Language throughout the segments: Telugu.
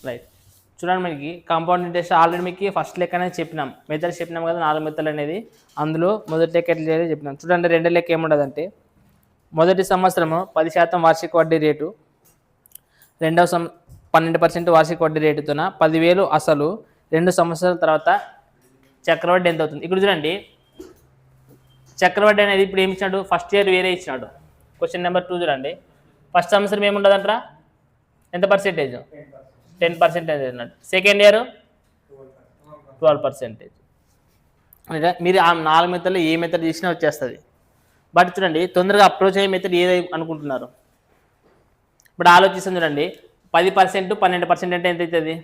రైట్. చూడండి మనకి కాంపౌండ్ ఇంట్రెస్ట్ ఆల్రెడీ మీకు ఫస్ట్ లెక్క అనేది చెప్పినాం, మెథడ్స్ చెప్పినాం కదా 4 మెథడ్లు అనేది. అందులో మొదటి లెక్క ఎట్లా చేయాలో చెప్పినాం. చూడండి రెండో లెక్క ఏముండదంటే మొదటి సంవత్సరము 10% వార్షిక వడ్డీ రేటు, రెండవ 12% వార్షిక వడ్డీ రేటుతోన 10,000 అసలు, 2 సంవత్సరాల తర్వాత చక్రవడ్డీ ఎంత అవుతుంది. ఇక్కడ చూడండి చక్రవడ్డీ అనేది ఇప్పుడు ఏమి ఇచ్చినాడు, ఫస్ట్ ఇయర్ వేరే ఇచ్చినాడు. క్వశ్చన్ నెంబర్ 2 చూడండి, ఫస్ట్ సంవత్సరం ఏముండదంటారా, ఎంత పర్సెంటేజ్, 10% అన్నాడు. Second year 12%. అంటే మీరు ఆ 4 మెథడ్లో ఏ మెథడ్ చేసినా వచ్చేస్తుంది. బట్ చూడండి తొందరగా అప్రోచ్ అయ్యే మెథడ్ ఏది అనుకుంటున్నారు. ఇప్పుడు ఆలోచిస్తాం చూడండి, 10% 12% అంటే ఎంత అవుతుంది,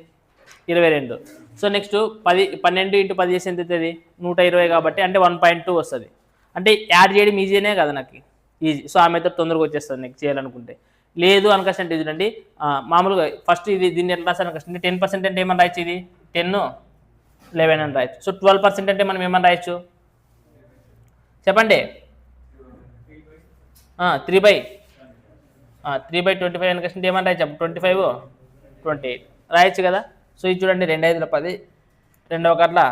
22. సో నెక్స్ట్ 12 × 10 చేసి ఎంత అవుతుంది, 120 కాబట్టి అంటే 1.2 వస్తుంది. అంటే యాడ్ చేయడం ఈజీనే కదా నాకు, ఈజీ. సో ఆ మెథడ్ తొందరగా వచ్చేస్తుంది నీకు చేయాలనుకుంటే. లేదు అనుకష్టం అంటే చూడండి మామూలుగా ఫస్ట్ ఇది దీన్ని ఎట్లా రాస్తారు అనుకష్టం, 10% అంటే ఏమని రాయొచ్చు, ఇది 10, 11 అని రాయొచ్చు. సో 12% అంటే మనం ఏమని రాయొచ్చు చెప్పండి, 3/25 అనుకష్టం ఏమని రాయొచ్చు, 25, 28 రాయొచ్చు కదా. సో ఇది చూడండి 2 5 10, 2 1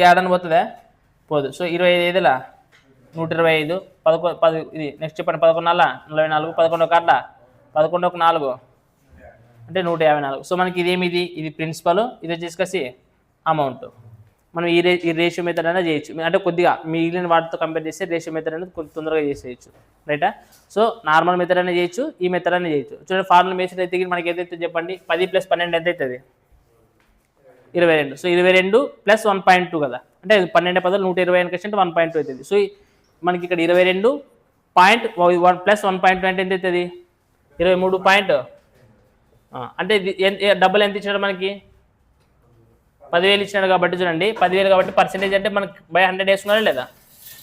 ఏడని పోతుందా, పోదు. సో 25 5 125, 10 ఇది నెక్స్ట్ చెప్పండి 11 44, 11 1 11 4 అంటే 154. సో మనకి ఇదేమిది, ఇది ప్రిన్సిపల్, ఇది వచ్చేసి అమౌంట్. మనం ఈ రేషియో మెథడ్ అనేది చేయొచ్చు. అంటే కొద్దిగా మిగిలిన వాటితో కంపేర్ చేస్తే రేషియో మెథడ్ అనేది కొంచెం తొందరగా చేసేయచ్చు, రైటా. సో నార్మల్ మెథడ్ అనేది చేయొచ్చు, ఈ మెథడ్ అనేది చేయొచ్చు. చూడండి ఫార్ములా బేస్డ్ అయితే మనకి ఏదైతే చెప్పండి, 10 + 12 ఎంత అవుతుంది, 22. సో 22 + 1.2 కదా, అంటే 12 10 120 అనుకంటే 1.2 అవుతుంది. సో మనకి ఇక్కడ 22 + 1.2 అంటే ఎంత అవుతుంది, 23 అంటే డబ్బులు ఎంత ఇచ్చినాడు మనకి, 10,000 ఇచ్చినాడు కాబట్టి చూడండి 10,000 కాబట్టి పర్సెంటేజ్ అంటే మనకి బై 100 వేసుకున్నారా లేదా.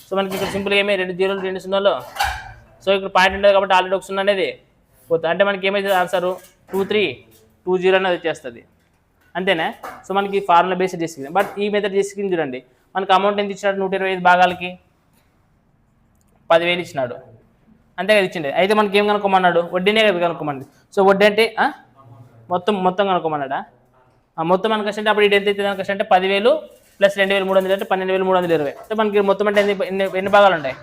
సో మనకి ఇక్కడ సింపుల్గా ఏమి 2 0 2 0. సో ఇక్కడ పాయింట్ ఉంటుంది కాబట్టి ఆల్రెడీ 1 0 అనేది పోతుంది. అంటే మనకి ఏమైతే ఆన్సరు 2320 అనేది వచ్చేస్తుంది, అంతేనా. సో మనకి ఫార్ములా బేస్డ్ చేసుకుంది. బట్ ఈ మెథడ్ చేసుకుని చూడండి మనకి అమౌంట్ ఎంత ఇచ్చినాడు, 125 భాగాలకి 10,000 ఇచ్చినాడు, అంతే కదా ఇచ్చిండే. అయితే మనకి ఏం కనుక్కోమన్నాడు, వడ్డీనే కదా కనుక్కోమన్నాడు. సో వడ్డీ అంటే మొత్తం కనుక్కోమన్నాడా, మొత్తం అనుకంటే అప్పుడు ఇది ఎంత అవుతుంది అనుకంటే 10,000 + 2,300 అంటే 12,320. అంటే మనకి మొత్తం అంటే ఎన్ని భాగాలు ఉంటాయి,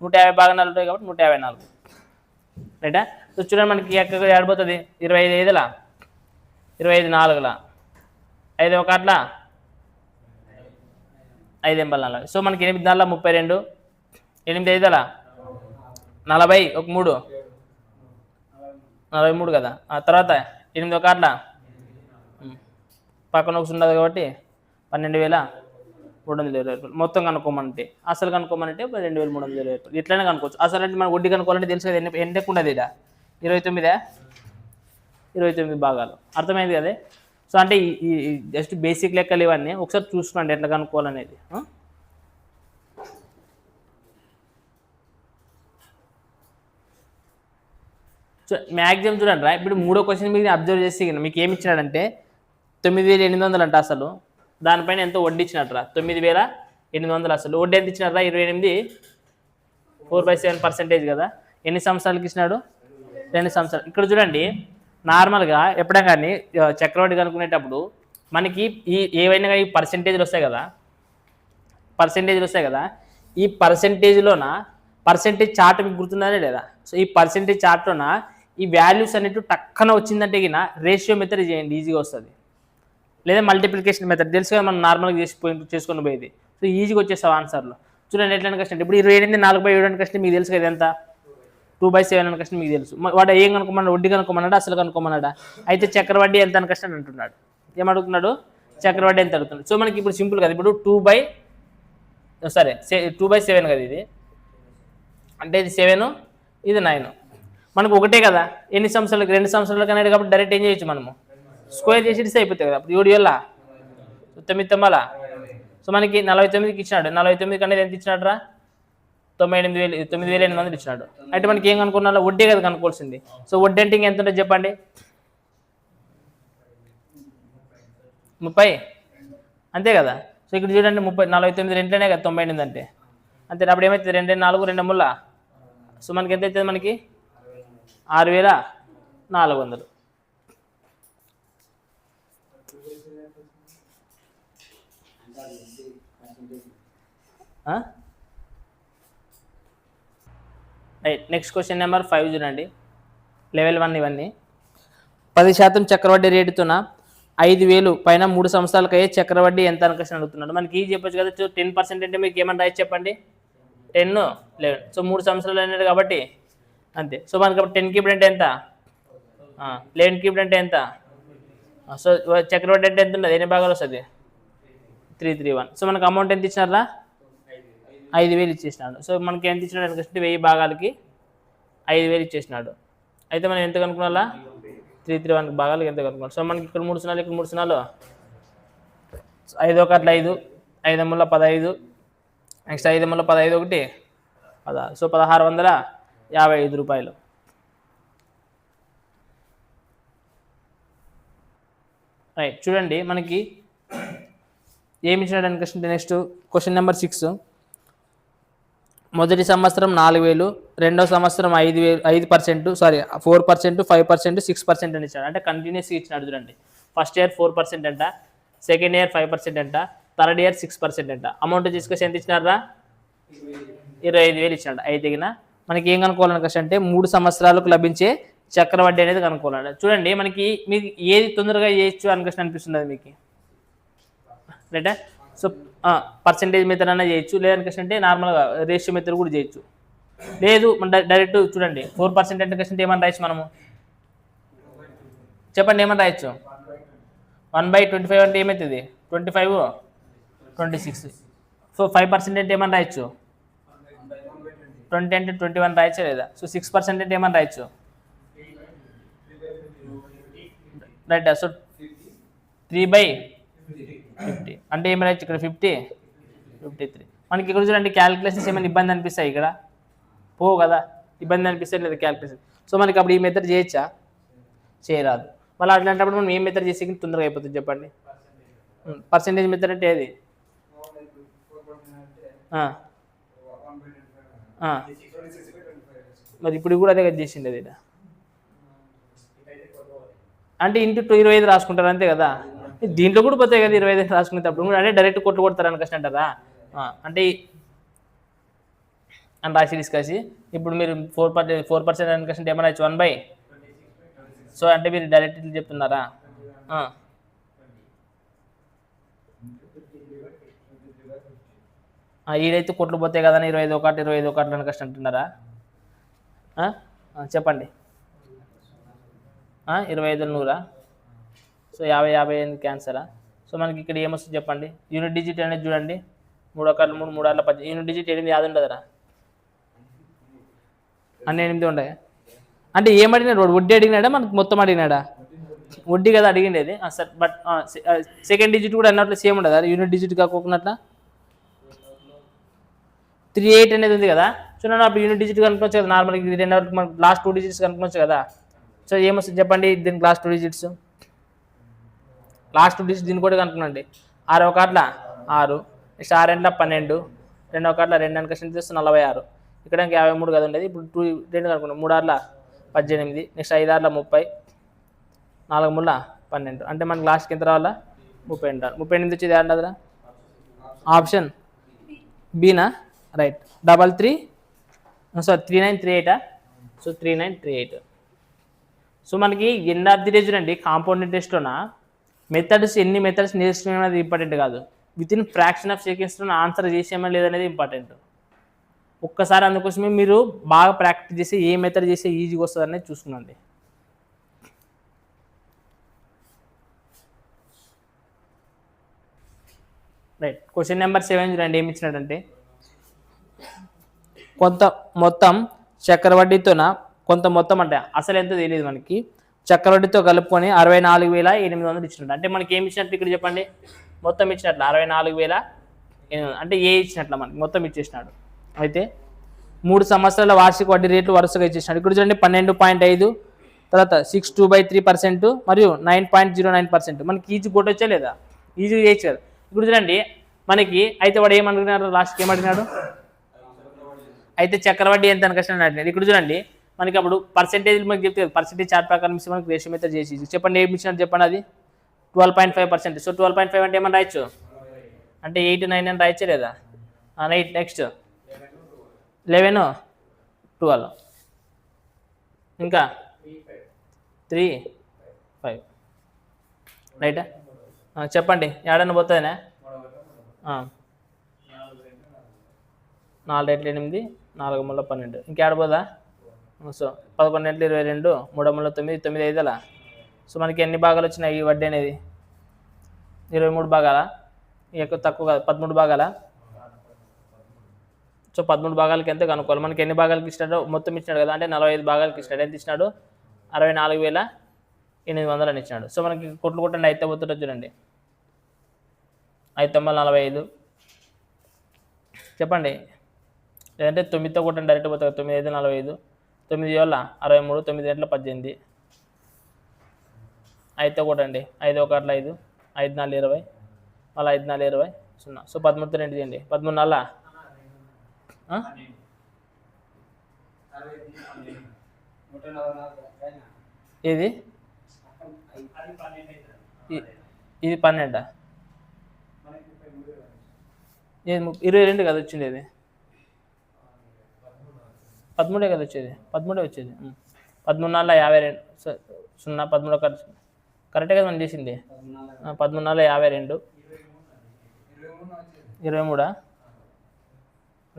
150 భాగాలు ఉంటాయి కాబట్టి 154, రైటా. సో చూడండి మనకి ఎక్కడ ఆడిపోతుంది, 25 5 25 4 5 1 5 8 4. సో మనకి 8 4 32, 8 5 40, 1 3 43 కదా. ఆ తర్వాత 8 1 పక్కన 1 ఉండదు కాబట్టి 12,320 రూపాయలు. మొత్తం కనుక్కోమంటే అసలు కనుక్కోమంటే 2,320 రూపాయలు. ఇట్లనే కనుక్కోవచ్చు. అసలు అంటే మనం వడ్డీ కనుక్కోవాలంటే తెలుసు కదా, ఎన్ని ఎక్కువ ఉండదు, ఇక్కడ 29 భాగాలు. అర్థమైంది కదా. సో అంటే ఈ జస్ట్ బేసిక్ లెక్కలు ఇవన్నీ ఒకసారి చూసుకోండి ఎట్లా కనుక్కోవాలనేది. సో మ్యాక్సిమం చూడండి రా, ఇప్పుడు 3వ క్వశ్చన్ మీకు అబ్జర్వ్ చేసి మీకు ఏమి ఇచ్చినాడంటే 9,800 అంట అసలు, దానిపైన ఎంతో వడ్డీ ఇచ్చినట్రా 9,800 అసలు. వడ్డీ ఎంత ఇచ్చినారా 28, 4/7% కదా. ఎన్ని సంవత్సరాలకి ఇచ్చినాడు, 2 సంవత్సరాలు. ఇక్కడ చూడండి నార్మల్గా ఎప్పుడైనా కానీ చక్రవడ్డీ కనుక్కునేటప్పుడు మనకి ఏవైనా ఈ పర్సెంటేజ్లు వస్తాయి కదా, ఈ పర్సెంటేజ్లోన పర్సెంటేజ్ చార్ట్ మీకు గుర్తుందా లేదా. సో ఈ పర్సెంటేజ్ చార్ట్లోన ఈ వాల్యూస్ అనేవి టక్కన వచ్చిందంటే గిన రేషియో మెథడ్ చేయండి, ఈజీగా వస్తుంది. లేదా మల్టిప్లికేషన్ మెథడ్ తెలుసు కదా, మనం నార్మల్గా చేసుకొని పోయేది. సో ఈజీగా వచ్చేస్తావు ఆన్సర్లో. చూడండి ఎట్లా కష్టం. ఇప్పుడు 28 4/7 కష్టం మీకు తెలుసు కదా, ఎంత 2/7 అని కష్టం మీకు తెలుసు. వాడు ఏం కనుక్కోమన్నాడు, వడ్డీ కనుక్కోమన్నాడా అసలు కనుక్కోమన్నాడా. అయితే చక్రవడ్డీ ఎంత అని కష్టం అంటున్నాడు. ఏమడుగుతున్నాడు, చక్రవడ్డీ ఎంత అడుగుతున్నాడు. సో మనకి ఇప్పుడు సింపుల్ కదా, ఇప్పుడు 2/7 కదా ఇది, అంటే ఇది 7 ఇది 9. మనకు ఒకటే కదా, ఎన్ని సంవత్సరాలకి 2 సంవత్సరాలకి అనేది కాబట్టి డైరెక్ట్ ఏం చేయొచ్చు మనము, స్క్వేర్ చేసి అయిపోతుంది కదా. 7 9 9. సో మనకి 49కి ఇచ్చినాడు, 49కి అనేది ఎంత ఇచ్చినాడు రా 9,800 ఇచ్చినాడు. అయితే మనకి ఏం కనుక్కున్నా, వడ్డీ కదా కనుక్కోవాల్సింది. సో వడ్డీ అంటే ఎంత ఉంటుంది చెప్పండి, 30 అంతే కదా. సో ఇక్కడ చూడండి 49 రెంట్లోనే కదా 98 అంటే, అంతే. అప్పుడు ఏమవుతుంది 2 4 2 3. సో మనకి ఎంత అవుతుంది, మనకి 6,400. రైట్. నెక్స్ట్ క్వశ్చన్ నెంబర్ 5 చూడండి. లెవెల్ 1 ఇవన్నీ. 10% చక్రవడ్డీ రేటుతోన 5,000 పైన 3 సంవత్సరాలకు అయ్యే చక్రవడ్డీ ఎంత అని క్వశ్చన్ అడుగుతున్నాడు. మనకి ఈజీ చెప్పొచ్చు కదా. 10% అంటే మీకు ఏమన్నా రాయొచ్చు చెప్పండి. 10, 11. సో 3 సంవత్సరాలు అన్నాడు కాబట్టి అంతే. సో మనకి అప్పుడు 10 క్యూబ్డ్ అంటే ఎంత, 11 క్యూబ్డ్ అంటే ఎంత. సో చక్రవడ్డీ అంటే ఎంత ఉన్నది, ఎన్ని భాగాలు వస్తుంది, 331. సో మనకు అమౌంట్ ఎంత ఇచ్చినారా, 5,000 ఇచ్చేసినాడు. సో మనకి ఎంత ఇచ్చినాడు అనుకుంటే 1000 భాగాలకి 5,000 ఇచ్చేసినాడు. అయితే మనం ఎంత కనుక్కున్నా, 331 భాగాలకి ఎంత కనుక్కున్నాడు. సో మనకి ఇక్కడ 3 సున్నాలు, ఇక్కడ 3 సున్నాలు, 5 1 5, 5 ముళ్ళ 15, నెక్స్ట్ 5 ముళ్ళ 15 1 16. సో 1655 రూపాయలు. రైట్. చూడండి మనకి ఏమి ఇచ్చినాడు అనుకుంటే నెక్స్ట్ క్వశ్చన్ నెంబర్ 6. మొదటి సంవత్సరం 4,000, రెండో సంవత్సరం 5%, 4%, 5%, 6% అని ఇచ్చాడు. అంటే కంటిన్యూస్గా ఇచ్చినాడు. చూడండి ఫస్ట్ ఇయర్ 4% అంట, సెకండ్ ఇయర్ 5% అంట, థర్డ్ ఇయర్ 6% అంట. అమౌంట్ తీసుకొచ్చి ఎంత ఇచ్చినారా, 25,000 ఇచ్చినాడు. అయితే మనకి ఏం కనుక్కోవాలని క్వశ్చన్ అంటే 3 సంవత్సరాలకు లభించే చక్రవడ్డీ అనేది కనుక్కోవాలి. చూడండి మనకి మీకు ఏది తొందరగా చేయొచ్చు అని క్వశ్చన్ అనిపిస్తుంది అది మీకు, రైటా. సో పర్సెంటేజ్ మెథడ్ అన్నా చేయొచ్చు, లేదనికేషన్ అంటే నార్మల్గా రేషియో మెథడ్ కూడా చేయొచ్చు. లేదు మన డైరెక్ట్ చూడండి 4% అంటే క్వశ్చన్ ఏమన్నా రాయొచ్చు మనము, చెప్పండి ఏమన్నా రాయొచ్చు. 1/25 అంటే ఏమవుతుంది, 25, 26. సో 5% అంటే ఏమన్నా రాయొచ్చు, 20 అంటే 21 రాయొచ్చా లేదా. సో 6% అంటే ఏమన్నా రాయొచ్చు, రైట్. సో 3/50 అంటే ఏమి రాయొచ్చు ఇక్కడ, 50, 53. మనకి ఇక్కడ చూడండి క్యాలిక్యులేషన్స్ ఏమైనా ఇబ్బంది అనిపిస్తాయి ఇక్కడ, పోవు కదా, ఇబ్బంది అనిపిస్తాయి లేదా క్యాలిక్యులేషన్. సో మనకి అప్పుడు ఈ మెథడ్ చేయొచ్చా, చేయరాదు. మళ్ళీ అట్లాంటప్పుడు మనం ఏం మెథడ్ చేసి తొందరగా అయిపోతుంది చెప్పండి. పర్సెంటేజ్ మెథడ్ అంటే ఏది, మరి ఇప్పుడు కూడా అదే కదా చేసింది అది. అంటే ఇంటూ 25 రాసుకుంటారు అంతే కదా. దీంట్లో కూడా పోతాయి కదా 25 రాసుకునేటప్పుడు కూడా, అంటే డైరెక్ట్ కొట్లు కొడతారని కష్టం అంటారా. అంటే అని రాసి తీసుకొచ్చి ఇప్పుడు మీరు 4% అని కష్టం ఏమన్నా 1/. సో అంటే మీరు డైరెక్ట్ చెప్తున్నారా, ఈడైతే కొట్లు పోతాయి కదా 25 అని కష్టం అంటున్నారా. చెప్పండి 25 100. సో 50 క్యాన్సరా. సో మనకి ఇక్కడ ఏమొస్తుంది చెప్పండి. యూనిట్ డిజిట్ అనేది చూడండి, 3 1 3, 3 6 10. యూనిట్ డిజిట్ 8 యాది ఉండదురా, అన్నీ 8 ఉన్నాయి. అంటే ఏం అడిగినాడు వాడు, వడ్డీ అడిగినాడా మనకి మొత్తం అడిగినాడా, వడ్డీ కదా అడిగిండేది. సార్ బట్ సెకండ్ డిజిట్ కూడా అన్నట్లు సేమ్ ఉండదా, యూనిట్ డిజిట్ కాకుండా 38 అనేది ఉంది కదా. చూడండి అప్పుడు యూనిట్ డిజిట్ కనుక్కోవచ్చు కదా నార్మల్గా, ఇది 2 మనకి లాస్ట్ 2 డిజిట్స్ కనుక్కోవచ్చు కదా. సో ఏమొస్తుంది చెప్పండి దీనికి లాస్ట్ 2 డిజిట్స్, లాస్ట్ 2 డిజిట్స్ దీన్ని కూడా కనుక్కునండి. 6 1 6, నెక్స్ట్ 6 2 12, 2 1 2 అని క్వశ్చన్ చేస్తే 46. ఇక్కడ 53 కదా ఉండేది. ఇప్పుడు 2 కనుక్కున్నాం, 3 6 18, నెక్స్ట్ 5 6 30, 4 3 12. అంటే మనకి లాస్ట్కి ఎంత రావాలా, 38. 38 వచ్చేది ఏడరా, ఆప్షన్ బీనా, రైట్. 3938. సో 3938. సో మనకి ఎండ్ ఆఫ్ ది డే చూడండి కాంపౌండ్ టెస్ట్లోన మెథడ్స్ ఎన్ని మెథడ్స్ నేర్చుకునే అనేది ఇంపార్టెంట్ కాదు, వితిన్ ఫ్రాక్షన్ ఆఫ్ సెకండ్స్లో ఆన్సర్ చేసేమో లేదనేది ఇంపార్టెంట్. ఒక్కసారి అందుకోసమే మీరు బాగా ప్రాక్టీస్ చేసి ఏ మెథడ్ చేస్తే ఈజీగా వస్తుంది అనేది చూసుకునండి. రైట్. క్వశ్చన్ నెంబర్ 7 చూడండి ఏమి ఇచ్చినాడంటే, కొంత మొత్తం చక్రవడ్డీతోన కొంత మొత్తం అంటే అసలు ఎంతో తెలియదు మనకి, చక్రవడ్డీతో కలుపుకొని 64,800 ఇచ్చినట్టు. అంటే మనకి ఏమి ఇచ్చినట్టు ఇక్కడ చెప్పండి, మొత్తం ఇచ్చినట్లు 64,800. అంటే ఏ ఇచ్చినట్ల మనకి మొత్తం ఇచ్చేసినాడు. అయితే 3 సంవత్సరాల వార్షిక వడ్డీ రేట్లు వరుసగా ఇచ్చేసినాడు. ఇక్కడ చూడండి 12.5, తర్వాత 6.2/3% మరియు 9.09%. మనకి ఈజీ కొట్టొచ్చా లేదా, ఈజీ చేయొచ్చు కదా. ఇప్పుడు చూడండి మనకి అయితే వాడు ఏమనుకున్నాడు, లాస్ట్కి ఏమడిగినాడు, అయితే చక్రవడ్డీ ఎంత అని కష్టం అడిగినాడు. ఇక్కడ చూడండి మనకి అప్పుడు పర్సెంటేజ్ మనకి చెప్తే పర్సెంటేజ్ చార్ట్ ప్రకారం ఇస్తే మనకి రేషియో మెథడ్ చేసి చెప్పండి ఏమి ఇచ్చినట్టు చెప్పండి, అది 12.5%. సో 12.5 అంటే ఏమన్నా రాయొచ్చు, అంటే 8, 9 అని రాయచ్చే లేదా? రైట్. నెక్స్ట్ 11, 12, ఇంకా 3, 5. రైటా? చెప్పండి ఏడన్నా పోతుందనే? 4 రెట్లు 8, 4 ముళ్ళ 12, ఇంకేడ పోదా? సో 11 రెట్లు 22, 3 ముళ్ళ 9, 9 ఐదులా. సో మనకి ఎన్ని భాగాలు వచ్చినాయి ఈ వడ్డీ అనేది? 23 భాగాలా? ఎక్కువ తక్కువ కాదు, 13 భాగాలా? సో 13 భాగాలకి ఎంత కనుక్కోవాలి. మనకి ఎన్ని భాగాలకి ఇచ్చినాడు? మొత్తం ఇచ్చినాడు కదా, అంటే 45 భాగాలకి ఇచ్చినాడు. ఎంత ఇచ్చినాడు? 64,800 అని ఇచ్చినాడు. సో మనకి కొట్లు కొట్టండి, అయితే పోతుంటుంది చూడండి. 5 9 45 చెప్పండి, లేదంటే 9తో కొట్టండి, డైరెక్ట్ పోతుంది. 9 5 45, 9 ఏళ్ళ 63, 9 8 18, 5తో కొట్టండి. 5 1 5, 5 4 20, మళ్ళీ 5 4 20, 0. సో 13తో రెండు చేయండి. 13 4 ఇది ఇది 12. ఇది 22 కదా వచ్చింది. ఇది 13 కదా వచ్చేది. 13 వచ్చేది. 13 4 52, 0 13 కరెక్టే కదా మనం చేసింది. 13 4 52, 23.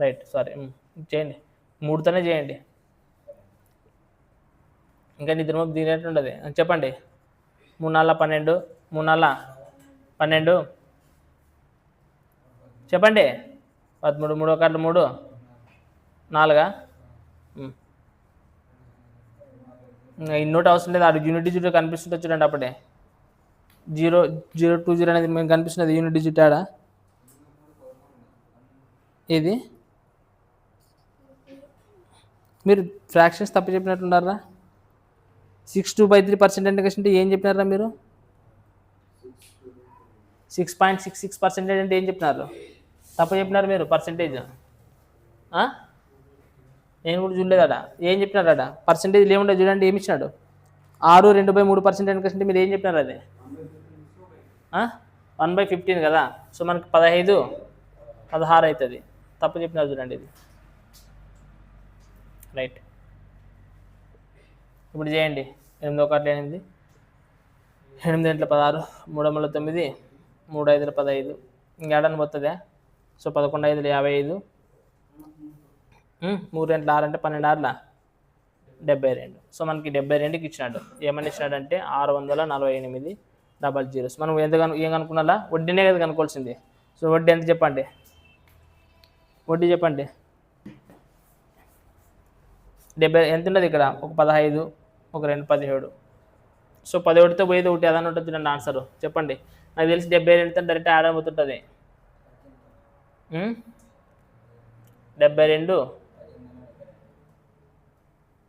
Right, sorry. చేయండి, 3తోనే చేయండి. ఇంకా నిద్ర దిగినట్టు ఉండదు. చెప్పండి. 3 4 12, 3 4 12, చెప్పండి. 13, 3 1 3, 4. ఇన్నోటి అవసరం లేదు. అది యూనిట్ డిజిట్ కనిపిస్తుంటే చూడండి. అప్పుడే 0 0 2 0 అనేది మేము కనిపిస్తున్నది యూనిట్ డిజిట్ ఆడ. ఇది మీరు ఫ్రాక్షన్స్ తప్పు చెప్పినట్టున్నారా? 62/3% అంటే ఏం చెప్పినారా మీరు? 6.66% అంటే ఏం చెప్పినారు? తప్పు చెప్పినారు మీరు. పర్సెంటేజ్ నేను కూడా చూడలేదట. ఏం చెప్పినారట? పర్సెంటేజ్ ఏముండే చూడండి. ఏమి ఇచ్చినాడు? 6 2/3% అంటే మీరు ఏం చెప్పినారు? అది 1/15 కదా. సో మనకి 15 16 అవుతుంది. తప్పు చెప్పినారు చూడండి. ఇది రైట్. ఇప్పుడు చేయండి. 8 1 8, 8 8 16, 3 3 9, 3 5 15, ఇంకేడని పోతుందా? సో 11 5 55, 3 2 6 అంటే 12 6 72. సో మనకి 72కి ఇచ్చినాడు. ఏమని ఇచ్చినాడంటే 648 00. మనం ఏం కనుక్కున్నా? వడ్డీనే కదా కనుక్కోవాల్సింది. సో వడ్డీ ఎంత చెప్పండి? వడ్డీ చెప్పండి. 70 ఎంత ఉన్నది ఇక్కడ? ఒక 15, ఒక 2 17. సో 11తో పోయేది ఒకటి అదని ఉంటుంది చూడండి ఆన్సర్. చెప్పండి. నాకు తెలిసి 72తో డైరెక్ట్ యాడ్ అవుతుంటుంది. 72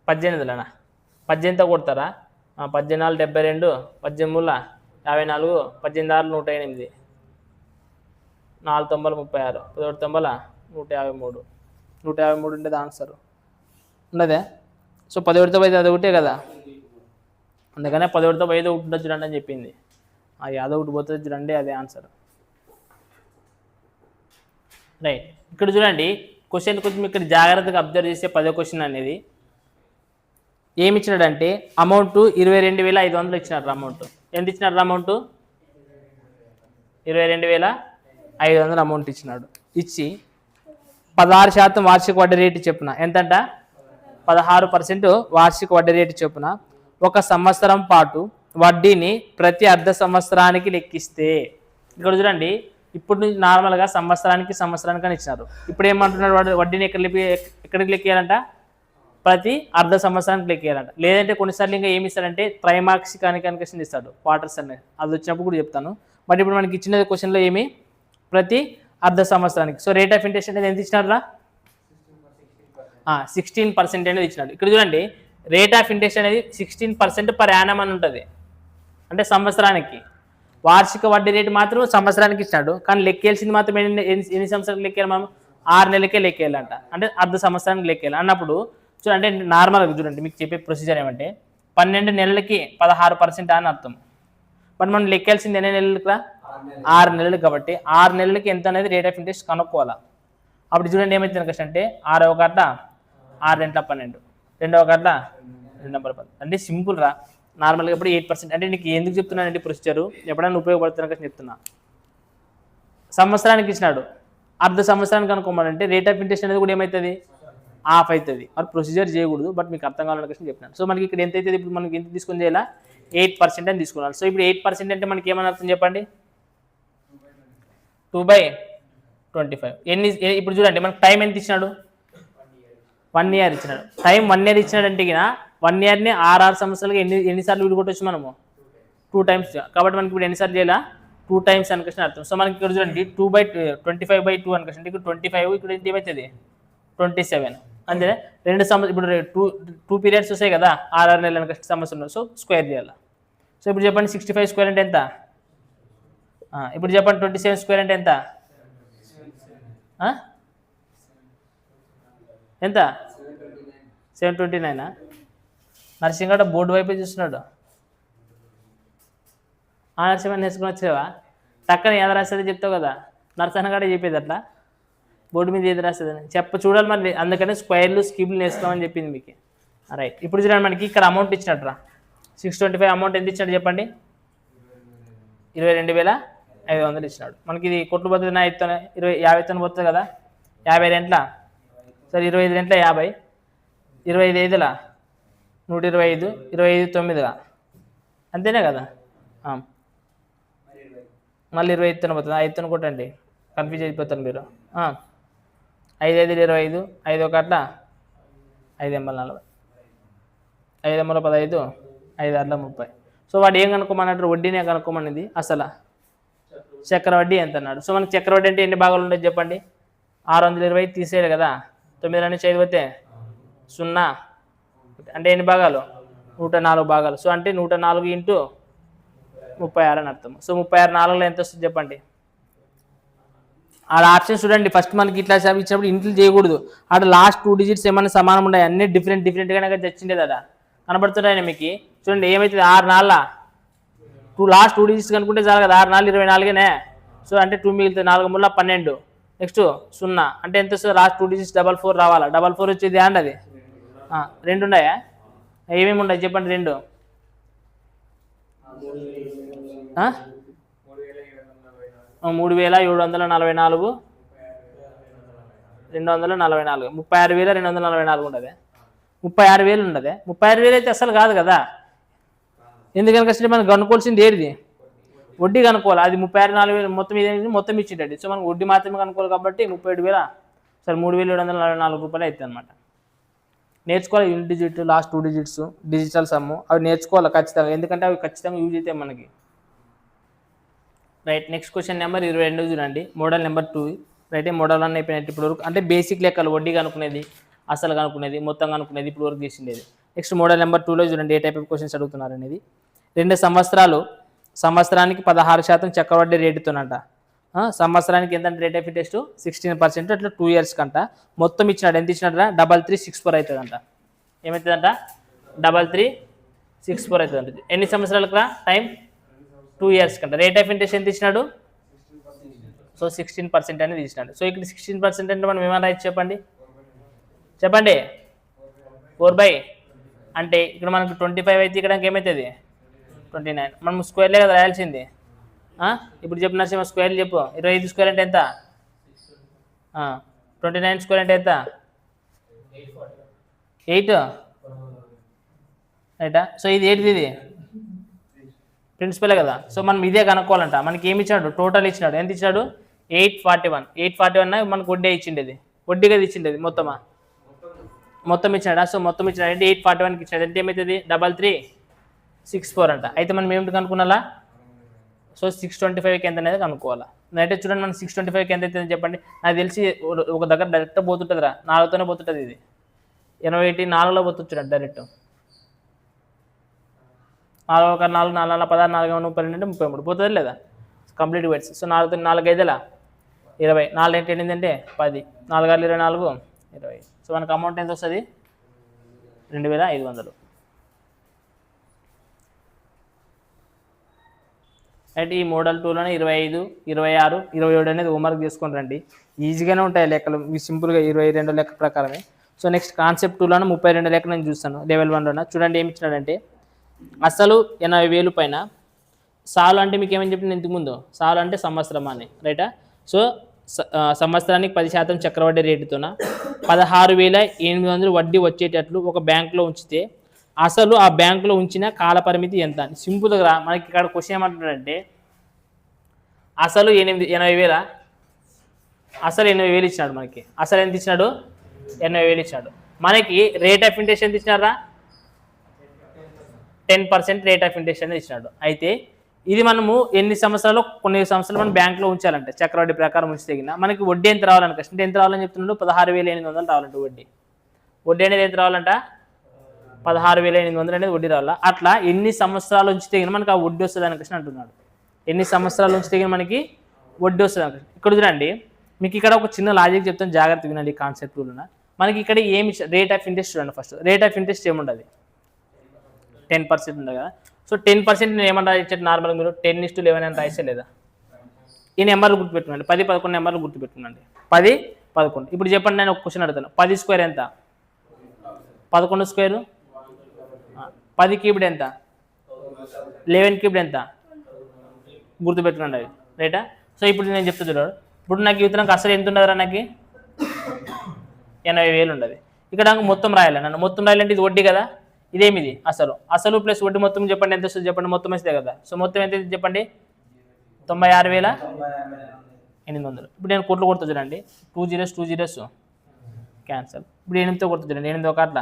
18 18తో కొడతారా? 18 72, 18 54, 18 108, 4 9 36, 11 9 153. 153 ఉండేది ఆన్సర్. ఉండదే? సో 11తో పోయేది అది ఒకటే కదా. అందుకనే 11తో పోయేది ఒకటి ఉంటుంది చూడండి అని చెప్పింది. అది అదో ఒకటి పోతుంది చూడండి, అదే ఆన్సర్. రైట్. ఇక్కడ చూడండి క్వశ్చన్ కొంచెం ఇక్కడ జాగ్రత్తగా అబ్జర్వ్ చేస్తే 10వ క్వశ్చన్ అనేది ఏమి ఇచ్చినాడంటే అమౌంట్ 22,500 ఇచ్చినారు. అమౌంట్ ఎంత ఇచ్చినారు? అమౌంట్ 22,500 అమౌంట్ ఇచ్చినాడు. ఇచ్చి 16% వార్షిక వడ్డీ రేటు చెప్పున ఎంతంట? 16% వార్షిక వడ్డీ రేటు చెప్పున 1 సంవత్సరం పాటు వడ్డీని ప్రతి అర్ధ సంవత్సరానికి లెక్కిస్తే, ఇక్కడ చూడండి ఇప్పుడు నుంచి నార్మల్గా సంవత్సరానికి అని ఇచ్చినారు. ఇప్పుడు ఏమంటున్నాడు? వడ్డీని ఎక్కడికి లెక్కేయాలంట? ప్రతి అర్ధ సంవత్సరానికి లెక్కేయాలంట. లేదంటే కొన్నిసార్లు ఇంకా ఏమి ఇస్తాడంటే త్రైమాసికానికి కనుక ఇస్తాడు, క్వార్టర్స్ అనేది. అది వచ్చినప్పుడు కూడా చెప్తాను. బట్ ఇప్పుడు మనకి ఇచ్చిన క్వశ్చన్లో ఏమి? ప్రతి అర్ధ సంవత్సరానికి. సో రేట్ ఆఫ్ ఇంట్రెస్ట్ అనేది ఎంత ఇచ్చినారా? 16% అనేది ఇచ్చినాడు. ఇక్కడ చూడండి రేట్ ఆఫ్ ఇంట్రెస్ట్ అనేది 16% పర్ యానం అని ఉంటుంది. అంటే సంవత్సరానికి. వార్షిక వడ్డీ రేటు మాత్రం సంవత్సరానికి ఇచ్చినాడు. కానీ లెక్కేయాల్సింది మాత్రం ఎన్ని సంవత్సరాలకు లెక్కేయాలి? మనం 6 నెలలకే లెక్కేయాలంట. అంటే అర్ధ సంవత్సరానికి లెక్కేయాలి అన్నప్పుడు చూడండి నార్మల్గా చూడండి మీకు చెప్పే ప్రొసీజర్ ఏమంటే 12 నెలలకి 16% అని అర్థం. బట్ మనం లెక్కాల్సింది ఎన్ని నెలలకి? 6 నెలలు కాబట్టి 6 నెలలకి ఎంత అనేది రేట్ ఆఫ్ ఇంట్రెస్ట్ కనుక్కోవాలా. అప్పుడు చూడండి ఏమైతుంది కష్టం అంటే 6వ గట్ల 6 2 12, 2వ గట్ల 2 10. అంటే సింపుల్ రా. నార్మల్గా ఇప్పుడు 8%. అంటే నీకు ఎందుకు చెప్తున్నానంటే ప్రొసీజరు ఎప్పుడైనా ఉపయోగపడుతున్నా కదా చెప్తున్నా. సంవత్సరానికి ఇచ్చినాడు, అర్ధ సంవత్సరానికి అనుకోమంటే రేట్ ఆఫ్ ఇంట్రెస్ట్ అనేది కూడా ఏమవుతుంది, ఆఫ్ అవుతుంది. మరి ప్రొసీజర్ చేయకూడదు, బట్ మీకు అర్థం కావాలనే క్వశ్చన్ చెప్తున్నాను. సో మనకి ఇక్కడ ఎంత అవుతుంది, ఇప్పుడు మనకి ఎంత తీసుకొని చేయాలా, 8% అని తీసుకున్నాను. సో ఇప్పుడు 8% అంటే మనకి ఏమని అర్థం చెప్పండి, 2/25. ఇప్పుడు చూడండి మనకు టైం ఎంత ఇచ్చినాడు, 1 year ఇచ్చినాడు. టైం 1 year ఇచ్చినాడంటే 1 yearని 6 సంవత్సరాలుగా ఎన్నిసార్లు విడిగొట్టవచ్చు మనము, 2 times. కాబట్టి మనకి ఇప్పుడు ఎన్నిసార్లు చేయాలా, 2 times అని క్వశ్చన్ అర్థం. సో మనకి ఇక్కడ చూడండి 2/25/2 అని క్వశ్చన్. ఇక్కడ 25, ఇక్కడ ఏమవుతుంది 27. అంతే. 2 సంవత్సరం ఇప్పుడు 2 periods వస్తాయి కదా, 6 నెలలు అని సంవత్సరం. సో స్క్వేర్ చేయాలి. సో ఇప్పుడు చెప్పండి 65 స్క్వేర్ అంటే ఎంత, ఇప్పుడు చెప్పండి 27 స్క్వేర్ అంటే ఎంత, ఎంత 729. నరసింహ బోర్డు వైపే చూస్తున్నాడు. నరసింహ నేర్చుకుని వచ్చేవా, టక్కన ఏది రాస్తుంది చెప్తావు కదా, నరసింహ కూడా చెప్పేది అట్లా బోర్డు మీద ఏది రాస్తుందని చూడాలి మరి. అందుకనే స్క్వేర్లు స్కీబ్లు నేర్చుకోమని చెప్పింది మీకు. రైట్. ఇప్పుడు చూడండి మనకి ఇక్కడ అమౌంట్ ఇచ్చినట్రా 625. అమౌంట్ ఎంత ఇచ్చినాడు చెప్పండి, 22,500 ఇచ్చినాడు. మనకి ఇది కొట్లు పోతుంది నా 50 పోతుంది కదా, 50 రెంట్ల సరే 25 రెంట్ల 50, 25 ఐదులా 125, 25 9గా అంతేనే కదా. మళ్ళీ 25 పోతుంది, 5 కొట్టండి, కన్ఫ్యూజ్ అయిపోతారు మీరు. 5 5 25, 5 1 5 40, 5 15, 5 30. సో వాడు ఏం కనుక్కోమన్నట్టు, వడ్డీనే కనుక్కోమన్నది. అసలు చక్ర వడ్డీ ఎంత అన్నాడు. సో మనకి చక్ర వడ్డీ అంటే ఎన్ని భాగాలు ఉండదు చెప్పండి, 620 తీసేయాలి కదా, 9 నుంచి 5 పోతే 0, అంటే ఎన్ని భాగాలు, 104 భాగాలు. సో అంటే 104 ఇంటూ 36 అని అర్థం. సో 36 4లో ఎంత వస్తుంది చెప్పండి. ఆడ ఆప్షన్ చూడండి, ఫస్ట్ మనకి ఇట్లా ఇచ్చినప్పుడు ఇంట్లో చేయకూడదు. ఆడ లాస్ట్ 2 digits ఏమైనా సమానం ఉన్నాయి, అన్నీ డిఫరెంట్గానే తెచ్చిండేది అదా కనబడుతున్నాయి మీకు. చూడండి ఏమవుతుంది, 6 4 లాస్ట్ 2 digits కనుక్కుంటే చాలు కదా, 6 4 24. సో అంటే 2 మిగిలితే 4 3 12, నెక్స్ట్ 0 అంటే ఎంత వస్తుంది, లాస్ట్ 2 digits 44 రావాలా. 44 వచ్చేది అండి, అది 2 ఉన్నాయా, ఏమేమి ఉన్నాయి చెప్పండి, 2 3,744, 244, 36,244 ఉండదు, 36,000 ఉండదు. 36,000 అయితే అసలు కాదు కదా. ఎందుకని కష్టం, మనకు కనుక్కోవాల్సింది ఏది, వడ్డీ కనుక్కోవాలి. అది 36,400 మొత్తం ఇది మొత్తం ఇచ్చిండీ. సో మనకు వడ్డీ మాత్రమే కనుక్కోవాలి కాబట్టి 37,000 సరే 3,744 రూపాయలు అవుతుంది అనమాట. నేర్చుకోవాలి unit digit, last 2 digits, digital sum అవి నేర్చుకోవాలి ఖచ్చితంగా, ఎందుకంటే అవి ఖచ్చితంగా యూజ్ అవుతాయి మనకి. రైట్. నెక్స్ట్ క్వశ్చన్ నెంబర్ 22 చూడండి, మోడల్ నెంబర్ 2. రైట్. మోడల్ 1 అయిపోయినట్టు ఇప్పుడు వరకు, అంటే బేసిక్ లెక్కలు, వడ్డీ కనుక్కునేది, అసలు కనుక్కునేది, మొత్తం కనుక్కునేది ఇప్పుడు వరకు చేసిండేది. నెక్స్ట్ మోడల్ నెంబర్ 2లో చూడండి ఏ టైప్ ఆఫ్ క్వశ్చన్స్ అడుగుతున్నారు అనేది. 2 సంవత్సరాలు, సంవత్సరానికి 16% చక్రవడ్డీ రేటుతోనంట. సంవత్సరానికి ఎంత రేట్ ఆఫ్ ఇంట్రెస్ట్ 16%, అట్లా 2 years కంట. మొత్తం ఇచ్చినాడు, ఎంత ఇచ్చినాడు, 3364 అవుతుందంట. ఏమవుతుందంట, 3364 అవుతుందంట. ఎన్ని సంవత్సరాలకు రా టైం, 2 years కంట. రేట్ ఆఫ్ ఇంట్రెస్ట్ ఎంత ఇచ్చినాడు, సో 16% అనేది ఇచ్చినాడు. సో ఇక్కడ 16% అంటే మనం ఏమైనా రాయొచ్చు చెప్పండి, 4 అంటే ఇక్కడ మనకు 25 అయితే ఇక్కడ ఏమవుతుంది 29. మనం స్క్వేర్లే కదా రాయాల్సింది. ఇప్పుడు చెప్పిన స్క్వేర్లు చెప్పు. 25 స్క్వేర్ అంటే ఎంత, 29 స్క్వేర్ అంటే ఎంత, 8 రైటా. సో ఇది ఏంటిది, ఇది ప్రిన్సిపలే కదా. సో మనం ఇదే కనుక్కోవాలంట. మనకి ఏమి ఇచ్చినాడు, టోటల్ ఇచ్చినాడు, ఎంత ఇచ్చినాడు 841 మనకు వడ్డీ ఇచ్చిండేది, వడ్డీ కదా ఇచ్చిండేది, మొత్తం ఇచ్చినాడా. సో మొత్తం ఇచ్చినాడు అంటే 841కి ఇచ్చినాడు, అంటే ఏమవుతుంది 3364 అంట. అయితే మనం ఏమిటి కనుక్కున్నాలా, సో 625కి ఎంత అనేది కనుక్కోవాలా. అయితే చూడండి మనం 625కి ఎంత అవుతుంది చెప్పండి. నాకు తెలిసి ఒక దగ్గర డైరెక్ట్ పోతుంటుంది రా, 4తోనే పోతుంటుంది. ఇది 84లో పోతుంది చూడండి డైరెక్ట్. 4 1 4 4 16 4 32 33 పోతుంది లేదా, కంప్లీట్ వెయిట్స్. సో 4 4 5 20, 4 8 8 అంటే 10, 4 6 24 20. సో మనకు అమౌంట్ ఎంత వస్తుంది 2500. రైట్. ఈ మోడల్ 2లోనే 25, 26, 27 అనేది హోంవర్క్ చేసుకొని రండి. ఈజీగానే ఉంటాయి లెక్కలు, మీ సింపుల్గా 22 లెక్క ప్రకారమే. సో నెక్స్ట్ కాన్సెప్ట్ 2లోనే 32 లెక్క నేను చూస్తాను లెవెల్ 1లోన. చూడండి ఏమి ఇచ్చినాడంటే అసలు 80,000 పైన సాలు అంటే మీకు ఏమని చెప్పింది ఇంతకుముందు, సాలు అంటే సంవత్సరం అని, రైటా. సో సంవత్సరానికి 10% చక్రవడ్డీ రేటుతోన 16,800 వడ్డీ వచ్చేటట్లు ఒక బ్యాంకులో ఉంచితే అసలు ఆ బ్యాంకులో ఉంచిన కాల పరిమితి ఎంత అని సింపుల్గా మనకి ఇక్కడ క్వశ్చన్ ఏమంటున్నాడంటే అసలు 80,000, అసలు 80,000 ఇచ్చినాడు మనకి. అసలు ఎంత ఇచ్చినాడు? 80,000 ఇచ్చినాడు. మనకి రేట్ ఆఫ్ ఇంట్రెస్ట్ ఎంత ఇచ్చినారా? 10% రేట్ ఆఫ్ ఇంట్రెస్ట్ అనేది ఇచ్చినాడు. అయితే ఇది మనము ఎన్ని సంవత్సరాలు, కొన్ని సంవత్సరాలు మనం బ్యాంకులో ఉంచాలంటే చక్రవడ్డీ ప్రకారం ఉంచి తగిన మనకి వడ్డీ ఎంత రావాలని కష్టం ఎంత రావాలని చెప్తున్నాడు? 16,800 రావాలంట వడ్డీ. వడ్డీ అనేది ఎంత రావాలంట? 16,800 అనేది వడ్డీ రావాలా. అట్లా ఎన్ని సంవత్సరాలు ఉంచి తగిన మనకి ఆ వడ్డీ వస్తుంది అని కృష్ణ అంటున్నాడు. ఎన్ని సంవత్సరాలు ఉంచి తగిన మనకి వడ్డీ వస్తుంది అని. ఇక్కడ చూడండి మీకు ఇక్కడ ఒక చిన్న లాజిక్ చెప్తాను, జాగ్రత్త వినండి. ఈ కాన్సెప్ట్ రూల్న మనకి ఇక్కడ ఏమి రేట్ ఆఫ్ ఇంట్రెస్ట్ చూడండి. ఫస్ట్ రేట్ ఆఫ్ ఇంట్రెస్ట్ ఏముండదు, 10% ఉంది కదా. సో 10% నేను ఏమన్నా ఇచ్చేది నార్మల్గా మీరు 10:11 అని రాసే లేదా? ఈ నెంబర్లు గుర్తుపెట్టుకోండి, 10, 11 నెంబర్లు గుర్తుపెట్టుకోండి. 10, 11. ఇప్పుడు చెప్పండి, నేను ఒక క్వశ్చన్ అడుగుతాను. 10 స్క్వేర్ ఎంత? 11 స్క్వేర్. 10 క్యూబ్డ్ ఎంత? 11 క్యూబ్డ్ ఎంత? గుర్తుపెట్టుకోండి అవి, రైటా. సో ఇప్పుడు నేను చెప్తా చూడాలి. ఇప్పుడు నాకు ఇతనికి అసలు ఎంత ఉండదురా? నాకు 80,000 ఉండదు. ఇక్కడ నాకు మొత్తం రాయాలి, నన్ను మొత్తం రాయాలంటే ఇది వడ్డీ కదా, ఇదేమిది అసలు. అసలు ప్లస్ వడ్డీ మొత్తం చెప్పండి ఎంత వస్తుంది చెప్పండి. మొత్తం వస్తే కదా. సో మొత్తం ఎంత చెప్పండి? 96,800. ఇప్పుడు నేను కోట్లు కొడుతూ చూడండి. 2 zeros 2 zeros క్యాన్సల్. ఇప్పుడు 8తో కొడుతూ చూడండి. 8 ఒకట్ల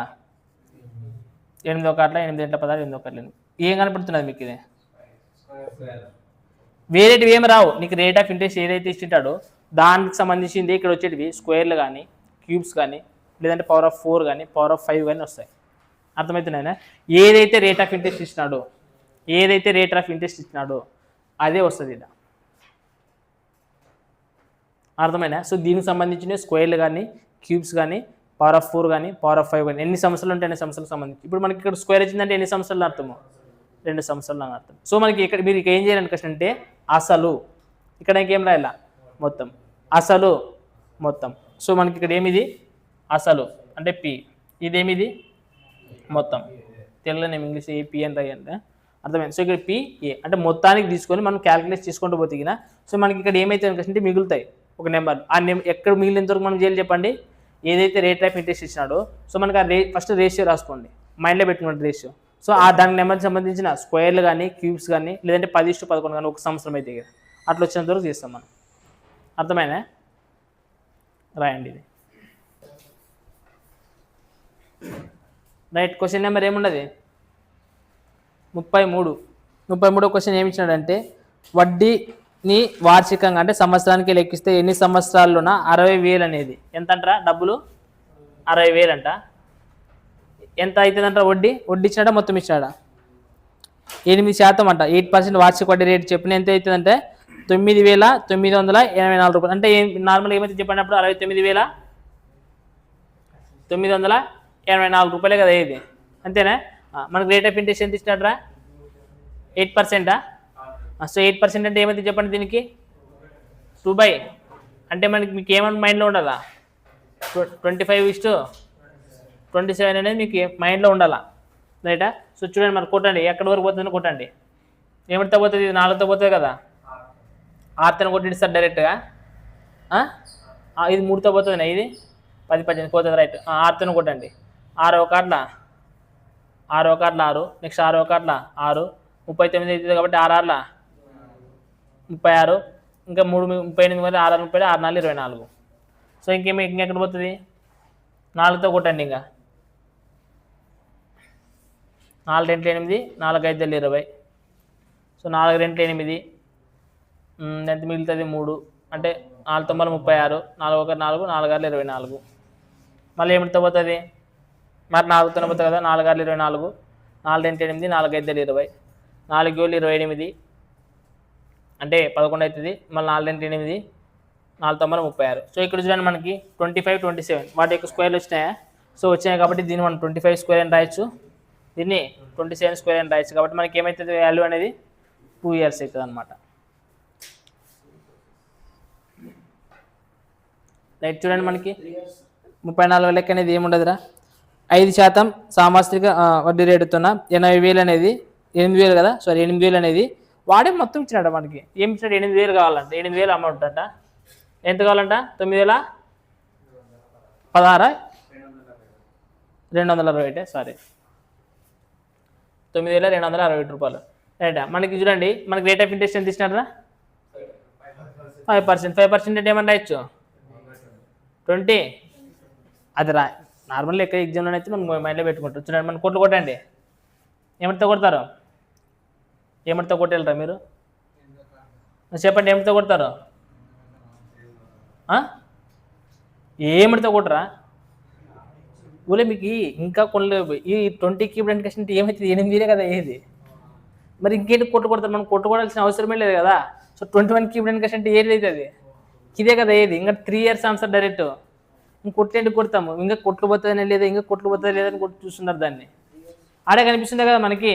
8 ఒకట్ల 8 8 16 8 ఒకట్ల. ఏం కనపడుతున్నది మీకు? ఇది వేరేటివి ఏమి రావు. నీకు రేట్ ఆఫ్ ఇంట్రెస్ట్ ఏదైతే ఇచ్చింటాడో దానికి సంబంధించింది ఇక్కడ వచ్చేటివి స్క్వేర్లు కానీ క్యూబ్స్ కానీ లేదంటే పవర్ ఆఫ్ 4 కానీ పవర్ ఆఫ్ 5 కానీ వస్తాయి. అర్థమవుతున్నాయినా? ఏదైతే రేట్ ఆఫ్ ఇంట్రెస్ట్ ఇచ్చినాడో అదే వస్తుంది ఇలా. అర్థమైనా? సో దీనికి సంబంధించిన స్క్వేర్లు కానీ క్యూబ్స్ కానీ పవర్ ఆఫ్ 4 కానీ పవర్ ఆఫ్ 5 కానీ ఎన్ని సంవత్సరాలు ఉంటే అన్ని సంవత్సరాలకు సంబంధించి. ఇప్పుడు మనకి ఇక్కడ స్క్వేర్ వచ్చిందంటే ఎన్ని సంవత్సరాలు అర్థము? 2 సంవత్సరాలు అని అర్థం. సో మనకి ఇక్కడ మీరు ఏం చేయాలని కష్టం అంటే అసలు ఇక్కడ ఇంకేం రాయాల? మొత్తం. అసలు మొత్తం. సో మనకి ఇక్కడ ఏమిది? అసలు అంటే పి. ఇదేమిది? మొత్తం. తెలుగులో నేను ఇంగ్లీష్ ఏపీ అని రాయండి, అర్థమైంది. సో ఇక్కడ పిఏ అంటే మొత్తానికి తీసుకొని మనం క్యాలిక్యులేట్ చేసుకుంటూ పోతే సో మనకి ఇక్కడ ఏమైతే అంటే మిగులుతాయి ఒక నెంబర్. ఆ ఎక్కడ మిగిలినంత వరకు మనం చేయాలి చెప్పండి? ఏదైతే రేట్ ఆఫ్ ఇంట్రెస్ట్ ఇచ్చినాడో సో మనకి ఆ ఫస్ట్ రేషియో రాసుకోండి, మైండ్లో పెట్టుకోండి రేషియో. సో ఆ దానికి నెంబర్కి సంబంధించిన స్క్వేర్లు కానీ క్యూబ్స్ కానీ లేదంటే 10:11 కానీ ఒక సంవత్సరం అయితే అట్లా వచ్చినంత వరకు చేస్తాం మనం. అర్థమైనా? రాయండి ఇది. రైట్. క్వశ్చన్ నెంబర్ ఏమున్నది? 33 క్వశ్చన్ ఏమి ఇచ్చినాడంటే వడ్డీని వార్షికంగా అంటే సంవత్సరానికి లెక్కిస్తే ఎన్ని సంవత్సరాల్లోన 60,000 అనేది ఎంత అంటారా? డబ్బులు 60,000 అంట. ఎంత అవుతుందంట వడ్డీ? వడ్డీ ఇచ్చినాడా మొత్తం ఇచ్చినాడా? 8% అంట. 8% వార్షిక వడ్డీ రేటు చెప్పిన ఎంత అవుతుందంటే 9,984 రూపాయలు. అంటే నార్మల్గా ఏమైతే చెప్పినప్పుడు 69,984 రూపాయలే కదా ఇది, అంతేనా? మనకు రేట్ ఆఫ్ ఇంట్రెస్ట్ ఎంత ఇచ్చినాడ్రా? 8%. సో 8% అంటే ఏమైతే చెప్పండి దీనికి? 2/, అంటే మనకి మీకు ఏమన్నా మైండ్లో ఉండాలా? 25:27 అనేది మీకు మైండ్లో ఉండాలా, రైటా? సో చూడండి మరి కొట్టండి, ఎక్కడి వరకు పోతుందని కొట్టండి. ఏమిటితో పోతుంది? ఇది 4తో పోతుంది కదా. 6తో కొట్టి సార్ డైరెక్ట్గా. ఇది 3తో పోతుంది, ఇది 10, 18 పోతుంది, రైట్. 6తో కొట్టండి. 6 ఒకట్ల 6, నెక్స్ట్ 6 ఒకట్ల 6, 39 అవుతుంది కాబట్టి 6 6 36, ఇంకా 3 38 పోతే 6 30, 6 4 24. సో ఇంకెక్కడ పోతుంది? 4తో కొట్టండి. ఇంకా 4 2 8, 4 5 20. సో 4 2 8, ఎంత మిగులుతుంది? 3. అంటే 4 9 36, 4 1 4, 4 6 24. మళ్ళీ ఏమిటితో పోతుంది? మరి 4తోనే పోతుంది కదా. 4 6 24, 4 2 8, 4 5 20, 4 7 28, అంటే 11 అవుతుంది. మళ్ళీ 4 2 8, 4 9 36. సో ఇక్కడ చూడండి మనకి 25 27 వాటి యొక్క స్క్వేర్లు వచ్చినాయా? సో వచ్చాయి కాబట్టి దీన్ని మనం 25 స్క్వేర్ అని రాయొచ్చు, దీన్ని 27 స్క్వేర్ అని రాయొచ్చు. కాబట్టి మనకి ఏమవుతుంది వాల్యూ అనేది 2 years అవుతుంది అనమాట. రైట్. చూడండి మనకి 34 లెక్క అనేది ఏముండదురా, 5% సాంవత్సరిక వడ్డీ రేటుతున్న 80,000 అనేది 8,000 కదా, సారీ 8,000 అనేది వాడే మొత్తం ఇచ్చినాడు మనకి. ఏమి ఇచ్చినాడు? 8,000 కావాలంట. 8,000 అమౌంట్ అంట. ఎంత కావాలంట? 9,016 260 సారీ 9,260 రూపాయలు. రైటా. మనకి చూడండి మనకి రేట్ ఆఫ్ ఇంట్రెస్ట్ ఎంత ఇచ్చినారా? 5%. 5% అంటే ఏమన్నా రాయొచ్చు 20. అది నార్మల్ ఎక్కడ ఎగ్జామ్లో అయితే మనం మైండ్లో పెట్టుకుంటాం. చూడండి మనం కొట్లు కొట్టండి. ఏమిటితో కొడతారు? ఏమిటితో కొట్టేళ్ళరా మీరు? చెప్పండి ఏమిటితో కొడతారు? ఏమిటితో కొట్టరా? ఊళ్ళో మీకు ఇంకా కొన్ని ఈ 20 క్యూబ్ క్వశ్చన్ అంటే ఏమవుతుంది? 8 కదా ఏది, మరి ఇంకేంటి కొట్టు కొడతారు? మనం కొట్టుకోవాల్సిన అవసరమే లేదు కదా. సో 21 క్యూబ్ క్వశ్చన్ అంటే ఏది అవుతుంది? ఇదే కదా ఏది. ఇంకా 3 years ఆన్సర్ డైరెక్ట్. ఇంక కొట్టేంటి కొడతాము, ఇంకా కొట్లు పోతుందని లేదా, ఇంకా కొట్లు పోతుంది లేదని కొట్టు చూస్తున్నారు. దాన్ని ఆడే కనిపిస్తుంది కదా మనకి.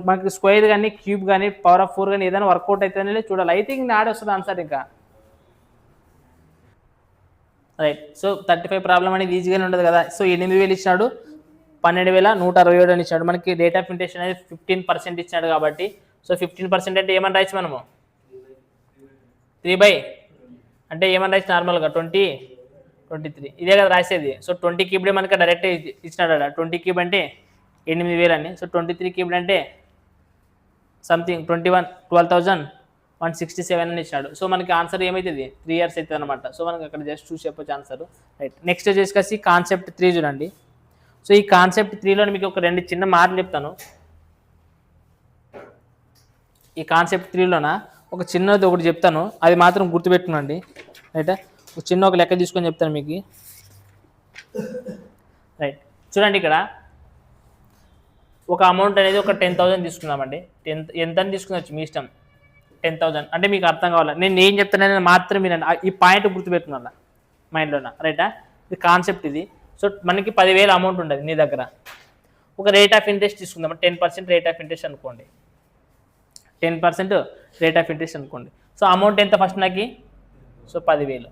మనకి స్క్వేర్ కానీ క్యూబ్ కానీ పవర్ ఆఫ్ 4 కానీ ఏదైనా వర్కౌట్ అవుతుందని లేదు చూడాలి. అయితే ఇంక ఆడే వస్తుంది ఆన్సర్ ఇంకా. రైట్. సో 35 ప్రాబ్లం అనేది ఈజీగానే ఉండదు కదా. సో 8,000 ఇచ్చినాడు, 12,167 అని ఇచ్చాడు. మనకి రేట్ ఆఫ్ ఇంట్రెస్ట్ అనేది 15% ఇచ్చాడు కాబట్టి, సో 15% అంటే ఏమని రాయొచ్చు మనము? 3 అంటే ఏమని రాయొచ్చు నార్మల్గా 20, 23 ఇదే కదా రాసేది. సో 20 క్యూబ్డే మనకి డైరెక్ట్ ఇచ్చినాడు. 20 క్యూబ్ అంటే 8,000 అని. సో 23 క్యూబ్ అంటే సంథింగ్ 12,167 అని ఇచ్చాడు. సో మనకి ఆన్సర్ ఏమవుతుంది? 3 years అవుతుంది అనమాట. సో మనకి అక్కడ జస్ట్ చూసి చెప్పొచ్చు ఆన్సర్. రైట్. నెక్స్ట్ వచ్చేసి కాన్సెప్ట్ 3 చూడండి. సో ఈ కాన్సెప్ట్ 3లో మీకు ఒక 2 చిన్న మాటలు చెప్తాను. ఈ కాన్సెప్ట్ 3లోన ఒక చిన్నది ఒకటి చెప్తాను, అది మాత్రం గుర్తుపెట్టుకోండి. రైట్. ఒక చిన్న ఒక లెక్క తీసుకొని చెప్తాను మీకు. రైట్. చూడండి ఇక్కడ ఒక అమౌంట్ అనేది ఒక 10,000 తీసుకుందామండి. ఎంత అని తీసుకునొచ్చు మీ ఇష్టం. 10,000 అంటే మీకు అర్థం కావాలి. నేను ఏం చెప్తానని మాత్రం మీరు ఈ పాయింట్ గుర్తుపెట్టుకున్నా మైండ్లోన. రైటా. ఇది కాన్సెప్ట్ ఇది. సో మనకి 10,000 అమౌంట్ ఉండదు నీ దగ్గర. ఒక రేట్ ఆఫ్ ఇంట్రెస్ట్ తీసుకుందాం. 10% రేట్ ఆఫ్ ఇంట్రెస్ట్ అనుకోండి. 10% రేట్ ఆఫ్ ఇంట్రెస్ట్ అనుకోండి. సో అమౌంట్ ఎంత ఫస్ట్ నాకు? సో 10,000.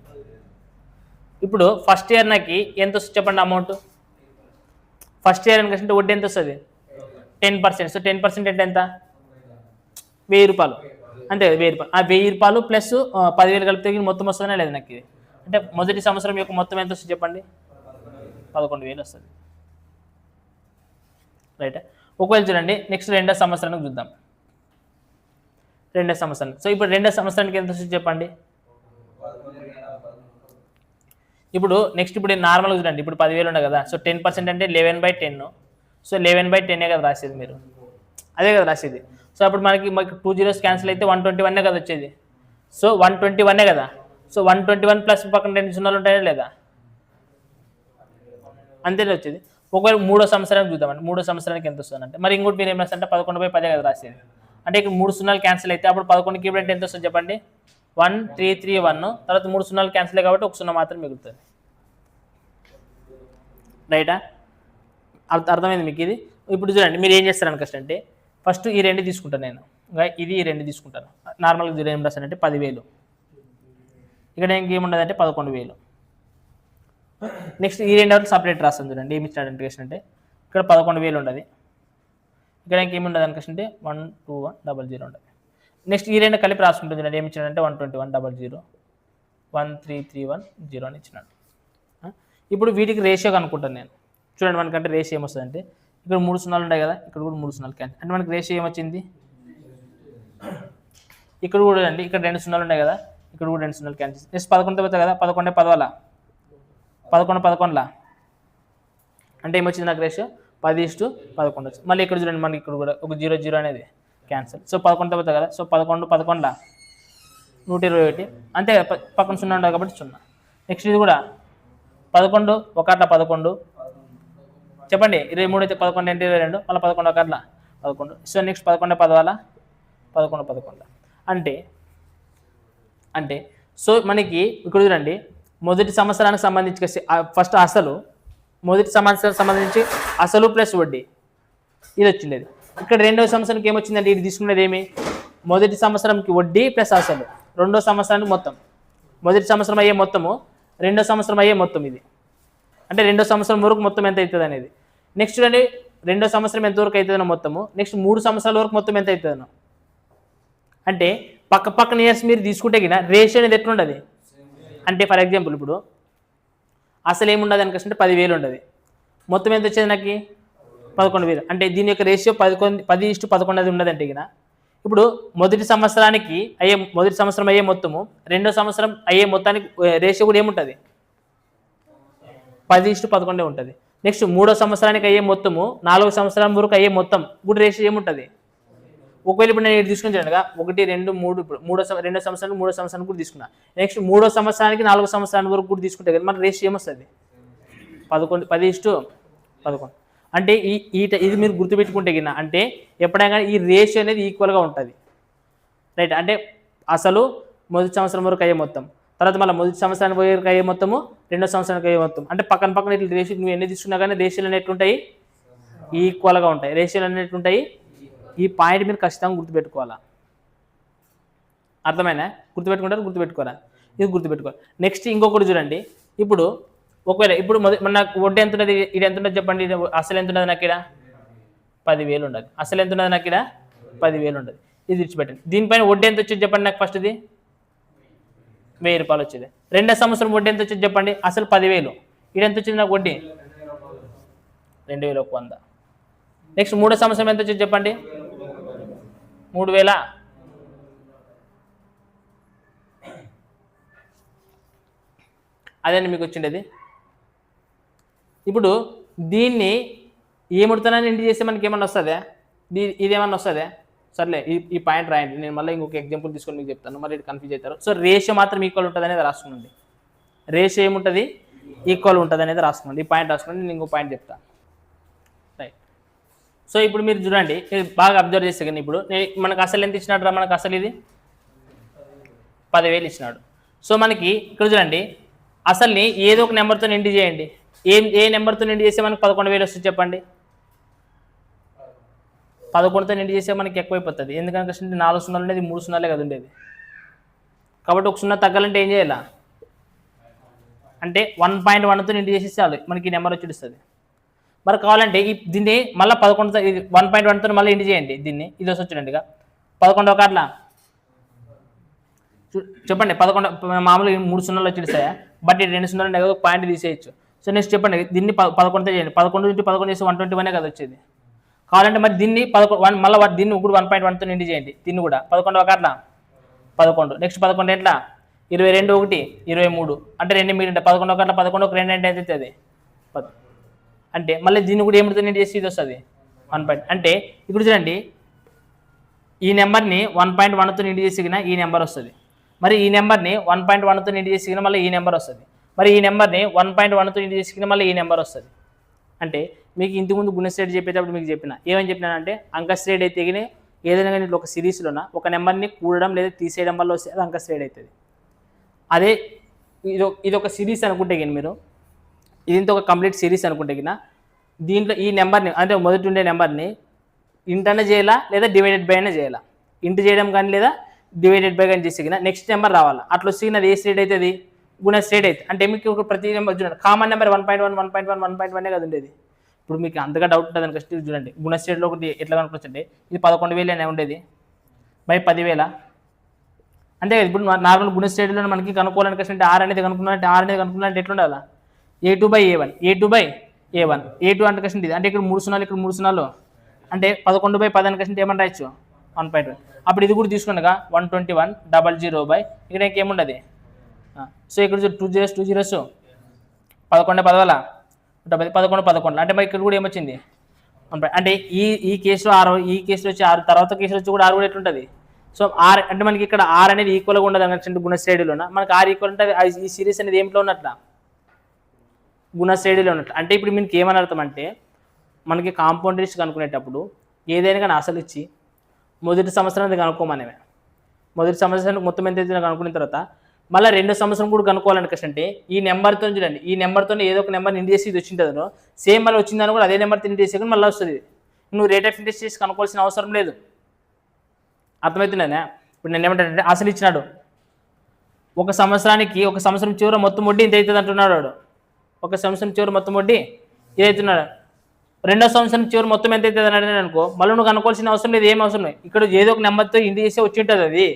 ఇప్పుడు ఫస్ట్ ఇయర్ నాకు ఎంత వస్తుంది చెప్పండి అమౌంట్? ఫస్ట్ ఇయర్ అనుకుంటే వడ్డీ ఎంత వస్తుంది? 10%. సో 10% అంటే ఎంత? 1,000 రూపాయలు. అంతే కదా, 1,000 రూపాయలు. ఆ 1,000 రూపాయలు ప్లస్ 10,000 కలిపితే మొత్తం వస్తుందనే లేదు నాకు ఇది. అంటే మొదటి సంవత్సరం యొక్క మొత్తం ఎంత వస్తుంది చెప్పండి? 11,000 వస్తుంది. రైట్. ఒకవేళ చూడండి నెక్స్ట్ 2వ సంవత్సరానికి చూద్దాం. 2వ సంవత్సరం. సో ఇప్పుడు 2వ సంవత్సరానికి ఎంత వస్తుంది చెప్పండి? ఇప్పుడు నెక్స్ట్ ఇప్పుడు నార్మల్గా చూడండి. ఇప్పుడు 10,000 ఉన్నాయి కదా. సో 10% అంటే 11/10. సో 11/10 కదా రాసేది మీరు, అదే కదా రాసేది. సో అప్పుడు మనకి 2 zeros క్యాన్సిల్ అయితే 121 కదా వచ్చేది. సో 121 కదా. సో 121 ప్లస్ పక్కన 2 సున్నాలు ఉంటాయా లేదా? అంతేనే వచ్చేది. ఒకవేళ 3వ సంవత్సరానికి చూద్దామండి. 3వ సంవత్సరానికి ఎంత వస్తుందంటే మరి ఇంకోటి మీరు ఏం రాస్తారంటే 11/10 కదా రాసేది. అంటే ఇక్కడ 3 సున్నాలు క్యాన్సిల్ అయితే అప్పుడు 11 క్యూబ్ అంటే ఎంత వస్తుంది చెప్పండి? 1,331. తర్వాత 3 సున్నాలు క్యాన్సిల్ కాబట్టి 1 సున్నా మాత్రం మిగులుతుంది. రైటా. అర్థమైంది మీకు ఇది. ఇప్పుడు చూడండి మీరు ఏం చేస్తారని కష్టం అంటే ఫస్ట్ ఈ 2 తీసుకుంటాను నేను, ఇది ఈ 2 తీసుకుంటాను. నార్మల్గా మీరు ఏం రాస్తారంటే 10,000. ఇక్కడ ఇంకేముండదంటే 11,000. నెక్స్ట్ ఈ 2 సపరేట్ రాస్తాను చూడండి. ఏమి ఇచ్చాడు ఇంట్రెస్ట్ అంటే ఇక్కడ 11,000 ఉండదు. ఇక్కడ ఇంకేముండదు అనుకుంటే 121,000 ఉండదు. నెక్స్ట్ ఈ 2 కలిపి రాసుకుంటుంది చూడండి. ఏమి ఇచ్చాడంటే 121,000 13,310 అని ఇచ్చినాడు. ఇప్పుడు వీటికి రేషియో కనుక్కుంటాను నేను. చూడండి మనకంటే రేషియో ఏమొస్తుందంటే ఇక్కడ 3 సున్నాలు ఉన్నాయి కదా, ఇక్కడ కూడా 3 సున్నాలు క్యాన్సిల్ అంటే మనకి రేషియో ఏమొచ్చింది? ఇక్కడ కూడా అండి ఇక్కడ 2 సున్నాలు ఉన్నాయి కదా, ఇక్కడ కూడా 2 సున్నాలు క్యాన్సిల్. నెక్స్ట్ 11 అవుతుంది కదా. 11/10 11/11 అంటే ఏమొచ్చింది నాకు రేషియో? 10:11 వచ్చింది. మళ్ళీ ఇక్కడ చూడండి మనకి ఇక్కడ కూడా ఒక 0 అనేది క్యాన్సిల్. సో 11 అవుతుంది కదా. సో 11/11 121 అంతే కదా, పక్కన 0 ఉండదు కాబట్టి 0. నెక్స్ట్ ఇది కూడా 11 1 11 చెప్పండి. 23 అయితే 11 అంటే 22 మళ్ళీ 11 1 11. సో నెక్స్ట్ 11/10 11/11 అంటే సో మనకి ఇక్కడ చూడండి మొదటి సంవత్సరానికి సంబంధించి ఫస్ట్ అసలు మొదటి సంవత్సరానికి సంబంధించి అసలు ప్లస్ వడ్డీ ఇది వచ్చిండేది. ఇక్కడ 2వ సంవత్సరానికి ఏమొచ్చిందంటే ఇది తీసుకునేది ఏమి? మొదటి సంవత్సరంకి వడ్డీ ప్లస్ అసలు, 2వ సంవత్సరానికి మొత్తం. మొదటి సంవత్సరం అయ్యే మొత్తము రెండో సంవత్సరం అయ్యే మొత్తం ఇది. అంటే రెండో సంవత్సరం వరకు మొత్తం ఎంత అవుతుంది అనేది. నెక్స్ట్ చూడండి రెండో సంవత్సరం ఎంతవరకు అవుతుందనో మొత్తము, నెక్స్ట్ 3 సంవత్సరాల వరకు మొత్తం ఎంత అవుతుందనో. అంటే పక్కన ఇయర్స్ మీరు తీసుకుంటే కినా రేషియో అనేది ఎట్లుండదు. అంటే ఫర్ ఎగ్జాంపుల్ ఇప్పుడు అసలు ఏముండదు అనుకుంటే 10,000 ఉండదు, మొత్తం ఎంత వచ్చేది నాకు 11,000. అంటే దీని యొక్క రేషియో 10:11 అది ఉండదంటే కినా ఇప్పుడు మొదటి సంవత్సరం అయ్యే మొత్తము రెండో సంవత్సరం అయ్యే మొత్తానికి రేషియో కూడా ఏముంటుంది 10:11 ఉంటుంది. నెక్స్ట్ 3వ సంవత్సరానికి అయ్యే మొత్తము 4వ సంవత్సరం వరకు అయ్యే మొత్తం కూడా రేషియో ఏముంటుంది. ఒకవేళ ఇప్పుడు నేను తీసుకుని చూడగా 1, 2, 3 రెండో సంవత్సరానికి 3వ సంవత్సరానికి కూడా తీసుకున్నా, నెక్స్ట్ 3వ సంవత్సరానికి 4వ సంవత్సరానికి వరకు కూడా తీసుకుంటే కదా మన రేషియో ఏమొస్తుంది 10:11. అంటే ఇది మీరు గుర్తుపెట్టుకుంటే కింద అంటే ఎప్పుడైనా ఈ రేషియో అనేది ఈక్వల్గా ఉంటుంది, రైట్. అంటే అసలు మొదటి సంవత్సరం వరకు అయ్యే మొత్తం, తర్వాత మళ్ళీ మొదటి సంవత్సరానికి వరకు అయ్యే మొత్తము, రెండో సంవత్సరానికి అయ్యే మొత్తం, అంటే పక్కన ఇట్లా రేషియో నువ్వు ఎన్ని తీసుకున్నా కానీ రేషియోలు అనేవి ఉంటాయి ఈక్వల్గా ఉంటాయి. రేషియోలు అనేవి ఉంటాయి. ఈ పాయింట్ మీరు ఖచ్చితంగా గుర్తుపెట్టుకోవాలా. అర్థమైనా? గుర్తుపెట్టుకోరా? ఇది గుర్తుపెట్టుకోవాలి. నెక్స్ట్ ఇంకొకటి చూడండి. ఇప్పుడు ఒకవేళ ఇప్పుడు నాకు వడ్డీ ఎంత ఉంటుంది, ఇది ఎంత ఉంటుంది చెప్పండి. అసలు ఎంత ఉన్నది నాకు ఇక్కడ 10,000 ఉండదు. అసలు ఎంత ఉన్నది నాకు ఇక్కడ 10,000 ఉండదు. ఇది విడిచిపెట్టండి. దీనిపైన వడ్డీ ఎంత వచ్చేది చెప్పండి నాకు. ఫస్ట్ ఇది 1,000 రూపాయలు వచ్చేది. రెండో సంవత్సరం వడ్డీ ఎంత వచ్చేది చెప్పండి. అసలు 10,000, ఇది ఎంత వచ్చింది నాకు వడ్డీ 2,100. నెక్స్ట్ 3వ సంవత్సరం ఎంత వచ్చేది చెప్పండి 3,000. అదే మీకు వచ్చిండేది. ఇప్పుడు దీన్ని ఏముడుతున్నాను ఇంటి చేస్తే మనకి ఏమన్నా వస్తుందా, ఇదేమన్నా వస్తుందా? సర్లే ఈ పాయింట్ రాయండి. నేను మళ్ళీ ఇంకొక ఎగ్జాంపుల్ తీసుకొని మీకు చెప్తాను, మరి ఇది కన్ఫ్యూజ్ అవుతారు. సో రేషియో మాత్రం ఈక్వల్ ఉంటుంది అనేది రాసుకోండి. రేషియో ఏముంటుంది ఈక్వల్ ఉంటుంది అనేది రాసుకోండి. ఈ పాయింట్ రాసుకోండి. నేను ఇంకో పాయింట్ చెప్తాను, రైట్. సో ఇప్పుడు మీరు చూడండి, బాగా అబ్జర్వ్ చేస్తే కానీ ఇప్పుడు మనకు అసలు ఎంత ఇచ్చినాడు రా, మనకు అసలు ఇది 10,000 ఇచ్చినాడు. సో మనకి ఇక్కడ చూడండి అసలుని ఏదో ఒక నెంబర్తో ఎండి చేయండి. ఏ నెంబర్తో ఎండి చేస్తే మనకు 11,000 వస్తుంది చెప్పండి. 11తో ఎండి చేస్తే మనకి ఎక్కువైపోతుంది. ఎందుకంటే 4 సున్నాలు ఉండేది, 3 సున్నాలే కదా ఉండేది. కాబట్టి ఒక సున్నా తగ్గాలంటే ఏం చేయాలా అంటే 1.1తో ఎండి చేసి చాలు మనకి ఈ నెంబర్ వచ్చి ఇస్తుంది. మరి కావాలంటే దీన్ని మళ్ళీ 11తో 1.1తో మళ్ళీ ఎండి చేయండి. దీన్ని ఇది వచ్చి చూడండి ఇక 11వ కార్డులా చెప్పండి. 11 మామూలుగా 3 సున్నాలు వచ్చి ఇస్తాయా, బట్ 2 సున్నాలు ఉండే కదా, ఒక పాయింట్ తీసేయచ్చు. సో నెక్స్ట్ చెప్పండి దీన్ని 11తో చేయండి. 11 × 11 చేసి 121 కదా వచ్చేది. కావాలంటే మరి దీన్ని మళ్ళీ దీన్ని ఇప్పుడు 1.1తో నిండి చేయండి. దీన్ని కూడా 11వ కార్డులా 11. నెక్స్ట్ 11 ఎట్లా 22, 1, 23 అంటే 2 మీటర్ 11వ కార్డులా 11 ఒక 2 అంటే ఎంత అవుతుంది 10. అంటే మళ్ళీ దీన్ని కూడా ఏమిటితో నిండి చేసి ఇది వస్తుంది 1. అంటే ఇప్పుడు చూడండి ఈ నెంబర్ని 1.1తో నిండి చేసినా ఈ నెంబర్ వస్తుంది. మరి ఈ నెంబర్ని 1.1తో నిండి చేసినా మళ్ళీ ఈ నెంబర్ వస్తుంది. మరి ఈ నెంబర్ని 1.1తో నిండి చేసినా మళ్ళీ ఈ నెంబర్ వస్తుంది. అంటే మీకు ఇంతకుముందు గుణశ్రేణి చెప్పేటప్పుడు మీకు ఏమని చెప్పినానంటే అంకశ్రేణి అయితే ఏదైనా కానీ ఒక సిరీస్లోన ఒక నెంబర్ని కూడడం లేదా తీసేయడం వల్ల వస్తే అది అంకశ్రేణి అవుతుంది. అదే ఇది ఒక సిరీస్ అనుకుంటే కానీ మీరు ఇది ఒక కంప్లీట్ సిరీస్ అనుకుంటే కానీ దీంట్లో ఈ నెంబర్ని అంటే మొదటి ఉండే నెంబర్ని ఇంటనే చేయాలా లేదా డివైడెడ్ బై అయినా చేయాలా. ఇంటి చేయడం కానీ లేదా డివైడెడ్ బై కానీ చేసి నెక్స్ట్ నెంబర్ రావాలా. అట్లా వస్తే అది ఏ శ్రేణి అవుతుంది గుణశ్రేణి అవుతుంది. అంటే మీకు ప్రతి నెంబర్ చూడండి కామన్ నెంబర్ 1.1 కదా ఉండేది. ఇప్పుడు మీకు అంతగా డౌట్ ఉంటుంది అనుకోండి చూడండి గుణశ్రేణిలో ఒకటి ఎట్లా కనుక్కోవచ్చంటే ఇది 11,000 అనే ఉండేది బై 10,000 అంతే కదా. ఇప్పుడు నార్మల్ గుణశ్రేణిలో మనకి కనుక్కోవాలనుకుంటే ఆర్ అనేది కనుక్కున్నారంటే ఎట్లా ఉండాలా A2/A1 A2 అంటే కష్టం ఇది. అంటే ఇక్కడ 3 సున్నాలు ఇక్కడ 3 సున్నాలు అంటే 11/10 అని కష్టం ఏమని రాయొచ్చు 1.1. అప్పుడు ఇది కూడా తీసుకున్నాగా 121,000 ఇక్కడ ఇంకేముండదు. సో ఇక్కడ 2 zeros 11 10 11 అంటే మరి ఇక్కడ కూడా ఏమొచ్చింది అంటే ఈ కేసులో 6 ఈ కేసులో వచ్చి 6 తర్వాత కేసులో వచ్చి కూడా 6 కూడా ఎట్లుంటుంది. సో ఆర్ అంటే మనకి ఇక్కడ ఆర్ అనేది ఈక్వల్గా ఉండదు అన్నట్టు గుణశ్రేణిలోన మనకి ఆర్ ఈక్వల్ ఉంటుంది. ఈ సిరీస్ అనేది ఏమిట్లో ఉన్నట్ల గుణశ్రేణిలో ఉన్నట్లు. అంటే ఇప్పుడు మీకు ఏమని అర్థం అంటే మనకి కాంపౌండ్ లిస్ట్ కనుక్కునేటప్పుడు ఏదైనా కానీ అసలు ఇచ్చి మొదటి సంవత్సరం అది కనుక్కోమనేమే. మొదటి సంవత్సరానికి మొత్తం ఎంత అయితే కనుక్కున్న తర్వాత మళ్ళీ రెండో సంవత్సరం కూడా కనుక్కోవాలనుకుంటే ఈ నెంబర్తో చూడండి ఈ నెంబర్తో ఏదో ఒక నెంబర్ ఇంటి చేసి ఇది వచ్చింటుందో సేమ్ మళ్ళీ వచ్చిందని కూడా అదే నెంబర్ ఇంటి చేసి మళ్ళీ వస్తుంది. నువ్వు రేట్ ఆఫ్ ఇంట్రెస్ట్ చేసి కనుక్కోవాల్సిన అవసరం లేదు. అర్థమవుతుందా? ఇప్పుడు నేను ఏమంటానంటే అసలు ఇచ్చినాడు ఒక సంవత్సరం చివర మొత్తం వడ్డీ ఇంత అవుతుంది అంటున్నాడు వాడు. ఒక సంవత్సరం చివరి మొత్తం వడ్డీ ఇది అవుతున్నాడు. రెండో సంవత్సరం చివరి మొత్తం ఎంత అవుతుంది అని అడిగిన అనుకో, మళ్ళీ నువ్వు కనుక్కోవాల్సిన అవసరం లేదు, ఏం అవసరం లేదు. ఇక్కడ ఏదో ఒక నెంబర్తో ఇంటి చేసి వచ్చి ఉంటుంది, అది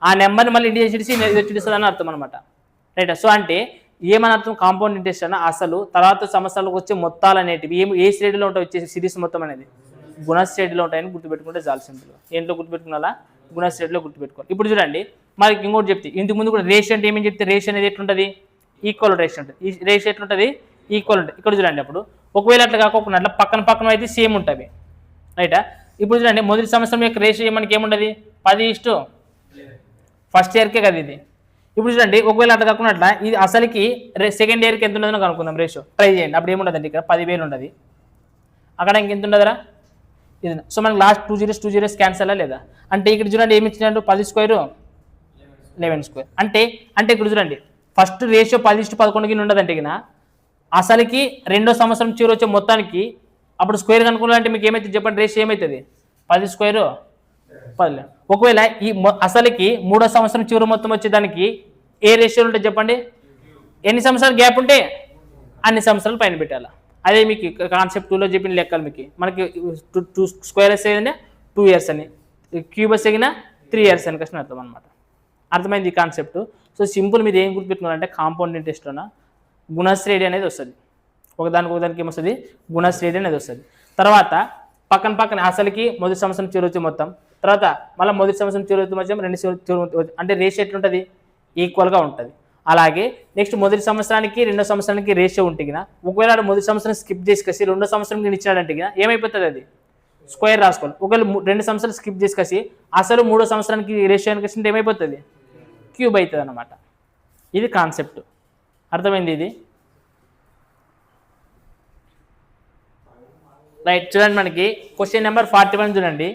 ఆ నెంబర్ని మళ్ళీ ఇంటి చేసి ఇది వచ్చి అని అర్థం అనమాట. రైట్. సో అంటే ఏమని అర్థం? కాంపౌండ్ ఇంట్రెస్ట్ అన్న అసలు తర్వాత సంవత్సరాలకు వచ్చే మొత్తాలు అనేటివి ఏ శ్రేణిలో ఉంటాయి, వచ్చే సిరీస్ మొత్తం అనేది గుణశ్రేణిలో ఉంటాయని గుర్తుపెట్టుకుంటే చాలా సింపుల్. ఏంట్లో గుర్తుపెట్టుకున్నా? గుణశ్రేణిలో గుర్తుపెట్టుకోవాలి. ఇప్పుడు చూడండి, మనకి ఇంకోటి చెప్తే ఇంతకు ముందు కూడా రేషియో అంటే ఏమేమి చెప్తే, రేషియో అనేది ఎట్లుంటుంది? ఈక్వల్ రేషియో ఉంటుంది. ఈ రేషియో ఎట్లుంటుంది? ఈక్వల్ ఉంటుంది. ఇక్కడ చూడండి, అప్పుడు ఒకవేళ అట్లా కాకుండా అట్లా పక్కన అయితే సేమ్ ఉంటుంది. రైటా? ఇప్పుడు చూడండి, మొదటి సంవత్సరం యొక్క రేషియో మనకి ఏముంటుంది? 10:1 ఫస్ట్ ఇయర్కే కదా ఇది. ఇప్పుడు చూడండి, ఒకవేళ అట్లా కాకుండా అట్లా ఇది అసలుకి సెకండ్ ఇయర్కి ఎంత ఉండదో కనుక్కుందాం రేషియో. ట్రై చేయండి. అప్పుడు ఏముంటుందండి, ఇక్కడ 10,000 ఉంటుంది, అక్కడ ఇంకెంత ఉండదురా ఇది. సో మనకి లాస్ట్ 2 zeros క్యాన్సల్ లేదా? అంటే ఇక్కడ చూడండి ఏమి ఇచ్చినట్టు 10² 11². అంటే ఇక్కడ చూడండి, ఫస్ట్ రేషియో 10:11 ఉండదంటే కింద అసలుకి రెండో సంవత్సరం చివరి వచ్చే మొత్తానికి అప్పుడు స్క్వేర్ కనుక్కోవాలంటే మీకు ఏమవుతుంది చెప్పండి? రేషియో ఏమవుతుంది? 10² 10. ఒకవేళ ఈ అసలుకి మూడో సంవత్సరం చివరి మొత్తం వచ్చేదానికి ఏ రేషియోలు ఉంటుంది చెప్పండి? ఎన్ని సంవత్సరాలు గ్యాప్ ఉంటే అన్ని సంవత్సరాలు పైన పెట్టాలి. అదే మీకు కాన్సెప్ట్ 2లో చెప్పిన లెక్కలు. మనకి 2 స్క్వేర్స్ ఏదైనా 2 years అని, క్యూబస్ అయినా 3 years అని కష్టం అర్థం అనమాట. అర్థమైంది ఈ కాన్సెప్ట్. సో సింపుల్ మీరు ఏం గుర్తుపెట్టుకోవాలంటే కాంపౌండ్ ఇంట్రెస్ట్లోన గుణశ్రేణి అనేది వస్తుంది. ఒకదానికి ఏమొస్తుంది? గుణశ్రేణి అనేది వస్తుంది. తర్వాత పక్కన అసలుకి మొదటి సంవత్సరం చివరి వచ్చే మొత్తం, తర్వాత మళ్ళీ మొదటి సంవత్సరం చివరి వచ్చే మొత్తం, రెండు చివరి అంటే రేషియో ఎట్లుంటుంది? ఈక్వల్గా ఉంటుంది. అలాగే నెక్స్ట్ మొదటి సంవత్సరానికి రెండో సంవత్సరానికి రేషియో ఉంటే ఒకవేళ మొదటి సంవత్సరం స్కిప్ చేసి రెండో సంవత్సరం ఇచ్చినాడంటే ఏమైపోతుంది? అది స్క్వేర్ రాసుకోవాలి. ఒకవేళ 2 సంవత్సరాలు స్కిప్ చేసి అసలు మూడో సంవత్సరానికి రేషియో అంటే ఏమైపోతుంది? క్యూబ్ అవుతుంది అన్నమాట. ఇది కాన్సెప్ట్. అర్థమైంది ఇది? రైట్. చూడండి, మనకి క్వశ్చన్ నెంబర్ 41 చూడండి.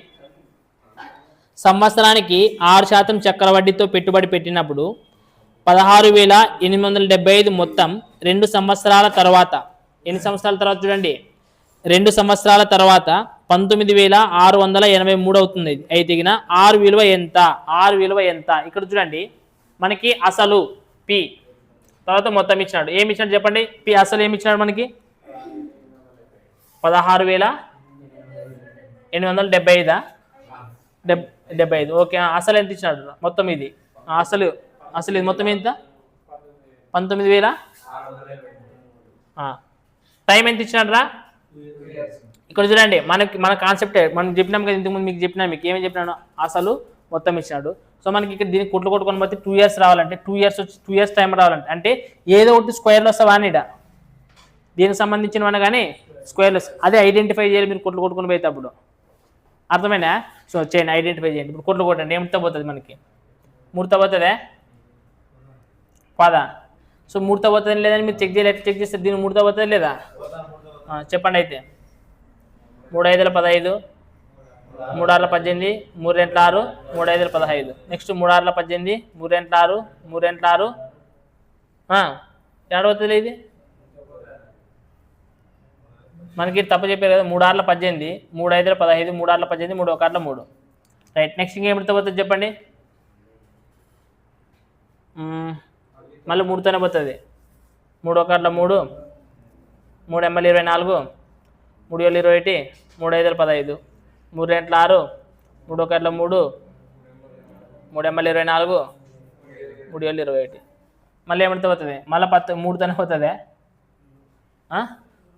సంవత్సరానికి 6% చక్రవడ్డీతో పెట్టుబడి పెట్టినప్పుడు 16,875 మొత్తం 2 సంవత్సరాల తర్వాత, ఎన్ని సంవత్సరాల తర్వాత చూడండి? 2 సంవత్సరాల తర్వాత 19,683 అవుతుంది. అయితే ఆరు విలువ ఎంత? ఇక్కడ చూడండి, మనకి అసలు పి, తర్వాత మొత్తం ఇచ్చినాడు. ఏమి ఇచ్చినాడు చెప్పండి? పి అసలు ఏమి ఇచ్చినాడు మనకి? 16,875 75. ఓకే. అసలు ఎంత ఇచ్చినాడు? మొత్తం ఇది అసలు ఇది మొత్తం ఎంత? 19,000. టైం ఎంత ఇచ్చినాడు రా? ఇక్కడ చూడండి, మన కాన్సెప్టే మనం చెప్పినాం కదా ఇంతకుముందు, మీకు చెప్పినాను. మీకు ఏమేమి చెప్పినాను? అసలు మొత్తం ఇచ్చినాడు. సో మనకి ఇక్కడ దీనికి కొట్టుకొని బట్టి 2 years రావాలంటే 2 years టైం రావాలంటే అంటే ఏదో ఒకటి స్క్వేర్లో వస్తావా అని దీనికి సంబంధించినవన్నా కానీ స్క్వేర్లో అదే ఐడెంటిఫై చేయాలి మీరు కొట్టుకొని పోతే అప్పుడు. అర్థమైనా? సో చేయండి, ఐడెంటిఫై చేయండి. ఇప్పుడు కొట్టండి, ఏమితో పోతుంది మనకి? 3తో పోతుందే పదా. సో 3తో పోతుంది లేదని మీరు చెక్ చేస్తే దీన్ని 3తో పోతుంది లేదా? చెప్పండి. అయితే 3 5 15, 3 6 18, 3 2 6, 3 5 15. నెక్స్ట్ 3 6 18, 3 2 6, 3 2 6. ఏడవుతుంది ఇది మనకి తప్పు చెప్పారు కదా. 3 6 18, 3 5 15, 3 6 18, 3 1 3. రైట్. నెక్స్ట్ ఇంకేమిటితో పోతుంది చెప్పండి? మళ్ళీ 3తోనే పోతుంది. 3 1 3, 3 ఎమ్మలు 24, 3 7 21, 3 5 15, 3 2 6, 3 1 3, 3 ఎమ్మలు 24, 3 7 21. మళ్ళీ ఏమిటితో పోతుంది? మళ్ళీ 3తోనే పోతుంది.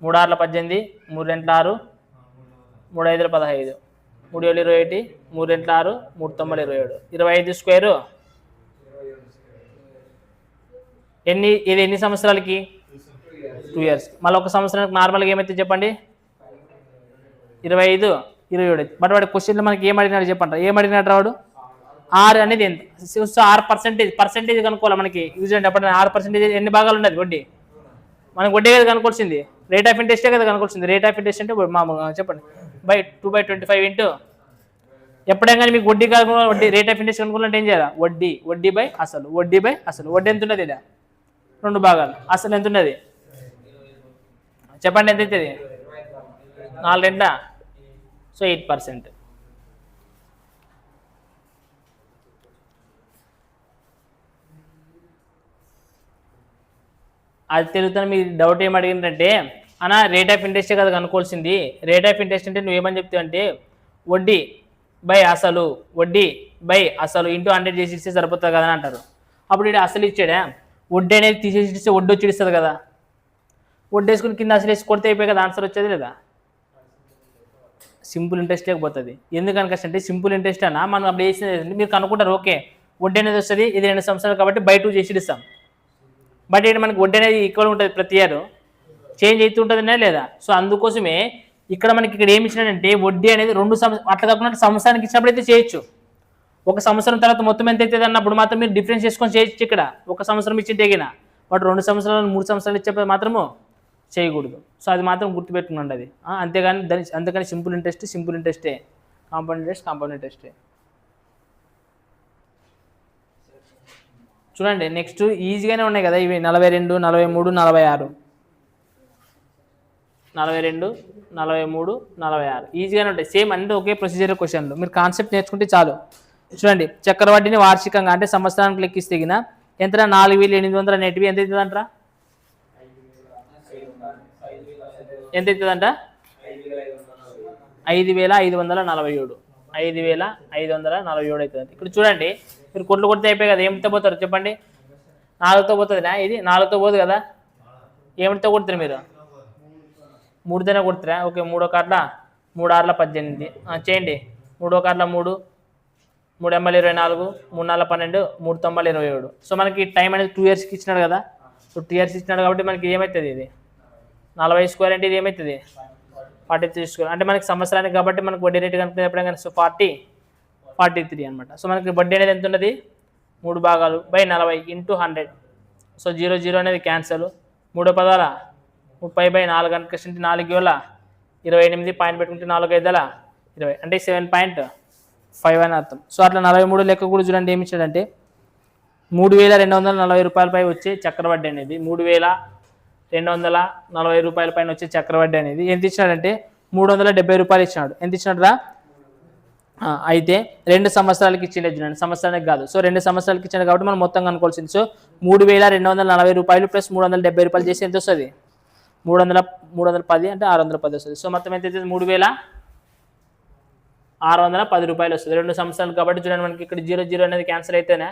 3 6 18, 3 2 6, 3 5 15, 3 7 21, 3 2 6, 3 9 27. 25 స్క్వేరు ఇది ఎన్ని సంవత్సరాలకి? 2 years. మళ్ళీ ఒక సంవత్సరానికి నార్మల్గా ఏమైతే చెప్పండి? 25 27. బట్ వాడి క్వశ్చన్లో మనకి ఏం అడిగినాడు చెప్పండి? ఏం అడిగినాడు వాడు? 6 అనేది ఎంత? సో 6% కనుక్కోవాలి మనకి. యూజ్ అంటే అప్పుడు 6% ఎన్ని భాగాలు ఉన్నది వడ్డీ? మనకు వడ్డీ కదా కనుక్కోవాల్సింది, రేట్ ఆఫ్ ఇంట్రెస్టే కదా కనుక్కోవాల్సింది. రేట్ ఆఫ్ ఇంట్రెస్ట్ అంటే మామూలుగా చెప్పండి 2/25 ఇంటూ ఎప్పుడైనా కానీ మీకు వడ్డీ కాకుండా వడ్డీ రేట్ ఆఫ్ ఇంట్రెస్ట్ కనుక్కోవాలంటే ఏం చేయాలి? వడ్డీ బై అసలు. వడ్డీ ఎంత ఉన్నది? ఇలా 2 భాగాలు. అసలు ఎంత ఉన్నది చెప్పండి? ఎంత అవుతుంది? 4 సో 8%. అది తెలుగుతాను. మీరు డౌట్ ఏం అడిగిందంటే అన్న రేట్ ఆఫ్ ఇంట్రెస్టే కదా కనుక్కోవాల్సింది. రేట్ ఆఫ్ ఇంట్రెస్ట్ అంటే నువ్వేమని చెప్తావు అంటే వడ్డీ బై అసలు, వడ్డీ బై అసలు ఇంటూ 100 చేసి ఇస్తే సరిపోతుంది కదా అని అంటారు. అప్పుడు ఇటు అసలు ఇచ్చాడా, వడ్డీ అనేది తీసేసి ఇస్తే వడ్డీ వచ్చి ఇస్తుంది కదా, వడ్డీ వేసుకుని కింద అసలు వేసి కొడితే అయిపోయి కదా ఆన్సర్ వచ్చేది లేదా. సింపుల్ ఇంట్రెస్టే పోతుంది. ఎందుకనక అంటే సింపుల్ ఇంట్రెస్ట్ అన్న మనం అప్పుడు వేసినది మీరు కనుక్కుంటారు. ఓకే వడ్డీ అనేది వస్తుంది, ఇది 2 సంవత్సరాలు కాబట్టి బై 2 చేసి ఇస్తాం. బట్ ఏంటి మనకి వడ్డీ అనేది ఈక్వల్ ఉంటుంది, ప్రతి ఇయర్ చేంజ్ అవుతుంటుందనే లేదా. సో అందుకోసమే ఇక్కడ మనకి ఇక్కడ ఏమి ఇచ్చినాడంటే వడ్డీ అనేది 2 అట్లా కాకుండా సంవత్సరానికి ఇచ్చినప్పుడు అయితే చేయొచ్చు. ఒక సంవత్సరం తర్వాత మొత్తం ఎంత అవుతుంది అన్నప్పుడు మాత్రం మీరు డిఫరెన్స్ చేసుకొని చేయొచ్చు. ఇక్కడ ఒక సంవత్సరం ఇచ్చింటే గిన, బట్ 2 సంవత్సరాలు 3 సంవత్సరాలు ఇచ్చేప్పుడు మాత్రము చేయకూడదు. సో అది మాత్రం గుర్తుపెట్టుకున్నాండి అది. అంతేగాని అందుకని సింపుల్ ఇంట్రెస్టే, కాంపౌండ్ ఇంట్రెస్టే. చూడండి నెక్స్ట్ ఈజీగానే ఉన్నాయి కదా ఇవి 42, 43, 46, 42, 43, 46 ఈజీగానే ఉంటాయి. సేమ్ అంటే ఒకే ప్రొసీజర్ క్వశ్చన్లు. మీరు కాన్సెప్ట్ నేర్చుకుంటే చాలు. చూడండి చక్రవడ్డీని వార్షికంగా అంటే సంవత్సరానికి లెక్కిస్తే గిన ఎంత 4800 అనేటివి ఎంత అవుతుందంటారా, ఎంత అవుతుందంట 5547, 5547 అవుతుంది. ఇక్కడ చూడండి మీరు కొట్లు కొడితే అయిపోయి కదా, ఏమితో పోతారు చెప్పండి, 4తో పోతుందినా, ఇది 4తో పోదు కదా, ఏమిటితో కొడుతారు మీరు 3తోనే కొడుతురా. ఓకే 3 కార్డుల 3 6ల 18 చేయండి, 3 కార్డుల 3, 3 ఎంబల్ 24, 3 4 12, 3 9 27. సో మనకి టైం అనేది 2 ఇయర్స్కి ఇచ్చినాడు కదా. సో 2 ఇయర్స్ ఇచ్చినాడు కాబట్టి మనకి ఏమవుతుంది, ఇది 40 స్క్వేర్ అంటే ఇది ఏమవుతుంది 43 స్క్వేర్ అంటే మనకి సంవత్సరానికి కాబట్టి మనకు వడ్డీ రేటు కనుక్కునేప్పుడు కానీ. సో 43 అనమాట. సో మనకి వడ్డీ అనేది ఎంత ఉన్నది 3 భాగాలు బై 40 ఇంటూ 100. సో 0 0 అనేది క్యాన్సల్, 3 పదాల 30/4 అనుకుంటే 4 వేల 28 పాయింట్ పెట్టుకుంటే 4 5 20 అంటే 7.5 అని అర్థం. సో అట్లా 43 లెక్క కూడా చూడండి ఏమి ఇచ్చాడంటే 3240 రూపాయలపై వచ్చే చక్రవడ్డీ అనేది 3240 రూపాయల పైన వచ్చే చక్రవడ్డీ అనేది ఎంత ఇచ్చినాడంటే 370 రూపాయలు ఇచ్చినాడు. ఎంత ఇచ్చినాడు రా, అయితే 2 సంవత్సరాలకి ఇచ్చిండే చూడండి, సంవత్సరానికి కాదు. సో 2 సంవత్సరాలకి ఇచ్చాడు కాబట్టి మనం మొత్తం కనుక్కోవాల్సింది. సో 3240 రూపాయలు ప్లస్ 370 రూపాయలు చేసి ఎంత వస్తుంది 310 అంటే 610 వస్తుంది. సో మొత్తం ఎంత అవుతుంది 3610 రూపాయలు వస్తుంది 2 సంవత్సరాలు కాబట్టి. చూడండి మనకి ఇక్కడ 0 0 అనేది క్యాన్సల్ అయితేనే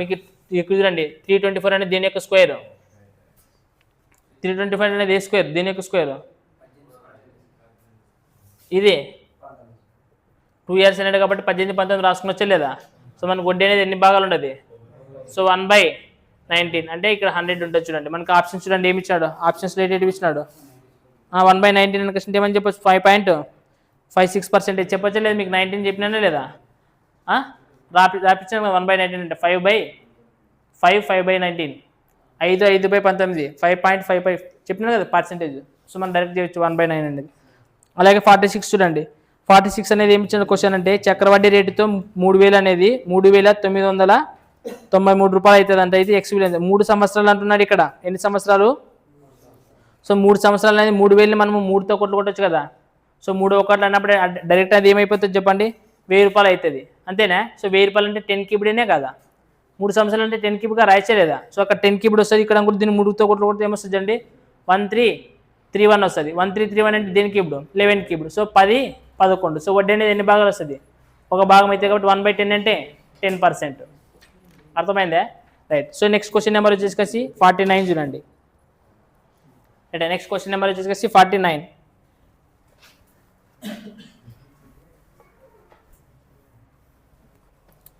మీకు ఎక్కువ చూడండి 324 అనేది దీని యొక్క స్క్వేర్, 325 అనేది ఏ స్క్వేర్ దీని యొక్క స్క్వేర్, ఇది 2 ఇయర్స్ అనేది కాబట్టి 18 19 రాసుకుని వచ్చేలేదా. సో మనకు వడ్డీ అనేది ఎన్ని భాగాలు ఉంటుంది, సో 1/19 అంటే ఇక్కడ 100 ఉంటుంది. చూడండి మనకి ఆప్షన్స్ చూడండి ఏమి ఇచ్చాడు, ఆప్షన్స్ రేటెడ్ ఇచ్చినాడు 1/19 అనుకుంటే ఏమని చెప్పచ్చు 5.56% చెప్పచ్చా లేదు, మీకు 19 చెప్పినానే లేదా రాపించాను 1/19 అంటే 5/19 5/19 5.55 చెప్పినా కదా పర్సెంటేజ్. సో మనం డైరెక్ట్ చేయొచ్చు 1/9 అనేది. అలాగే 46 చూడండి, 46 అనేది ఏమి ఇచ్చిన క్వశ్చన్ అంటే చక్రవడ్డీ రేటుతో 3000 అనేది 3993 రూపాయలు అవుతుంది అంటే ఇది ఎక్స్పీరియన్స్ 3 సంవత్సరాలు అంటున్నాడు ఇక్కడ. ఎన్ని సంవత్సరాలు, సో 3 సంవత్సరాలు అనేది 3000ని మనము 3తో కొట్టవచ్చు కదా. సో 3 1 అన్నప్పుడు డైరెక్ట్ అది ఏమైపోతుంది చెప్పండి 1000 రూపాయలు అవుతుంది అంతేనా. సో 1000 రూపాయలు అంటే 10 క్యూబ్డేనే కదా, 3 సంవత్సరాలు అంటే 10 క్యూబ్గా రాయచేలేదా. సో అక్కడ 10 క్యూబ్డ్ వస్తుంది, ఇక్కడ కూడా దీన్ని 3తో కొట్టుకుంటే ఏమొస్తుంది అండి 1331 వస్తుంది. 1331 అంటే దేని క్యూబ్డ్ 11 క్యూబ్డ్. సో 10 11. సో వడ్డీ అనేది ఎన్ని భాగాలు వస్తుంది, ఒక భాగం అయితే కాబట్టి 1/10 అంటే 10%. అర్థమైందా right. So next question number వచ్చేసి 49 చూడండి. రైట్ నెక్స్ట్ క్వశ్చన్ నెంబర్ వచ్చేసి 49.